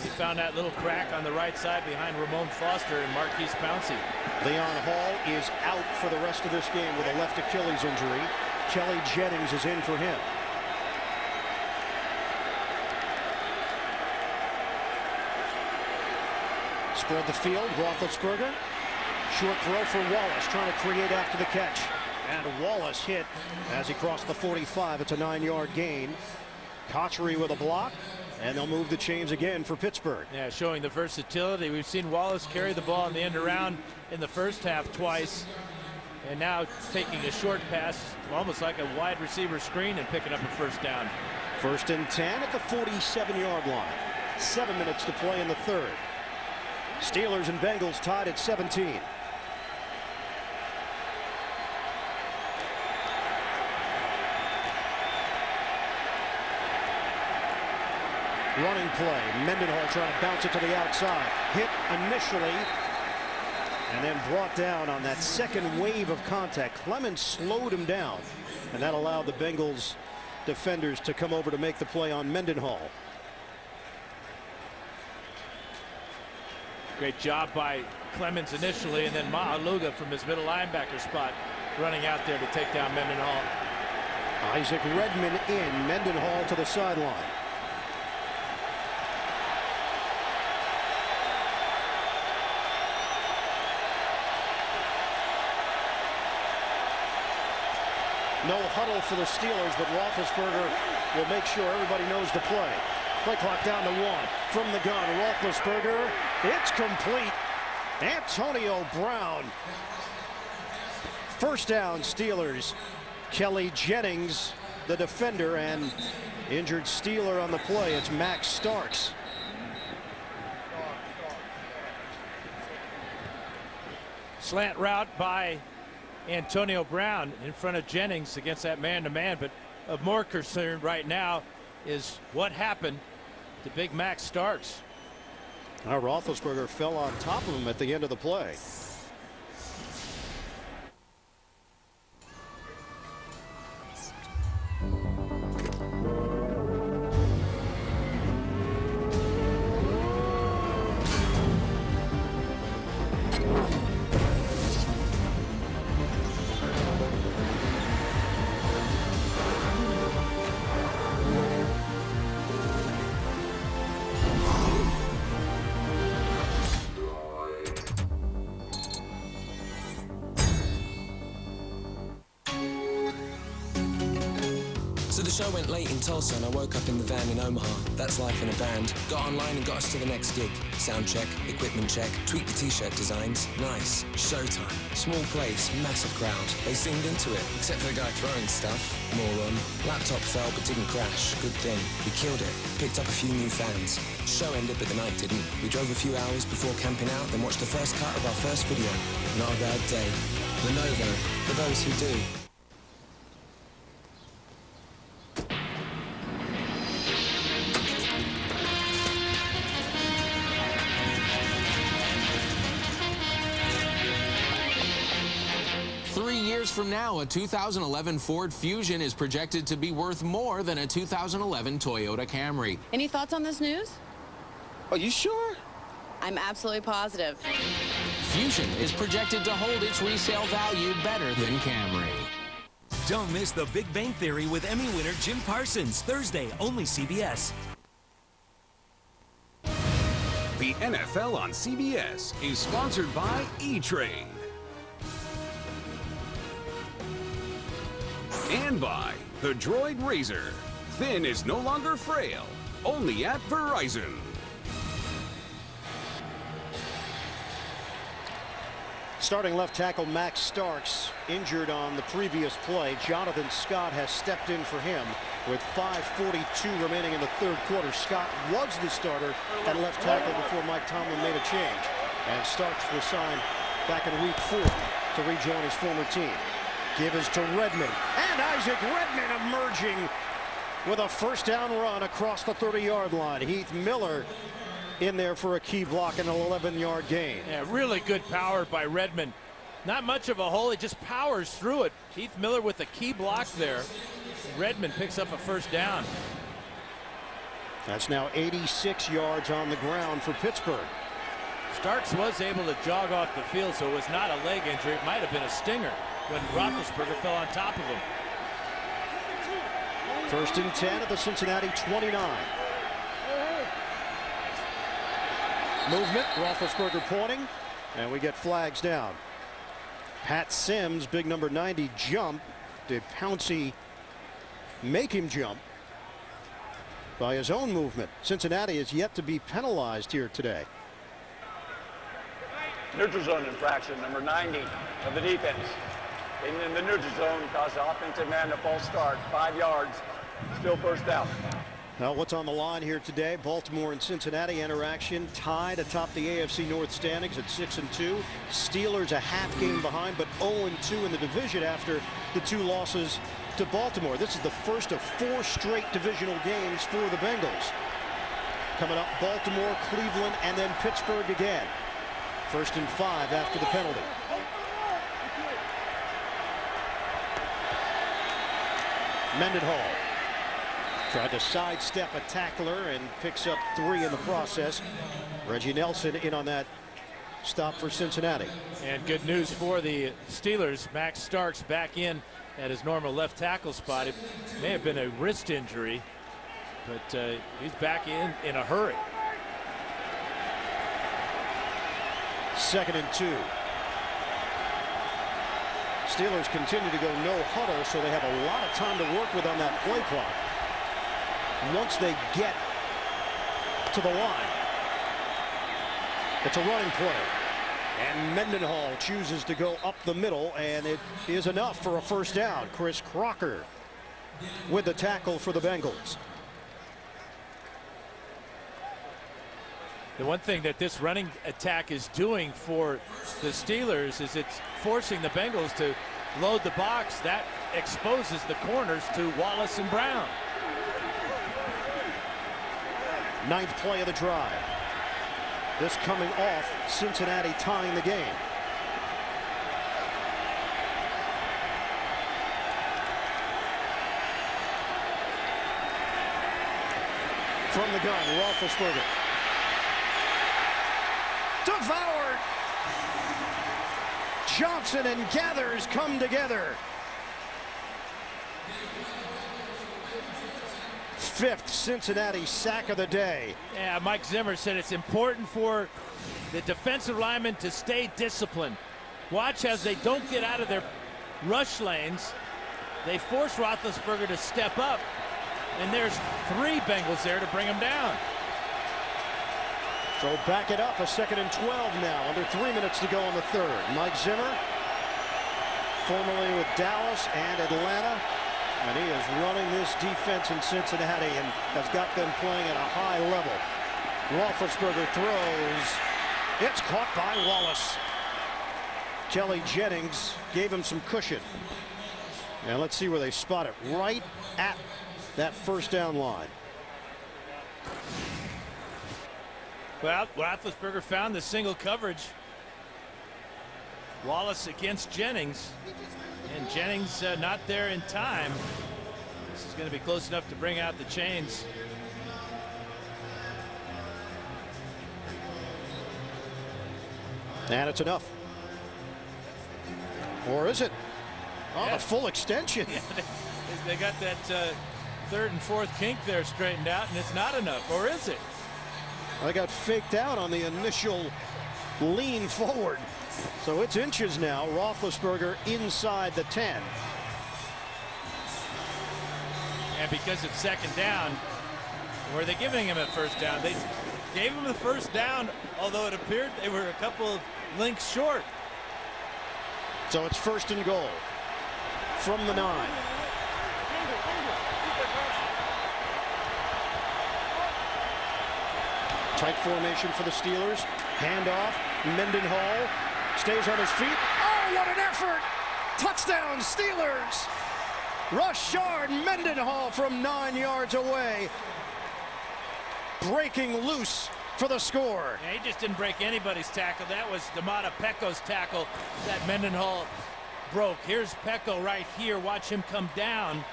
He found that little crack on the right side behind Ramon Foster and Marquise Pouncey. Leon Hall is out for the rest of this game with a left Achilles injury. Kelly Jennings is in for him. Spread the field. Roethlisberger. Short throw for Wallace, trying to create after the catch. And Wallace hit as he crossed the 45. It's a 9-yard gain. Cotchery with a block. And they'll move the chains again for Pittsburgh. Yeah, showing the versatility. We've seen Wallace carry the ball in the end around in the first half twice. And now taking a short pass, almost like a wide receiver screen, and picking up a first down. 1st and 10 at the 47-yard line. 7 minutes to play in the third. Steelers and Bengals tied at 17. Running play. Mendenhall trying to bounce it to the outside. Hit initially and then brought down on that second wave of contact. Clemens slowed him down, and that allowed the Bengals defenders to come over to make the play on Mendenhall. Great job by Clemens initially, and then Ma'aluga from his middle linebacker spot running out there to take down Mendenhall. Isaac Redman in. Mendenhall to the sideline. No huddle for the Steelers, but Roethlisberger will make sure everybody knows the play. Play clock down to 1. From the gun, Roethlisberger. It's complete. Antonio Brown. First down, Steelers. Kelly Jennings, the defender, and injured Steeler on the play. It's Max Starks. Slant route by Antonio Brown in front of Jennings against that man-to-man, but of more concern right now is what happened to Big Max Starks. Roethlisberger fell on top of him at the end of the play. So the show went late in Tulsa and I woke up in the van in Omaha. That's life in a band. Got online and got us to the next gig. Sound check, equipment check, tweaked the t-shirt designs. Nice. Showtime. Small place, massive crowd. They seemed into it, except for the guy throwing stuff. Moron. Laptop fell but didn't crash. Good thing. We killed it. Picked up a few new fans. Show ended but the night didn't. We drove a few hours before camping out, then watched the first cut of our first video. Not a bad day. Lenovo, for those who do. From now, a 2011 Ford Fusion is projected to be worth more than a 2011 Toyota Camry. Any thoughts on this news? Are you sure? I'm absolutely positive. Fusion is projected to hold its resale value better than Camry. Don't miss The Big Bang Theory with Emmy winner Jim Parsons, Thursday, only CBS. The NFL on CBS is sponsored by E-Trade. And by the Droid Razor. Thin is no longer frail, only at Verizon. Starting left tackle Max Starks injured on the previous play. Jonathan Scott has stepped in for him with 5:42 remaining in the third quarter. Scott was the starter at left tackle before Mike Tomlin made a change. And Starks was signed back in week 4 to rejoin his former team. Give is to Redmond, and Isaac Redmond emerging with a first down run across the 30-yard line. Heath Miller in there for a key block and an 11-yard gain. Yeah, really good power by Redmond. Not much of a hole, he just powers through it. Heath Miller with the key block there. Redmond picks up a first down. That's now 86 yards on the ground for Pittsburgh. Starks was able to jog off the field, so it was not a leg injury. It might have been a stinger when Roethlisberger fell on top of him. First and 10 at the Cincinnati 29. Movement, Roethlisberger pointing, and we get flags down. Pat Sims, big number 90, jump. Did Pouncey make him jump by his own movement? Cincinnati is yet to be penalized here today. Neutral zone infraction, number 90 of the defense. In the neutral zone, caused the offensive man a false start. 5 yards, still first down. Now, what's on the line here today? Baltimore and Cincinnati interaction tied atop the AFC North standings at 6-2. Steelers a half game behind, but 0-2 in the division after the 2 losses to Baltimore. This is the first of 4 straight divisional games for the Bengals. Coming up, Baltimore, Cleveland, and then Pittsburgh again. First and 5 after the penalty. Mendenhall tried to sidestep a tackler and picks up 3 in the process. Reggie Nelson in on that stop for Cincinnati. And good news for the Steelers. Max Starks back in at his normal left tackle spot. It may have been a wrist injury, but he's back in a hurry. Second and 2. Steelers continue to go no huddle, so they have a lot of time to work with on that play clock. Once they get to the line, it's a running play. And Mendenhall chooses to go up the middle, and it is enough for a first down. Chris Crocker with the tackle for the Bengals. The one thing that this running attack is doing for the Steelers is it's forcing the Bengals to load the box. That exposes the corners to Wallace and Brown. 9th play of the drive. This coming off Cincinnati tying the game. From the gun, Roethlisberger. Devoured. Johnson and Gathers come together. 5th Cincinnati sack of the day. Yeah, Mike Zimmer said it's important for the defensive linemen to stay disciplined. Watch as they don't get out of their rush lanes. They force Roethlisberger to step up, and there's 3 Bengals there to bring him down. So back it up, a 2nd and 12 now, under 3 minutes to go in the third. Mike Zimmer, formerly with Dallas and Atlanta, and he is running this defense in Cincinnati and has got them playing at a high level. Roethlisberger throws. It's caught by Wallace. Kelly Jennings gave him some cushion. And let's see where they spot it. Right at that first down line. Well, Roethlisberger found the single coverage. Wallace against Jennings. And Jennings not there in time. This is going to be close enough to bring out the chains. And it's enough. Or is it? Oh, Yeah. the full extension. Yeah, they got that third and fourth kink there straightened out, and it's not enough. Or is it? I got faked out on the initial lean forward. So it's inches now. Roethlisberger inside the 10. And because it's second down, were they giving him a first down? They gave him the first down, although it appeared they were a couple of links short. So it's first and goal from the 9. Tight formation for the Steelers. Handoff. Mendenhall stays on his feet. Oh, what an effort! Touchdown, Steelers! Rashard Mendenhall from 9 yards away. Breaking loose for the score. Yeah, he just didn't break anybody's tackle. That was Damata Pecco's tackle that Mendenhall broke. Here's Pecco right here. Watch him come down.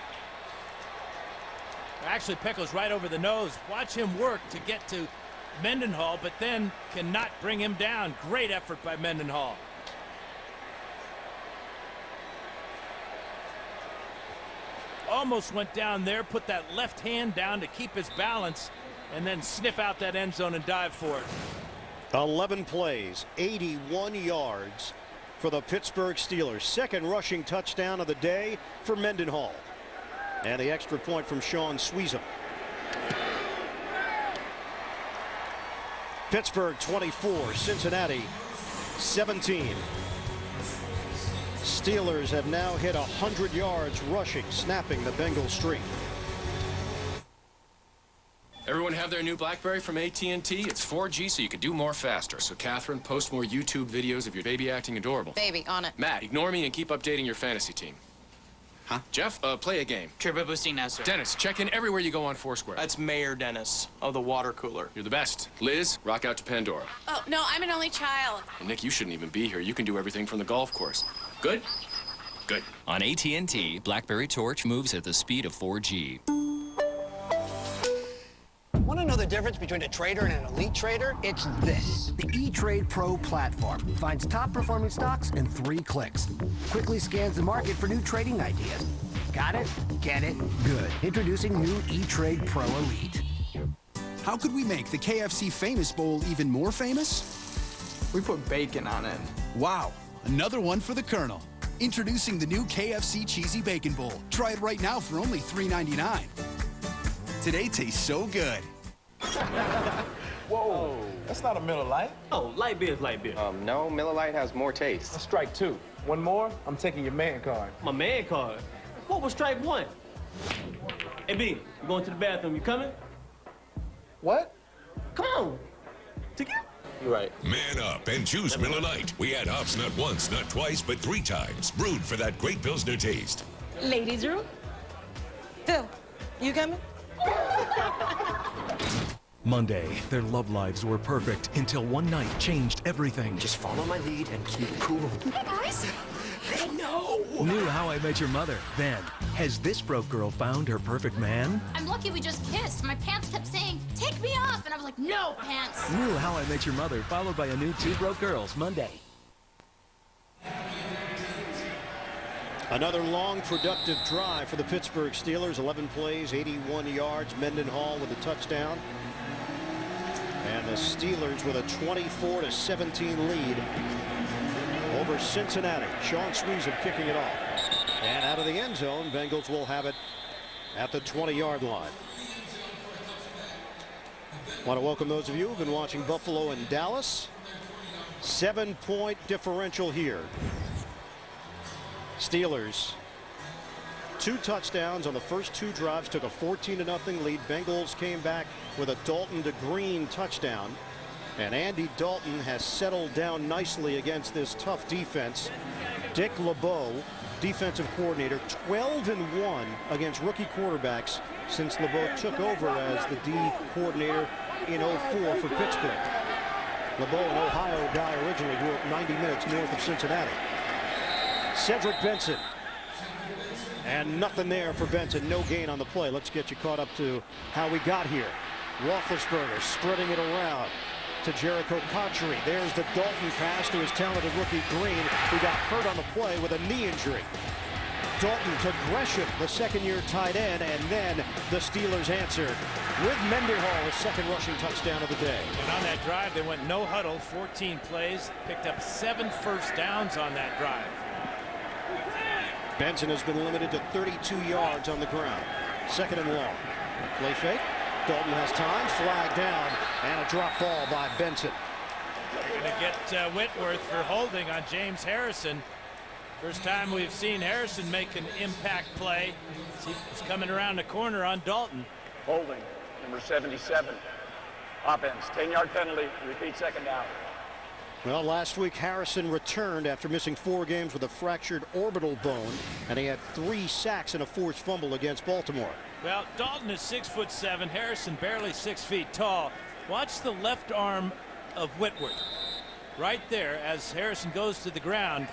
Actually, Pecco's right over the nose. Watch him work to get to Mendenhall, but then cannot bring him down. Great effort by Mendenhall. Almost went down there, put that left hand down to keep his balance, and then sniff out that end zone and dive for it. 11 plays, 81 yards for the Pittsburgh Steelers. Second rushing touchdown of the day for Mendenhall. And the extra point from Sean Sweezum. Pittsburgh 24, Cincinnati 17. Steelers have now hit 100 yards rushing, snapping the Bengals streak. Everyone have their new BlackBerry from AT&T? It's 4G, so you can do more faster. So, Catherine, post more YouTube videos of your baby acting adorable. Baby, on it. Matt, ignore me and keep updating your fantasy team. Huh? Jeff, play a game. Turbo boosting now, sir. Dennis, check in everywhere you go on Foursquare. That's Mayor Dennis of the water cooler. You're the best. Liz, rock out to Pandora. Oh, no, I'm an only child. And Nick, you shouldn't even be here. You can do everything from the golf course. Good? Good. On AT&T, BlackBerry Torch moves at the speed of 4G. Want to know the difference between a trader and an elite trader? It's this. The E-Trade Pro platform finds top-performing stocks in 3 clicks. Quickly scans the market for new trading ideas. Got it? Get it? Good. Introducing new E-Trade Pro Elite. How could we make the KFC Famous Bowl even more famous? We put bacon on it. Wow, another one for the Colonel. Introducing the new KFC Cheesy Bacon Bowl. Try it right now for only $3.99. Today tastes so good. Whoa, that's not a Miller Lite. Oh, light beer is light beer. No, Miller Lite has more taste. That's strike 2. One more, I'm taking your man card. My man card? What was strike 1? Hey, B, you going to the bathroom. You coming? What? Come on. Together. You're right. Man up and choose Miller Lite. We add hops not once, not twice, but 3 times. Brewed for that great Pilsner taste. Ladies' room? Phil, you coming? Monday, their love lives were perfect until one night changed everything. Just follow my lead and keep cool. Hey, guys. No! Knew How I Met Your Mother. Then, has this broke girl found her perfect man? I'm lucky we just kissed. My pants kept saying, take me off. And I was like, no, pants. Knew How I Met Your Mother, followed by a new 2 Broke Girls, Monday. Another long, productive drive for the Pittsburgh Steelers. 11 plays, 81 yards. Mendenhall with a touchdown. And the Steelers with a 24-17 lead over Cincinnati. Sean Sweezum kicking it off. And out of the end zone, Bengals will have it at the 20-yard line. Want to welcome those of you who've been watching Buffalo and Dallas. 7-point differential here. Steelers 2 touchdowns on the first 2 drives, took a 14-0 lead. Bengals came back with a Dalton to Green touchdown. And Andy Dalton has settled down nicely against this tough defense. Dick LeBeau, defensive coordinator, 12-1 against rookie quarterbacks since LeBeau took over as the D coordinator in 04 for Pittsburgh. LeBeau, an Ohio guy, originally grew up 90 minutes north of Cincinnati. Cedric Benson. And nothing there for Benson. No gain on the play. Let's get you caught up to how we got here. Roethlisberger spreading it around to J.Cotchery. There's the Dalton pass to his talented rookie Green, who got hurt on the play with a knee injury. Dalton to Gresham, the second-year tight end, and then the Steelers answered with Mendenhall, his second rushing touchdown of the day. And on that drive, they went no huddle, 14 plays, picked up 7 first downs on that drive. Benson has been limited to 32 yards on the ground. Second and long. Play fake. Dalton has time, flag down, and a drop ball by Benson. They're going to get Whitworth for holding on James Harrison. First time we've seen Harrison make an impact play. He's coming around the corner on Dalton. Holding, number 77. Offense, 10-yard penalty, repeat second down. Well, last week Harrison returned after missing 4 games with a fractured orbital bone, and he had 3 sacks and a forced fumble against Baltimore. Well, Dalton is 6'7", Harrison barely 6 feet tall. Watch the left arm of Whitworth right there as Harrison goes to the ground,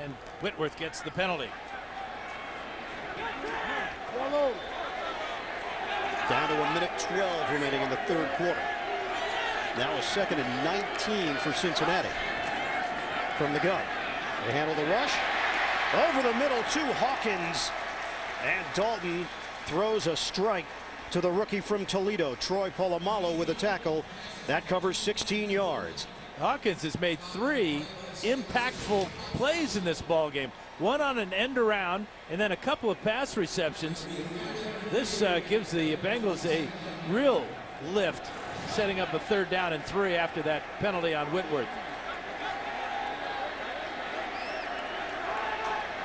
and Whitworth gets the penalty. Down to 1:12 remaining in the third quarter. Now a 2nd and 19 for Cincinnati. From the gun. They handle the rush. Over the middle to Hawkins. And Dalton throws a strike to the rookie from Toledo, Troy Polamalu, with a tackle. That covers 16 yards. Hawkins has made 3 impactful plays in this ball game. One on an end around and then a couple of pass receptions. This gives the Bengals a real lift, setting up a 3rd down and 3 after that penalty on Whitworth.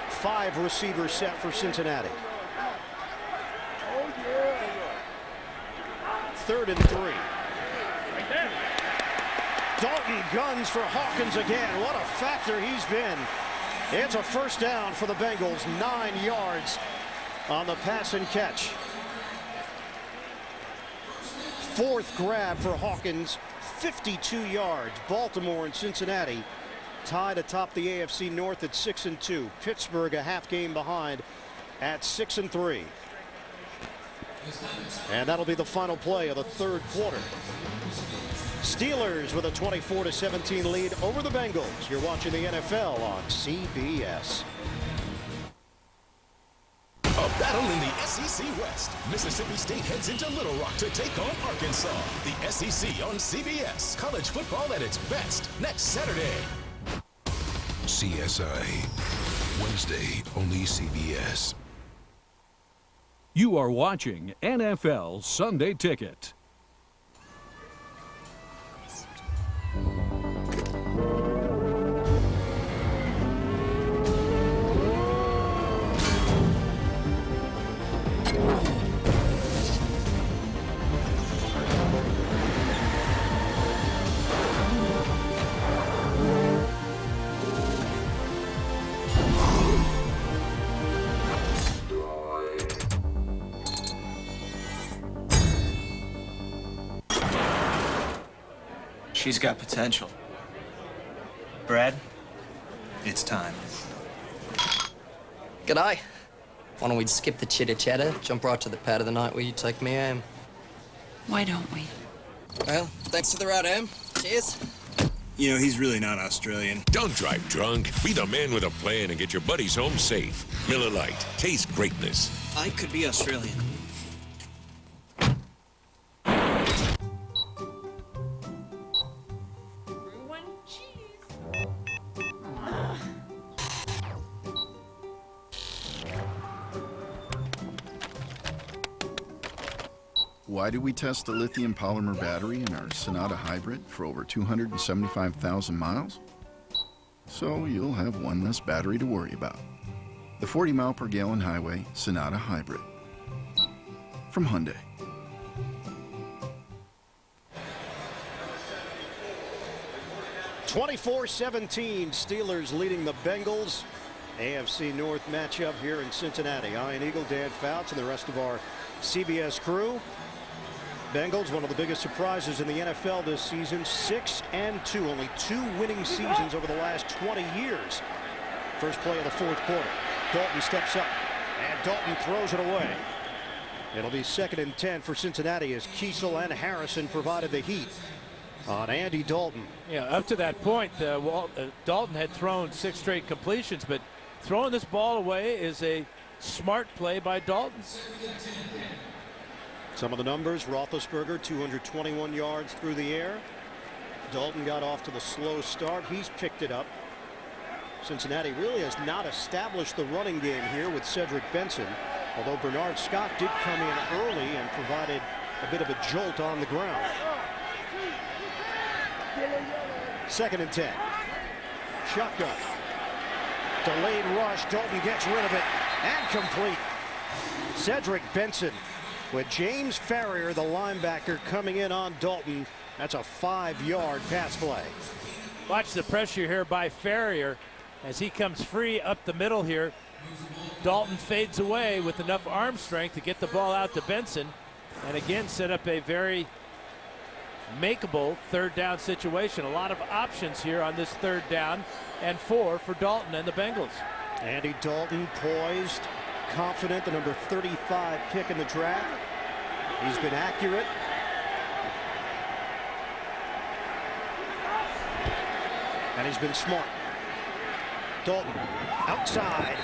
5 receivers set for Cincinnati. 3rd and 3. Dalton guns for Hawkins again. What a factor he's been. It's a first down for the Bengals. 9 yards on the pass and catch. 4th grab for Hawkins. 52 yards. Baltimore and Cincinnati tied atop the AFC North at 6-2. Pittsburgh a half game behind at 6-3. And that'll be the final play of the third quarter. Steelers with a 24-17 lead over the Bengals. You're watching the NFL on CBS. A battle in the SEC West. Mississippi State heads into Little Rock to take on Arkansas. The SEC on CBS. College football at its best next Saturday. CSI. Wednesday, only CBS. You are watching NFL Sunday Ticket. She's got potential. Brad, it's time. G'day. Why don't we skip the chitter-chatter, jump right to the pad of the night where you take me home? Why don't we? Well, thanks for the ride home. Cheers. You know, he's really not Australian. Don't drive drunk. Be the man with a plan and get your buddies home safe. Miller Lite. Taste greatness. I could be Australian. Why do we test the lithium polymer battery in our Sonata Hybrid for over 275,000 miles? So you'll have one less battery to worry about. The 40 mile per gallon highway Sonata Hybrid. From Hyundai. 24-17, Steelers leading the Bengals. AFC North matchup here in Cincinnati. Ian Eagle, Dan Fouts, and the rest of our CBS crew. Bengals, one of the biggest surprises in the NFL this season, 6-2, only 2 winning seasons over the last 20 years. First play of the fourth quarter. Dalton steps up, and Dalton throws it away. It'll be 2nd and 10 for Cincinnati as Kiesel and Harrison provided the heat on Andy Dalton. Yeah, up to that point, Dalton had thrown 6 straight completions, but throwing this ball away is a smart play by Dalton. Some of the numbers: Roethlisberger 221 yards through the air. Dalton got off to the slow start. He's picked it up. Cincinnati really has not established the running game here with Cedric Benson, although Bernard Scott did come in early and provided a bit of a jolt on the ground. 2nd and 10. Shotgun. Delayed rush. Dalton gets rid of it and complete. Cedric Benson with James Farrier, the linebacker, coming in on Dalton. That's a 5-yard pass play. Watch the pressure here by Farrier as he comes free up the middle here. Dalton fades away with enough arm strength to get the ball out to Benson, and again set up a very makeable 3rd down situation. A lot of options here on this 3rd down and 4 for Dalton and the Bengals. Andy Dalton poised, confident, the number 35 pick in the draft. He's been accurate. And he's been smart. Dalton outside,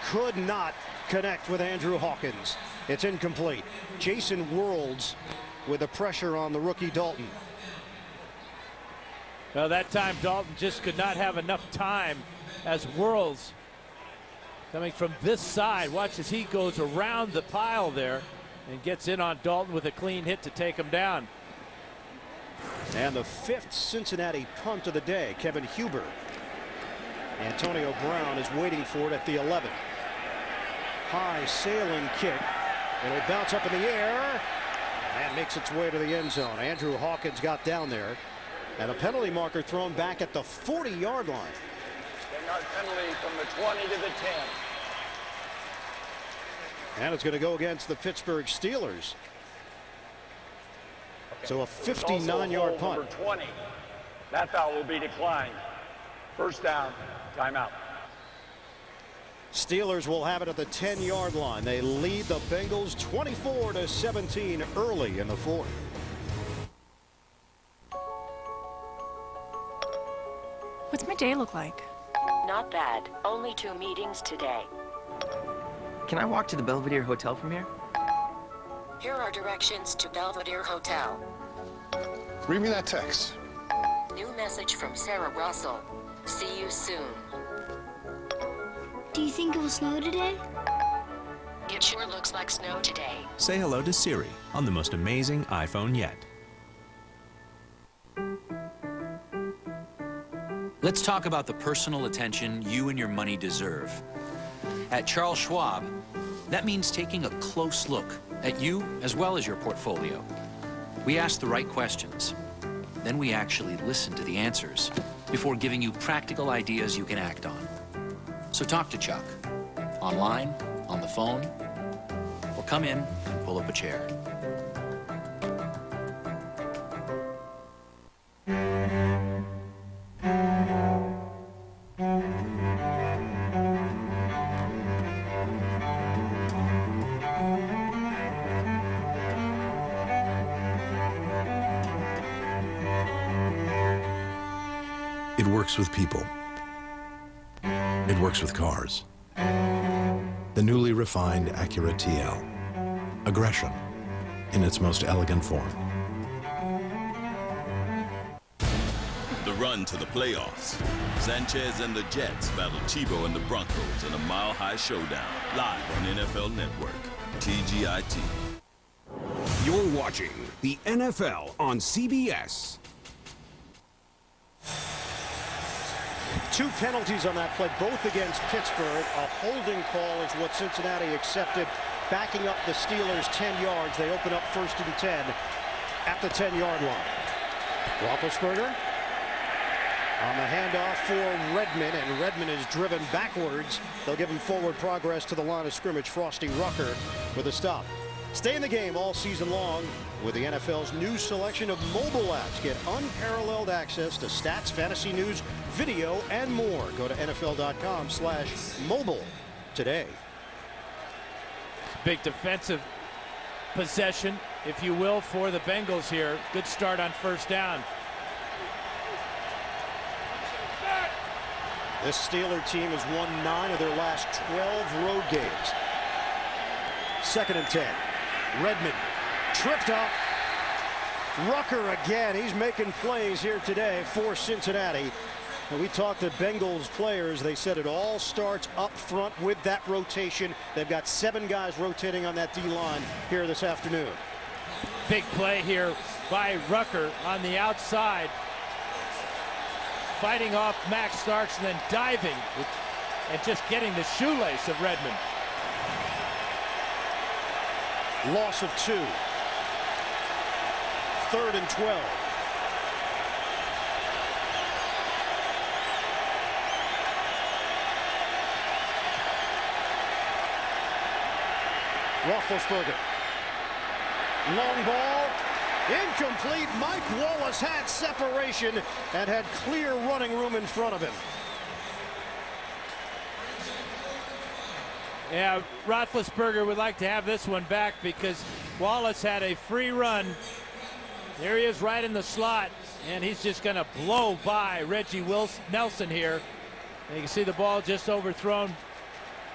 could not connect with Andrew Hawkins. It's incomplete. Jason Worlds with the pressure on the rookie Dalton. Well, that time Dalton just could not have enough time as Worlds coming from this side. Watch as he goes around the pile there and gets in on Dalton with a clean hit to take him down. And the 5th Cincinnati punt of the day. Kevin Huber. Antonio Brown is waiting for it at the 11. High sailing kick. It'll bounce up in the air and makes its way to the end zone. Andrew Hawkins got down there, and a penalty marker thrown back at the 40-yard line. 10-yard penalty from the 20 to the 10. And it's going to go against the Pittsburgh Steelers. So a 59-yard punt. Number 20. That foul will be declined. 1st down. Timeout. Steelers will have it at the 10-yard line. They lead the Bengals 24-17 early in the 4th. What's my day look like? Not bad. Only 2 meetings today. Can I walk to the Belvedere Hotel from here? Here are directions to Belvedere Hotel. Read me that text. New message from Sarah Russell. See you soon. Do you think it will snow today? It sure looks like snow today. Say hello to Siri on the most amazing iPhone yet. Let's talk about the personal attention you and your money deserve. At Charles Schwab, that means taking a close look at you as well as your portfolio. We ask the right questions. Then we actually listen to the answers before giving you practical ideas you can act on. So talk to Chuck, online, on the phone, or come in and pull up a chair. It works with people. It works with cars. The newly refined Acura TL. Aggression in its most elegant form. The run to the playoffs. Sanchez and the Jets battle Tebow and the Broncos in a mile-high showdown. Live on NFL Network. TGIT. You're watching the NFL on CBS. 2 penalties on that play, both against Pittsburgh. A holding call is what Cincinnati accepted, backing up the Steelers 10 yards. They open up 1st and 10 at the 10-yard line. Roethlisberger On the handoff for Redmond, and Redmond is driven backwards. They'll give him forward progress to the line of scrimmage. Frosty Rucker with a stop. Stay in the game all season long with the NFL's new selection of mobile apps. Get unparalleled access to stats, fantasy news, video, and more. Go to NFL.com/mobile today. Big defensive possession, if you will, for the Bengals here. Good start on first down. This Steeler team has won 9 of their last 12 road games. 2nd and 10. Redmond tripped up. Rucker again. He's making plays here today for Cincinnati. And we talked to Bengals players. They said it all starts up front with that rotation. They've got 7 guys rotating on that D-line here this afternoon. Big play here by Rucker on the outside. Fighting off Max Starks and then diving and just getting the shoelace of Redmond. Loss of 2. 3rd and 12. Roethlisberger. Long ball. Incomplete. Mike Wallace had separation and had clear running room in front of him. Yeah, Roethlisberger would like to have this one back because Wallace had a free run. There he is right in the slot, and he's just going to blow by Reggie Nelson here. And you can see the ball just overthrown.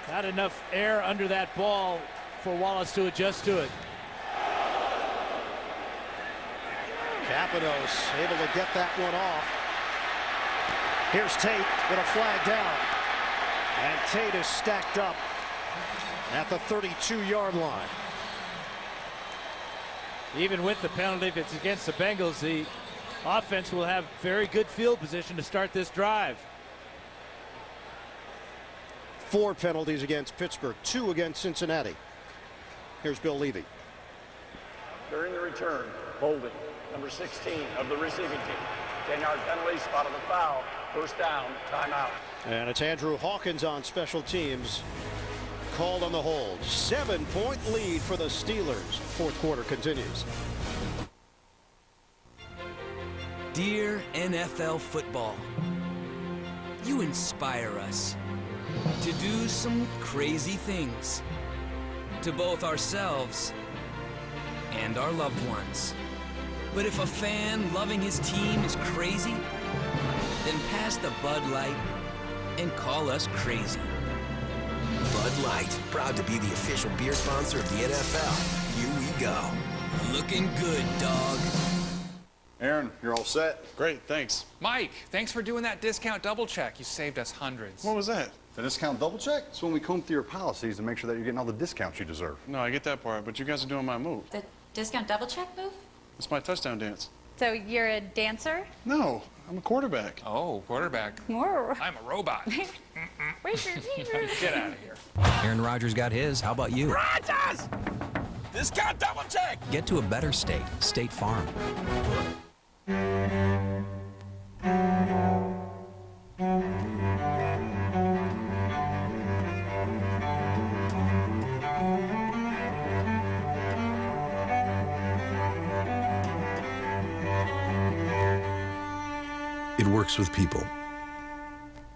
Not enough air under that ball for Wallace to adjust to it. Capinos able to get that one off. Here's Tate with a flag down. And Tate is stacked up at the 32-yard line. Even with the penalty, if it's against the Bengals, the offense will have very good field position to start this drive. 4 penalties against Pittsburgh, 2 against Cincinnati. Here's Bill Levy. During the return, holding. Number 16 of the receiving team. 10-yard penalty, spot of the foul. First down, timeout. And it's Andrew Hawkins on special teams. Called on the hold. 7-point lead for the Steelers. 4th quarter continues. Dear NFL football, you inspire us to do some crazy things to both ourselves and our loved ones. But if a fan loving his team is crazy, then pass the Bud Light and call us crazy. Bud Light, proud to be the official beer sponsor of the NFL. Here we go. Looking good, dog. Aaron, you're all set. Great, thanks. Mike, thanks for doing that discount double check. You saved us hundreds. What was that? The discount double check? It's when we comb through your policies and make sure that you're getting all the discounts you deserve. No, I get that part, but you guys are doing my move. The discount double check move? It's my touchdown dance. So you're a dancer? No, I'm a quarterback. Oh, quarterback. Whoa. I'm a robot. Get out of here. Aaron Rodgers got his. How about you? Rodgers! Discount double check! Get to a better state. State Farm. It works with people.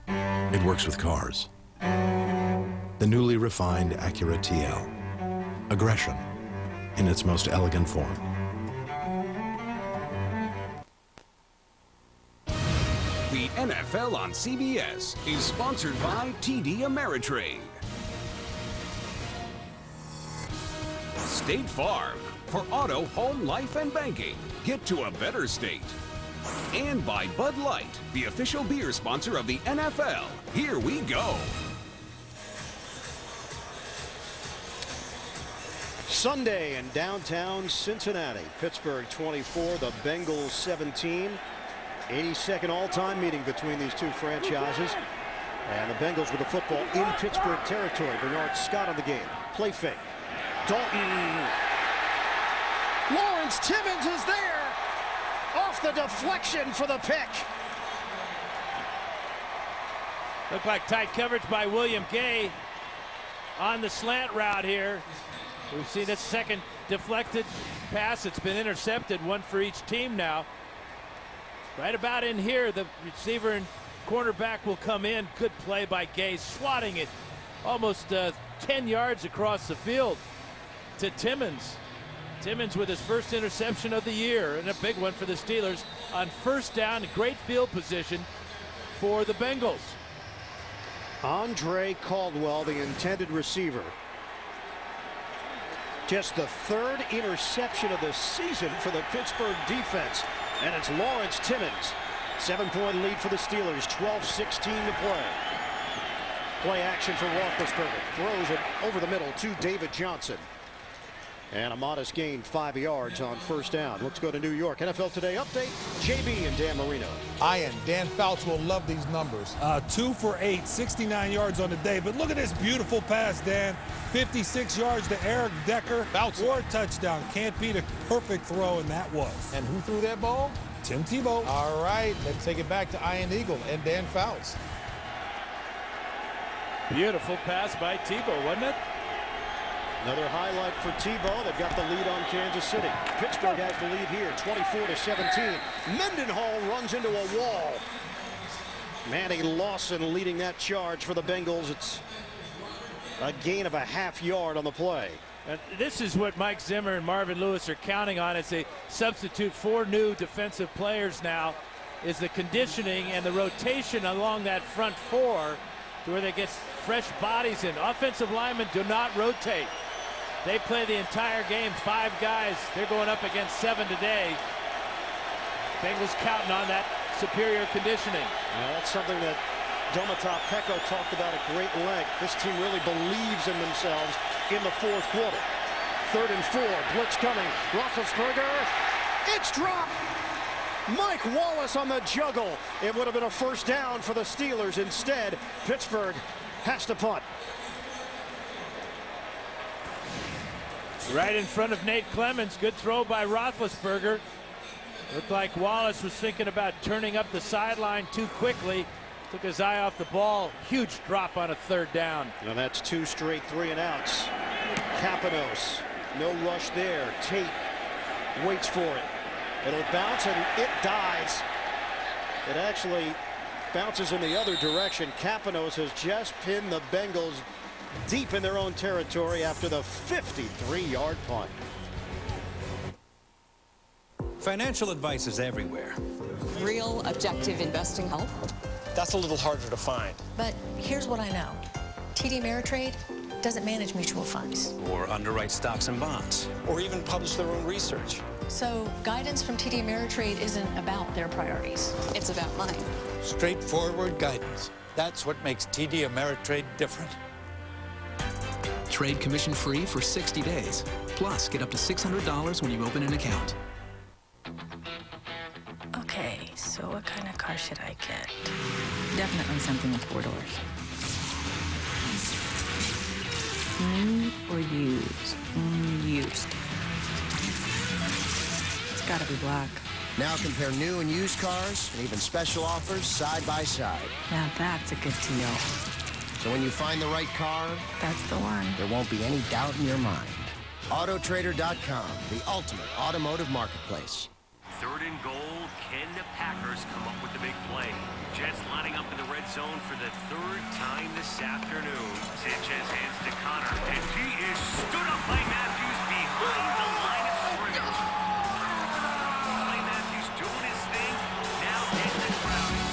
It works with cars. The newly refined Acura TL. Aggression in its most elegant form. The NFL on CBS is sponsored by TD Ameritrade. State Farm. For auto, home, life, and banking. Get to a better state. And by Bud Light, the official beer sponsor of the NFL. Here we go. Sunday in downtown Cincinnati. Pittsburgh 24, the Bengals 17. 82nd all-time meeting between these two franchises. And the Bengals with the football in Pittsburgh territory. Bernard Scott on the game. Play fake. Dalton. Lawrence Timmons is there. Off the deflection for the pick. Looked like tight coverage by William Gay on the slant route here. We've seen a second deflected pass. It's been intercepted, one for each team now. Right about in here, the receiver and cornerback will come in. Good play by Gay, swatting it almost 10 yards across the field to Timmons. Timmons with his first interception of the year, and a big one for the Steelers on first down. Great field position for the Bengals. Andre Caldwell, the intended receiver. Just the third interception of the season for the Pittsburgh defense. And it's Lawrence Timmons. 7-point lead for the Steelers. 12-16 to play. Play action for Roethlisberger. Throws it over the middle to David Johnson. And a modest gain, 5 yards on first down. Let's go to New York. NFL Today update. JB and Dan Marino. Ian, Dan Fouts will love these numbers. 2 for 8, 69 yards on the day. But look at this beautiful pass, Dan. 56 yards to Eric Decker for a touchdown. Can't beat a perfect throw, and that was. And who threw that ball? Tim Tebow. All right, let's take it back to Ian Eagle and Dan Fouts. Beautiful pass by Tebow, wasn't it? Another highlight for Tebow. They've got the lead on Kansas City. Pittsburgh has the lead here, 24-17. Mendenhall runs into a wall. Manny Lawson leading that charge for the Bengals. It's a gain of a half yard on the play. And this is what Mike Zimmer and Marvin Lewis are counting on as they substitute 4 new defensive players now, is the conditioning and the rotation along that front 4 to where they get fresh bodies in. Offensive linemen do not rotate. They play the entire game, 5 guys. They're going up against 7 today. Bengals counting on that superior conditioning. Well, that's something that Domata Peko talked about at great length. This team really believes in themselves in the fourth quarter. 3rd and 4, blitz coming. Roethlisberger, it's dropped. Mike Wallace on the juggle. It would have been a first down for the Steelers. Instead, Pittsburgh has to punt. Right in front of Nate Clemens. Good throw by Roethlisberger. Looked like Wallace was thinking about turning up the sideline too quickly. Took his eye off the ball. Huge drop on a 3rd down. And that's 2 straight 3-and-outs. Kapanos, no rush there. Tate waits for it. It'll bounce and it dies. It actually bounces in the other direction. Kapanos has just pinned the Bengals deep in their own territory after the 53-yard punt. Financial advice is everywhere. Real objective investing help. That's a little harder to find. But here's what I know. TD Ameritrade doesn't manage mutual funds. Or underwrite stocks and bonds. Or even publish their own research. So guidance from TD Ameritrade isn't about their priorities. It's about mine. Straightforward guidance. That's what makes TD Ameritrade different. Trade commission-free for 60 days. Plus, get up to $600 when you open an account. Okay, so what kind of car should I get? Definitely something with 4 doors. New or used? Used. It's gotta be black. Now compare new and used cars and even special offers side by side. Now that's a good deal. So when you find the right car, that's the one. There won't be any doubt in your mind. Autotrader.com, the ultimate automotive marketplace. 3rd and goal, can the Packers come up with the big play? Jets lining up in the red zone for the 3rd time this afternoon. Sanchez hands to Connor, and he is stood up by Matthews behind the line of scrimmage. Clay Matthews doing his thing, now getting the crowd.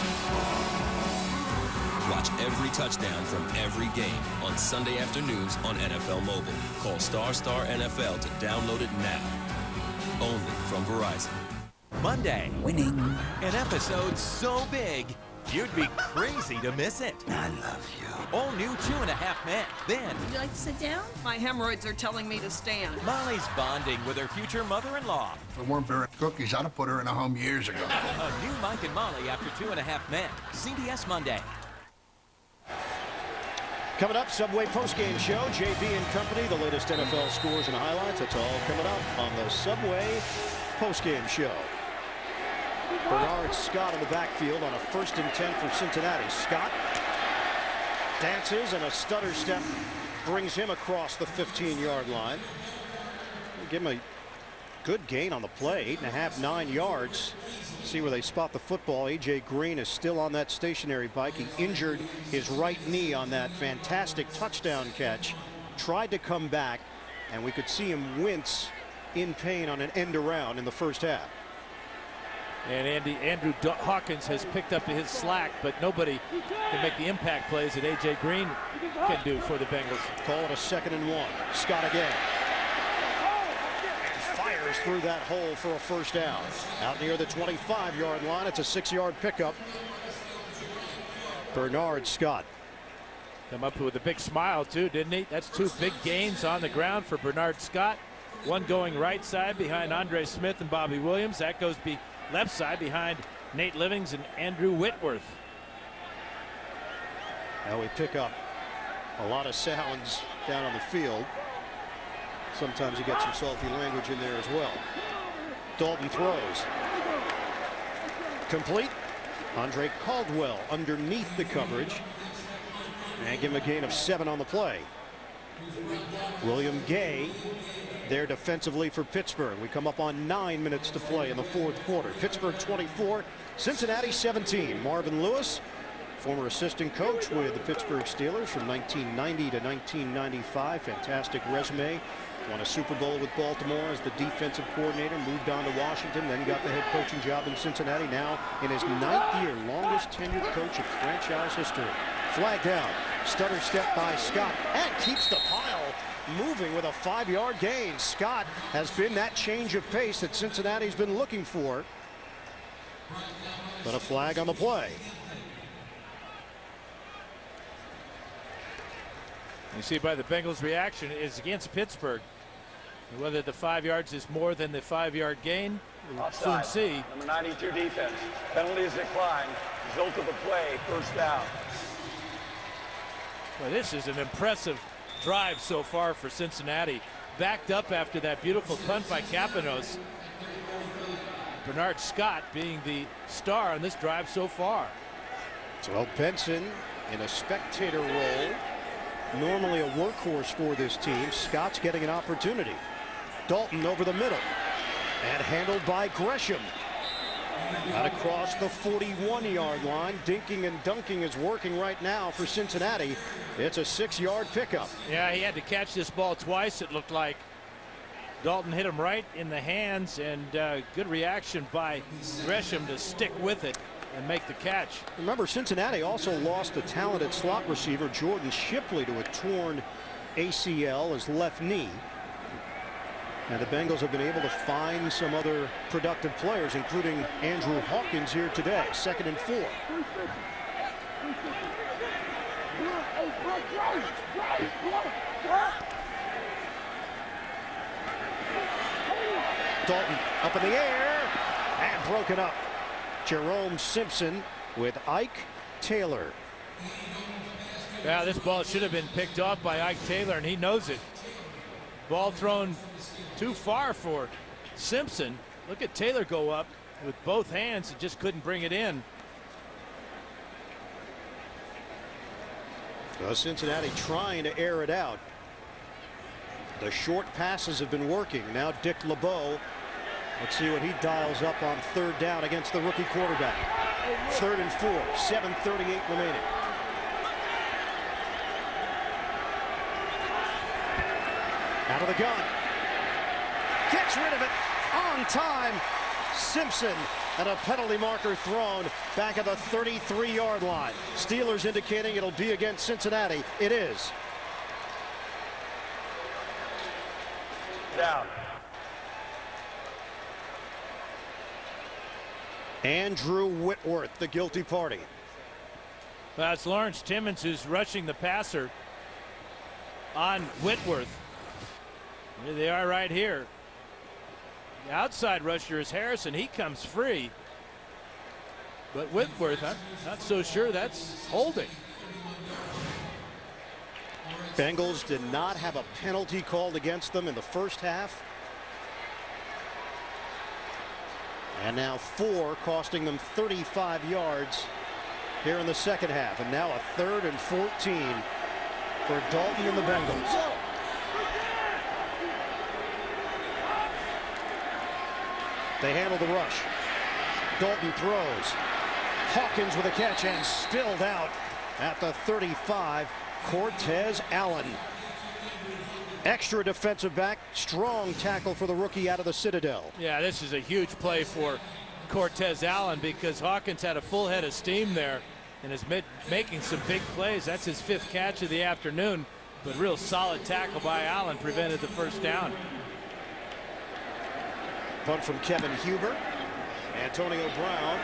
Watch every touchdown from every game on Sunday afternoons on NFL Mobile. Call ** NFL to download it now. Only from Verizon. Monday. Winning. An episode so big, you'd be crazy to miss it. I love you. All new 2.5 Men. Then, Would you like to sit down? My hemorrhoids are telling me to stand. Molly's bonding with her future mother-in-law. If it weren't for cookies, I'd have put her in a home years ago. A new Mike and Molly after 2.5 Men. CBS Monday. Coming up, Subway postgame show. JB and company, the latest NFL scores and highlights. It's all coming up on the Subway postgame show. Bernard Scott in the backfield on a 1st and 10 for Cincinnati. Scott Dances, and a stutter step brings him across the 15-yard line. Give him a good gain on the play, 8.5, 9 yards. See where they spot the football. A.J. Green is still on that stationary bike. He injured his right knee on that fantastic touchdown catch. Tried to come back, and we could see him wince in pain on an end around in the first half. And Andrew Hawkins has picked up his slack, but nobody can make the impact plays that A.J. Green can do for the Bengals. Call it a 2nd and 1. Scott again. Fires through that hole for a first down. Out near the 25-yard line, it's a 6-yard pickup. Bernard Scott. Come up with a big smile, too, didn't he? That's 2 big gains on the ground for Bernard Scott. One going right side behind Andre Smith and Bobby Williams. That goes left side behind Nate Livings and Andrew Whitworth. Now we pick up a lot of sounds down on the field. Sometimes you get some salty language in there as well. Dalton throws. Complete. Andre Caldwell underneath the coverage. And give him a gain of 7 on the play. William Gay there defensively for Pittsburgh. We come up on 9 minutes to play in the 4th quarter. Pittsburgh 24, Cincinnati 17. Marvin Lewis, former assistant coach with the Pittsburgh Steelers from 1990 to 1995. Fantastic resume. Won a Super Bowl with Baltimore as the defensive coordinator. Moved on to Washington, then got the head coaching job in Cincinnati. Now in his 9th year, longest tenured coach in franchise history. Flag down. Stutter step by Scott, and keeps the pile moving with a 5-yard gain. Scott has been that change of pace that Cincinnati's been looking for. But a flag on the play. You see by the Bengals' reaction is against Pittsburgh. Whether the 5 yards is more than the 5-yard gain, we'll soon see. Number 92 defense. Penalties declined. Result of the play, first down. Well, this is an impressive drive so far for Cincinnati. Backed up after that beautiful punt by Kapanos. Bernard Scott being the star on this drive so far. So Benson in a spectator role. Normally a workhorse for this team. Scott's getting an opportunity. Dalton over the middle. And handled by Gresham. Out across the 41-yard line. Dinking and dunking is working right now for Cincinnati. It's a 6-yard pickup. Yeah, he had to catch this ball twice, it looked like. Dalton hit him right in the hands, and good reaction by Gresham to stick with it and make the catch. Remember, Cincinnati also lost a talented slot receiver, Jordan Shipley, to a torn ACL, his left knee. And the Bengals have been able to find some other productive players, including Andrew Hawkins here today. 2nd and 4. Dalton up in the air and broken up. Jerome Simpson with Ike Taylor. Yeah, this ball should have been picked off by Ike Taylor, and he knows it. Ball thrown too far for Simpson. Look at Taylor go up with both hands and just couldn't bring it in. Well, Cincinnati trying to air it out. The short passes have been working. Now Dick LeBeau. Let's see what he dials up on 3rd down against the rookie quarterback. 3rd and 4, 7:38 remaining. Out of the gun. Gets rid of it on time. Simpson, and a penalty marker thrown back at the 33-yard line. Steelers indicating it'll be against Cincinnati. It is. Down. Andrew Whitworth, the guilty party. Well, it's Lawrence Timmons who's rushing the passer on Whitworth. Here they are right here. The outside rusher is Harrison. He comes free. But Whitworth, I'm not so sure that's holding. Bengals did not have a penalty called against them in the first half. And now 4, costing them 35 yards here in the second half. And now a 3rd and 14 for Dalton and the Bengals. They handle the rush. Dalton throws. Hawkins with a catch and spilled out at the 35. Cortez Allen. Extra defensive back. Strong tackle for the rookie out of the Citadel. Yeah, this is a huge play for Cortez Allen because Hawkins had a full head of steam there and is making some big plays. That's his 5th catch of the afternoon, but real solid tackle by Allen prevented the first down. Punt from Kevin Huber. Antonio Brown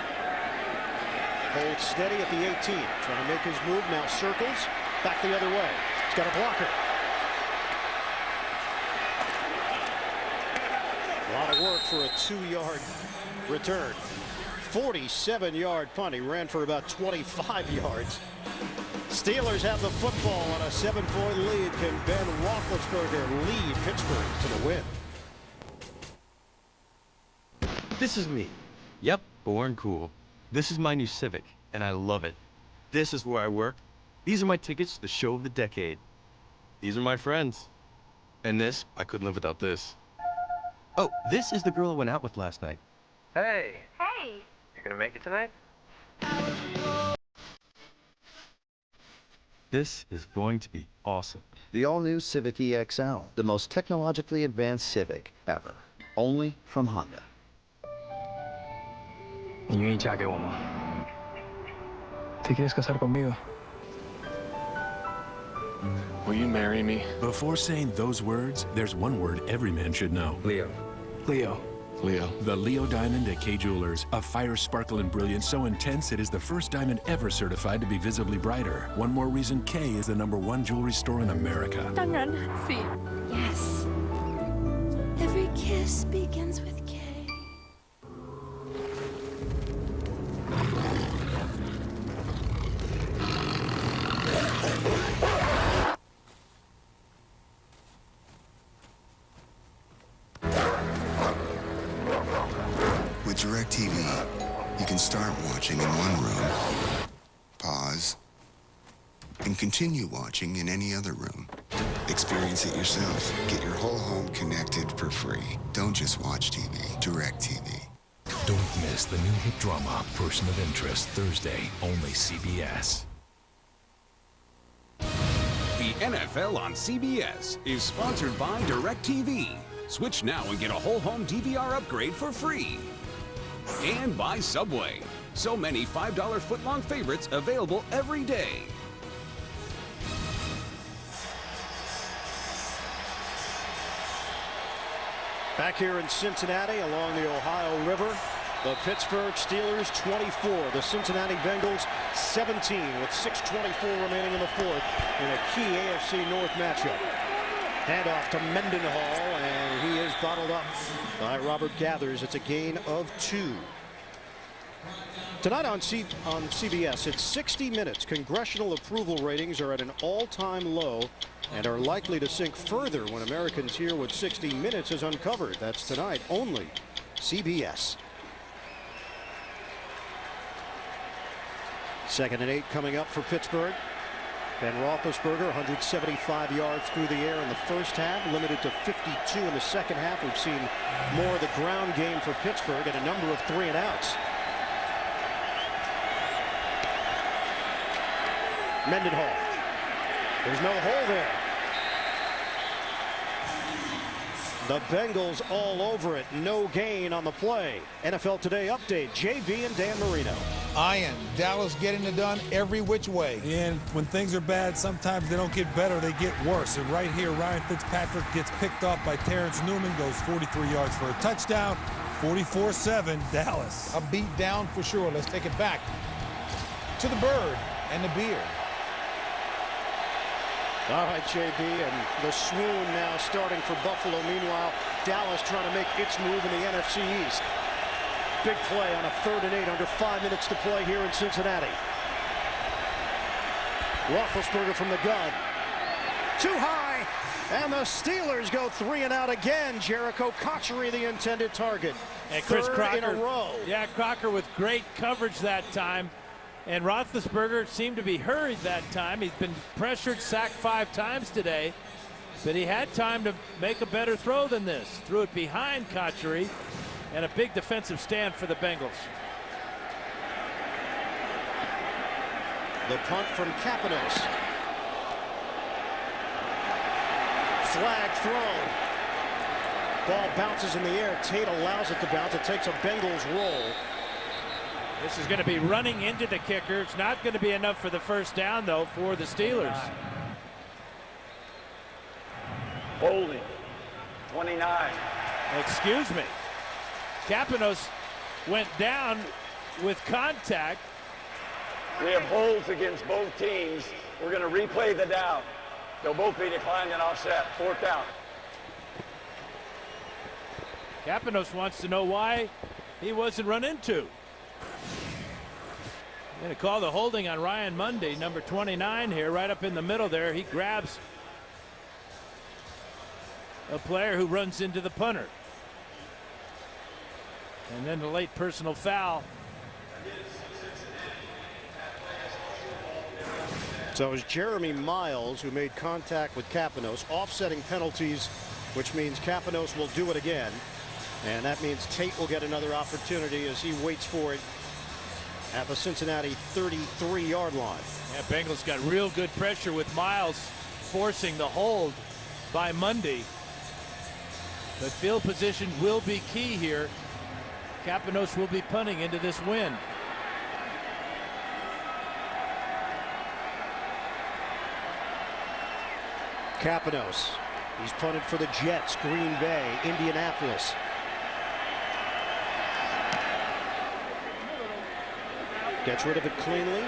holds steady at the 18. Trying to make his move. Now circles. Back the other way. He's got a blocker. A lot of work for a 2-yard return. 47-yard punt. He ran for about 25 yards. Steelers have the football on a 7-point lead. Can Ben Roethlisberger lead Pittsburgh to the win? This is me. Yep, born cool. This is my new Civic, and I love it. This is where I work. These are my tickets to the show of the decade. These are my friends. And this, I couldn't live without this. Oh, this is the girl I went out with last night. Hey. Hey. You're gonna make it tonight? This is going to be awesome. The all-new Civic EXL, the most technologically advanced Civic ever. Only from Honda. 你愿意嫁给我吗？ ¿Te quieres casar conmigo? Will you marry me? Before saying those words, there's one word every man should know. Leo. Leo. Leo. The Leo Diamond at K Jewelers. A fire, sparkle, and brilliance so intense it is the first diamond ever certified to be visibly brighter. One more reason K is the #1 jewelry store in America. 当然, sí. Yes. Every kiss begins with K. With DirecTV, you can start watching in one room, pause, and continue watching in any other room. Experience it yourself. Get your whole home connected for free. Don't just watch TV. DirecTV. Don't miss the new hit drama, Person of Interest, Thursday, only CBS. The NFL on CBS is sponsored by DirecTV. Switch now and get a whole home DVR upgrade for free. And by Subway. So many $5 footlong favorites available every day. Back here in Cincinnati along the Ohio River, the Pittsburgh Steelers 24, the Cincinnati Bengals 17 with 6:24 remaining in the fourth in a key AFC North matchup. Handoff to Mendenhall, and he is bottled up by Robert Gathers. It's a gain of 2. Tonight on CBS, it's 60 minutes. Congressional approval ratings are at an all-time low and are likely to sink further when Americans hear what 60 Minutes has uncovered. That's tonight only. CBS. 2nd and 8 coming up for Pittsburgh. Ben Roethlisberger, 175 yards through the air in the first half, limited to 52 in the second half. We've seen more of the ground game for Pittsburgh and a number of 3-and-outs. Mendenhall. There's no hole there. The Bengals all over it. No gain on the play. NFL Today update. JB and Dan Marino. Iron. Dallas getting it done every which way. And when things are bad, sometimes they don't get better, they get worse. And right here, Ryan Fitzpatrick gets picked off by Terrence Newman, goes 43 yards for a touchdown. 44-7, Dallas. A beat down for sure. Let's take it back to the bird and the beard. All right, JB, and the swoon now starting for Buffalo. Meanwhile, Dallas trying to make its move in the NFC East. Big play on a 3rd and 8, under 5 minutes to play here in Cincinnati. Roethlisberger from the gun. Too high, and the Steelers go 3-and-out again. J.Cotchery the intended target. And Chris 3rd Crocker in a row. Yeah, Crocker with great coverage that time. And Roethlisberger seemed to be hurried that time. He's been pressured, sacked 5 times today. But he had time to make a better throw than this. Threw it behind J.Cotchery, and a big defensive stand for the Bengals. The punt from Kapanos. Flag thrown. Ball bounces in the air. Tate allows it to bounce. It takes a Bengals roll. This is going to be running into the kicker. It's not going to be enough for the first down, though, for the Steelers. Holding. 29. Excuse me. Kapanos went down with contact. We have holds against both teams. We're going to replay the down. They'll both be declined and offset. 4th down. Kapanos wants to know why he wasn't run into. Going to call the holding on R.Mendenhall, number 29 here, right up in the middle there. He grabs a player who runs into the punter. And then the late personal foul. So it was Jeremy Miles who made contact with Kapanos, offsetting penalties, which means Kapanos will do it again. And that means Tate will get another opportunity as he waits for it at the Cincinnati 33-yard line. Yeah, Bengals got real good pressure with Miles forcing the hold by Monday. But field position will be key here. Kapanos will be punting into this win. Kapanos. He's punted for the Jets, Green Bay, Indianapolis. Gets rid of it cleanly.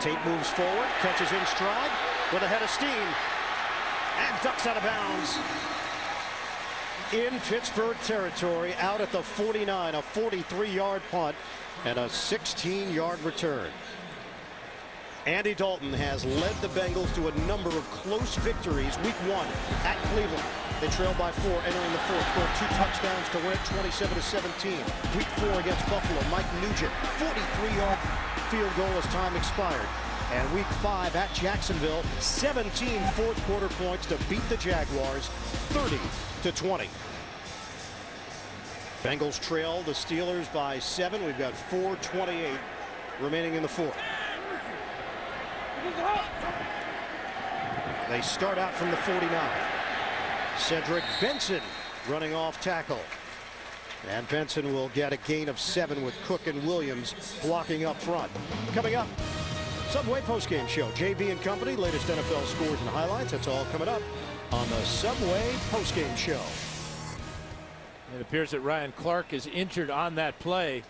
Tate moves forward, catches in stride with a head of steam, and ducks out of bounds. In Pittsburgh territory, out at the 49, a 43-yard punt and a 16-yard return. Andy Dalton has led the Bengals to a number of close victories. Week 1 at Cleveland. They trailed by 4 entering the 4th. Scored 2 touchdowns to win it, 27-17. Week 4 against Buffalo, Mike Nugent, 43-yard field goal as time expired. And week 5 at Jacksonville, 17 fourth quarter points to beat the Jaguars, 30-20. Bengals trail the Steelers by 7. We've got 4:28 remaining in the 4th. They start out from the 49. Cedric Benson running off tackle. And Benson will get a gain of 7 with Cook and Williams blocking up front. Coming up, Subway postgame show. JB and Company, latest NFL scores and highlights. That's all coming up on the Subway postgame show. It appears that Ryan Clark is injured on that play.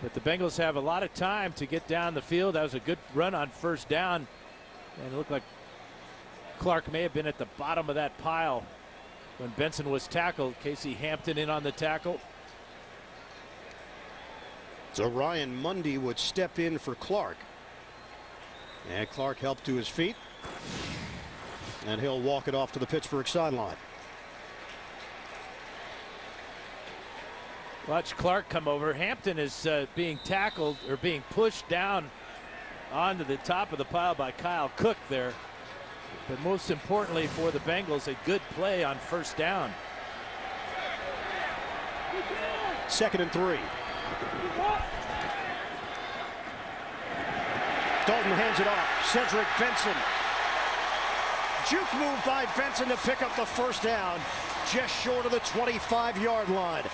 But the Bengals have a lot of time to get down the field. That was a good run on first down. And it looked like Clark may have been at the bottom of that pile when Benson was tackled. Casey Hampton in on the tackle. So R.Mendenhall would step in for Clark. And Clark helped to his feet. And he'll walk it off to the Pittsburgh sideline. Watch Clark come over. Hampton is being tackled or being pushed down onto the top of the pile by Kyle Cook there. But most importantly for the Bengals, a good play on first down. 2nd and 3. Dalton hands it off. Cedric Benson. Juke move by Benson to pick up the first down, just short of the 25-yard line.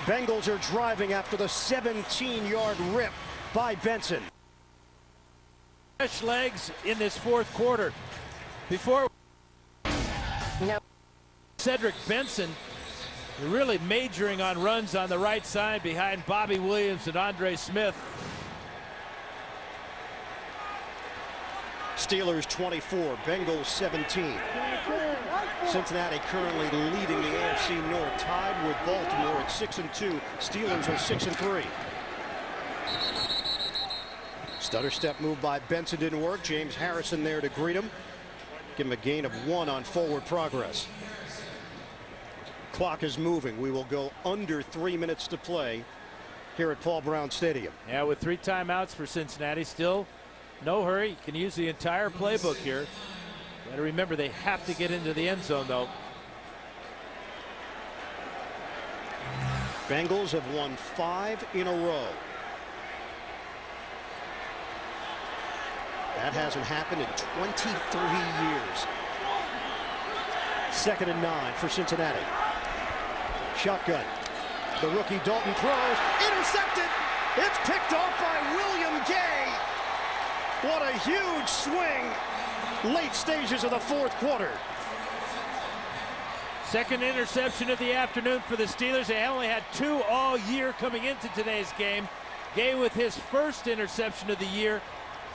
Bengals are driving after the 17-yard rip by Benson. Fresh legs in this 4th quarter. Before Cedric Benson really majoring on runs on the right side behind Bobby Williams and Andre Smith. Steelers 24, Bengals 17. Cincinnati currently leading the AFC North, tied with Baltimore at 6-2. Steelers are 6-3. Stutter step move by Benson didn't work. James Harrison there to greet him. Give him a gain of 1 on forward progress. Clock is moving. We will go under 3 minutes to play here at Paul Brown Stadium. Yeah, with 3 timeouts for Cincinnati, still no hurry. You can use the entire playbook here. Got to remember they have to get into the end zone, though. Bengals have won 5 in a row. That hasn't happened in 23 years. 2nd and 9 for Cincinnati. Shotgun. The rookie Dalton throws. Intercepted. It's picked off by William Gay. What a huge swing. Late stages of the 4th quarter. 2nd interception of the afternoon for the Steelers. They only had 2 all year coming into today's game. Gay with his 1st interception of the year,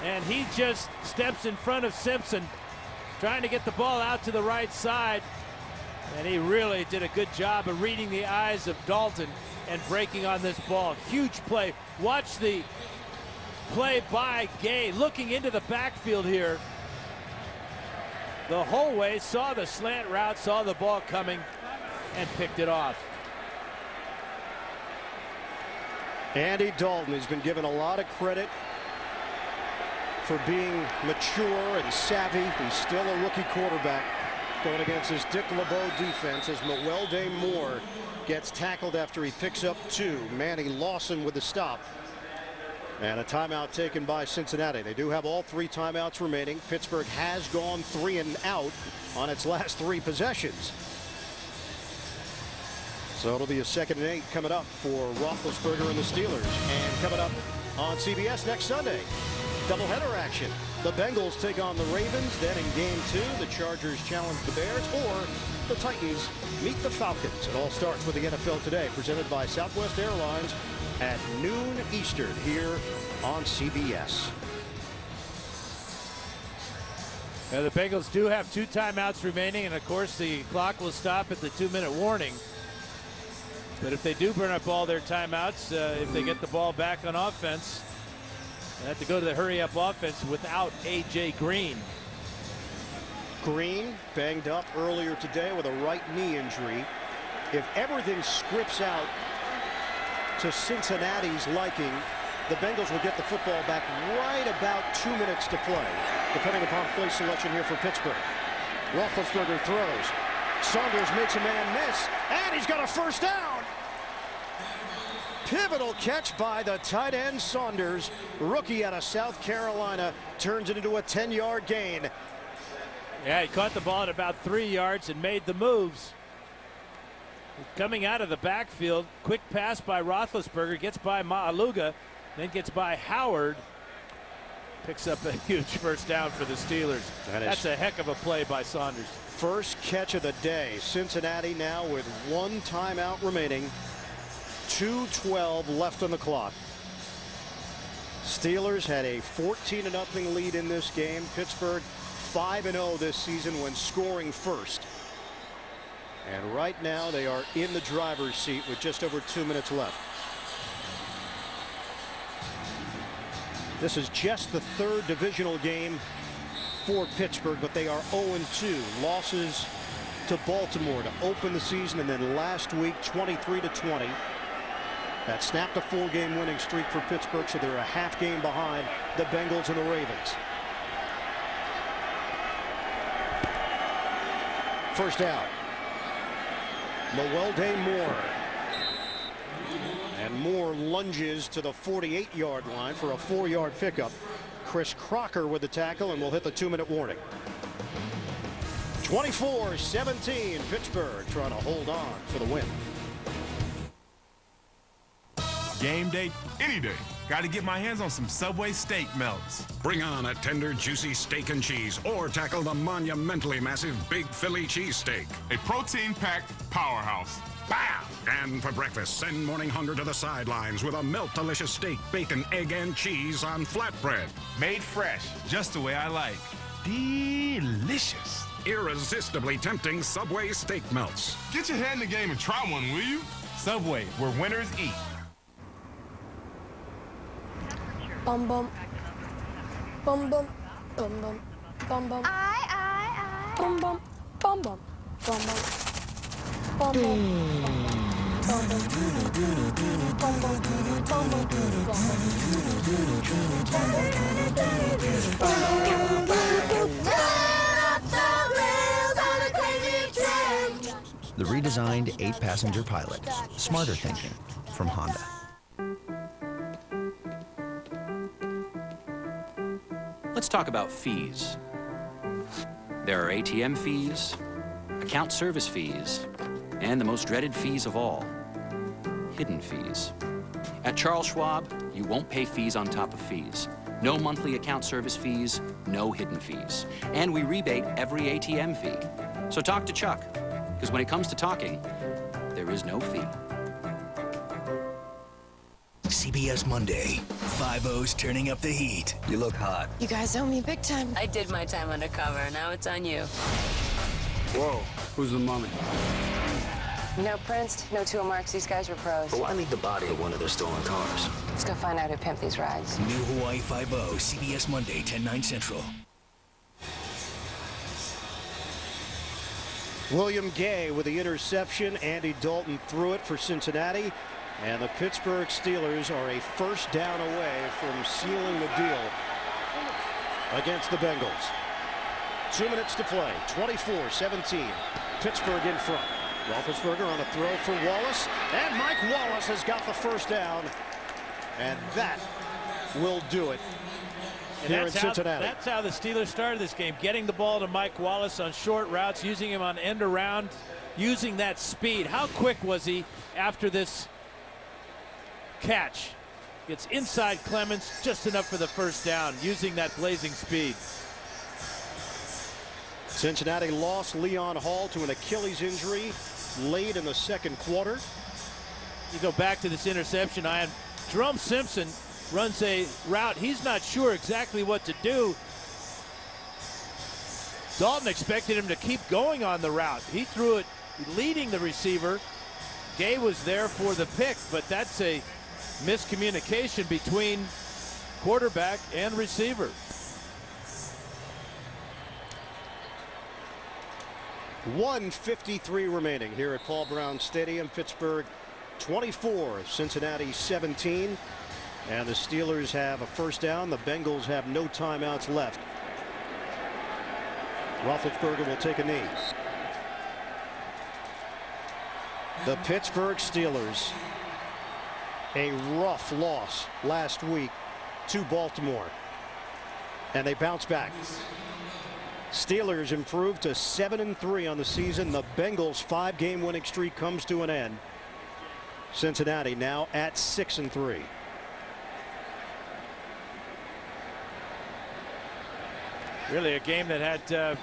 and he just steps in front of Simpson, trying to get the ball out to the right side. And he really did a good job of reading the eyes of Dalton and breaking on this ball. Huge play. Watch the play by Gay looking into the backfield here. The whole way, saw the slant route, saw the ball coming, and picked it off. Andy Dalton has been given a lot of credit for being mature and savvy. He's still a rookie quarterback going against his Dick LeBeau defense as Mewelde Moore gets tackled after he picks up 2. Manny Lawson with the stop. And a timeout taken by Cincinnati. They do have all 3 timeouts remaining. Pittsburgh has gone 3 and out on its last 3 possessions. So it'll be a 2nd and 8 coming up for Roethlisberger and the Steelers. And coming up on CBS next Sunday, doubleheader action. The Bengals take on the Ravens. Then in game 2, the Chargers challenge the Bears, or the Titans meet the Falcons. It all starts with the NFL Today, presented by Southwest Airlines at noon Eastern here on CBS. Now the Bengals do have 2 timeouts remaining, and of course the clock will stop at the 2-minute warning. But if they do burn up all their timeouts, if they get the ball back on offense, they have to go to the hurry-up offense without A.J. Green. Green banged up earlier today with a right knee injury. If everything scripts out to Cincinnati's liking, the Bengals will get the football back right about 2 minutes to play, depending upon play selection here for Pittsburgh. Roethlisberger throws. Saunders makes a man miss, and he's got a 1st down. Pivotal catch by the tight end Saunders. Rookie out of South Carolina turns it into a 10-yard gain. Yeah, he caught the ball at about 3 yards and made the moves. Coming out of the backfield, quick pass by Roethlisberger, gets by Maaluga, then gets by Howard. Picks up a huge 1st down for the Steelers. That's a heck of a play by Saunders. 1st catch of the day. Cincinnati now with 1 timeout remaining. 2:12 left on the clock. Steelers had a 14-0 lead in this game. Pittsburgh 5-0 this season when scoring first. And right now they are in the driver's seat with just over 2 minutes left. This is just the 3rd divisional game for Pittsburgh, but they are 0-2. Losses to Baltimore to open the season, and then last week 23-20. That snapped a 4-game winning streak for Pittsburgh, so they're a half game behind the Bengals and the Ravens. 1st down. Mewelde Moore. And Moore lunges to the 48-yard line for a 4-yard pickup. Chris Crocker with the tackle, and we'll hit the 2-minute warning. 24-17, Pittsburgh trying to hold on for the win. Game day, any day. Got to get my hands on some Subway steak melts. Bring on a tender, juicy steak and cheese, or tackle the monumentally massive Big Philly cheesesteak. A protein-packed powerhouse. Bam! And for breakfast, send morning hunger to the sidelines with a melt-delicious steak, bacon, egg, and cheese on flatbread. Made fresh, just the way I like. Delicious. Irresistibly tempting Subway steak melts. Get your head in the game and try one, will you? Subway, where winners eat. Bum bum. Bum bum. Bum bum. Bum bum. I. Bum bum. Bum bum. Bum bum. Bum bum. The redesigned 8-passenger Pilot. Smarter thinking from Honda. Let's talk about fees. There are ATM fees, account service fees, and the most dreaded fees of all, hidden fees. At Charles Schwab, you won't pay fees on top of fees. No monthly account service fees, no hidden fees. And we rebate every ATM fee. So talk to Chuck, because when it comes to talking, there is no fee. CBS Monday. 5-0's turning up the heat. You look hot. You guys owe me big time. I did my time undercover. Now it's on you. Whoa, who's the mummy? No Prince, no Tua Marks. These guys were pros. But why leave the body of one of their stolen cars? Let's go find out who pimped these rides. New Hawaii 5-0, CBS Monday, 10/9 Central. William Gay with the interception. Andy Dalton threw it for Cincinnati. And the Pittsburgh Steelers are a first down away from sealing the deal against the Bengals. 2 minutes to play. 24-17. Pittsburgh in front. Roethlisberger on a throw for Wallace. And Mike Wallace has got the first down. And that will do it here in Cincinnati. That's how the Steelers started this game, getting the ball to Mike Wallace on short routes, using him on end around, using that speed. How quick was he after this catch? Gets inside Clemens, just enough for the first down, using that blazing speed. Cincinnati lost Leon Hall to an Achilles injury late in the second quarter. You go back to this interception, Ian. Jerome Simpson runs a route. He's not sure exactly what to do. Dalton expected him to keep going on the route. He threw it leading the receiver. Gay was there for the pick, but that's a miscommunication between quarterback and receiver. .153 remaining here at Paul Brown Stadium. Pittsburgh 24, Cincinnati 17. And the Steelers have a first down. The Bengals have no timeouts left. Roethlisberger will take a knee. The Pittsburgh Steelers, a rough loss last week to Baltimore. And they bounce back. Steelers improved to 7-3 on the season. The Bengals' 5-game winning streak comes to an end. Cincinnati now at 6-3. Really a game that had a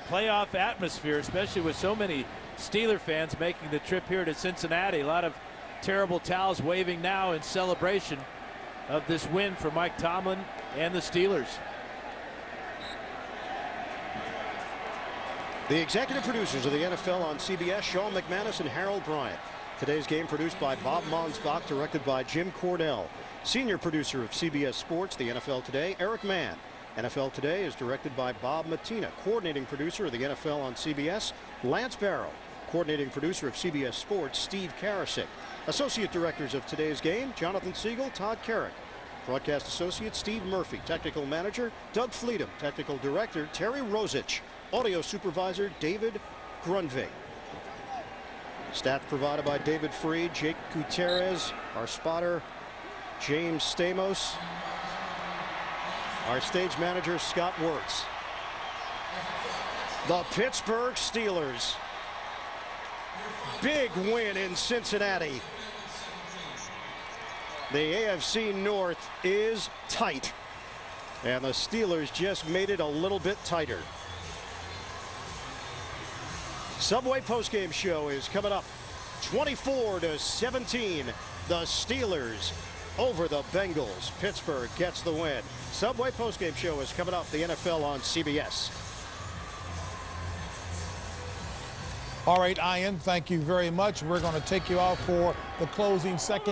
playoff atmosphere, especially with so many Steeler fans making the trip here to Cincinnati. A lot of terrible towels waving now in celebration of this win for Mike Tomlin and the Steelers. The executive producers of the NFL on CBS, Sean McManus and Harold Bryant. Today's game produced by Bob Monsbach, directed by Jim Cordell. Senior producer of CBS Sports, the NFL Today, Eric Mann. NFL Today is directed by Bob Matina. Coordinating producer of the NFL on CBS, Lance Barrow. Coordinating producer of CBS Sports, Steve Karasik. Associate directors of today's game, Jonathan Siegel, Todd Carrick. Broadcast associate, Steve Murphy. Technical manager, Doug Fleetum. Technical director, Terry Rosich. Audio supervisor, David Grunvig. Stats provided by David Freed, Jake Gutierrez, our spotter, James Stamos, our stage manager, Scott Wirtz. The Pittsburgh Steelers. Big win in Cincinnati. The AFC North is tight, and the Steelers just made it a little bit tighter. Subway postgame show is coming up. 24-17. The Steelers over the Bengals. Pittsburgh gets the win. Subway postgame show is coming up. The NFL on CBS. All right, Ian, thank you very much. We're going to take you out for the closing second.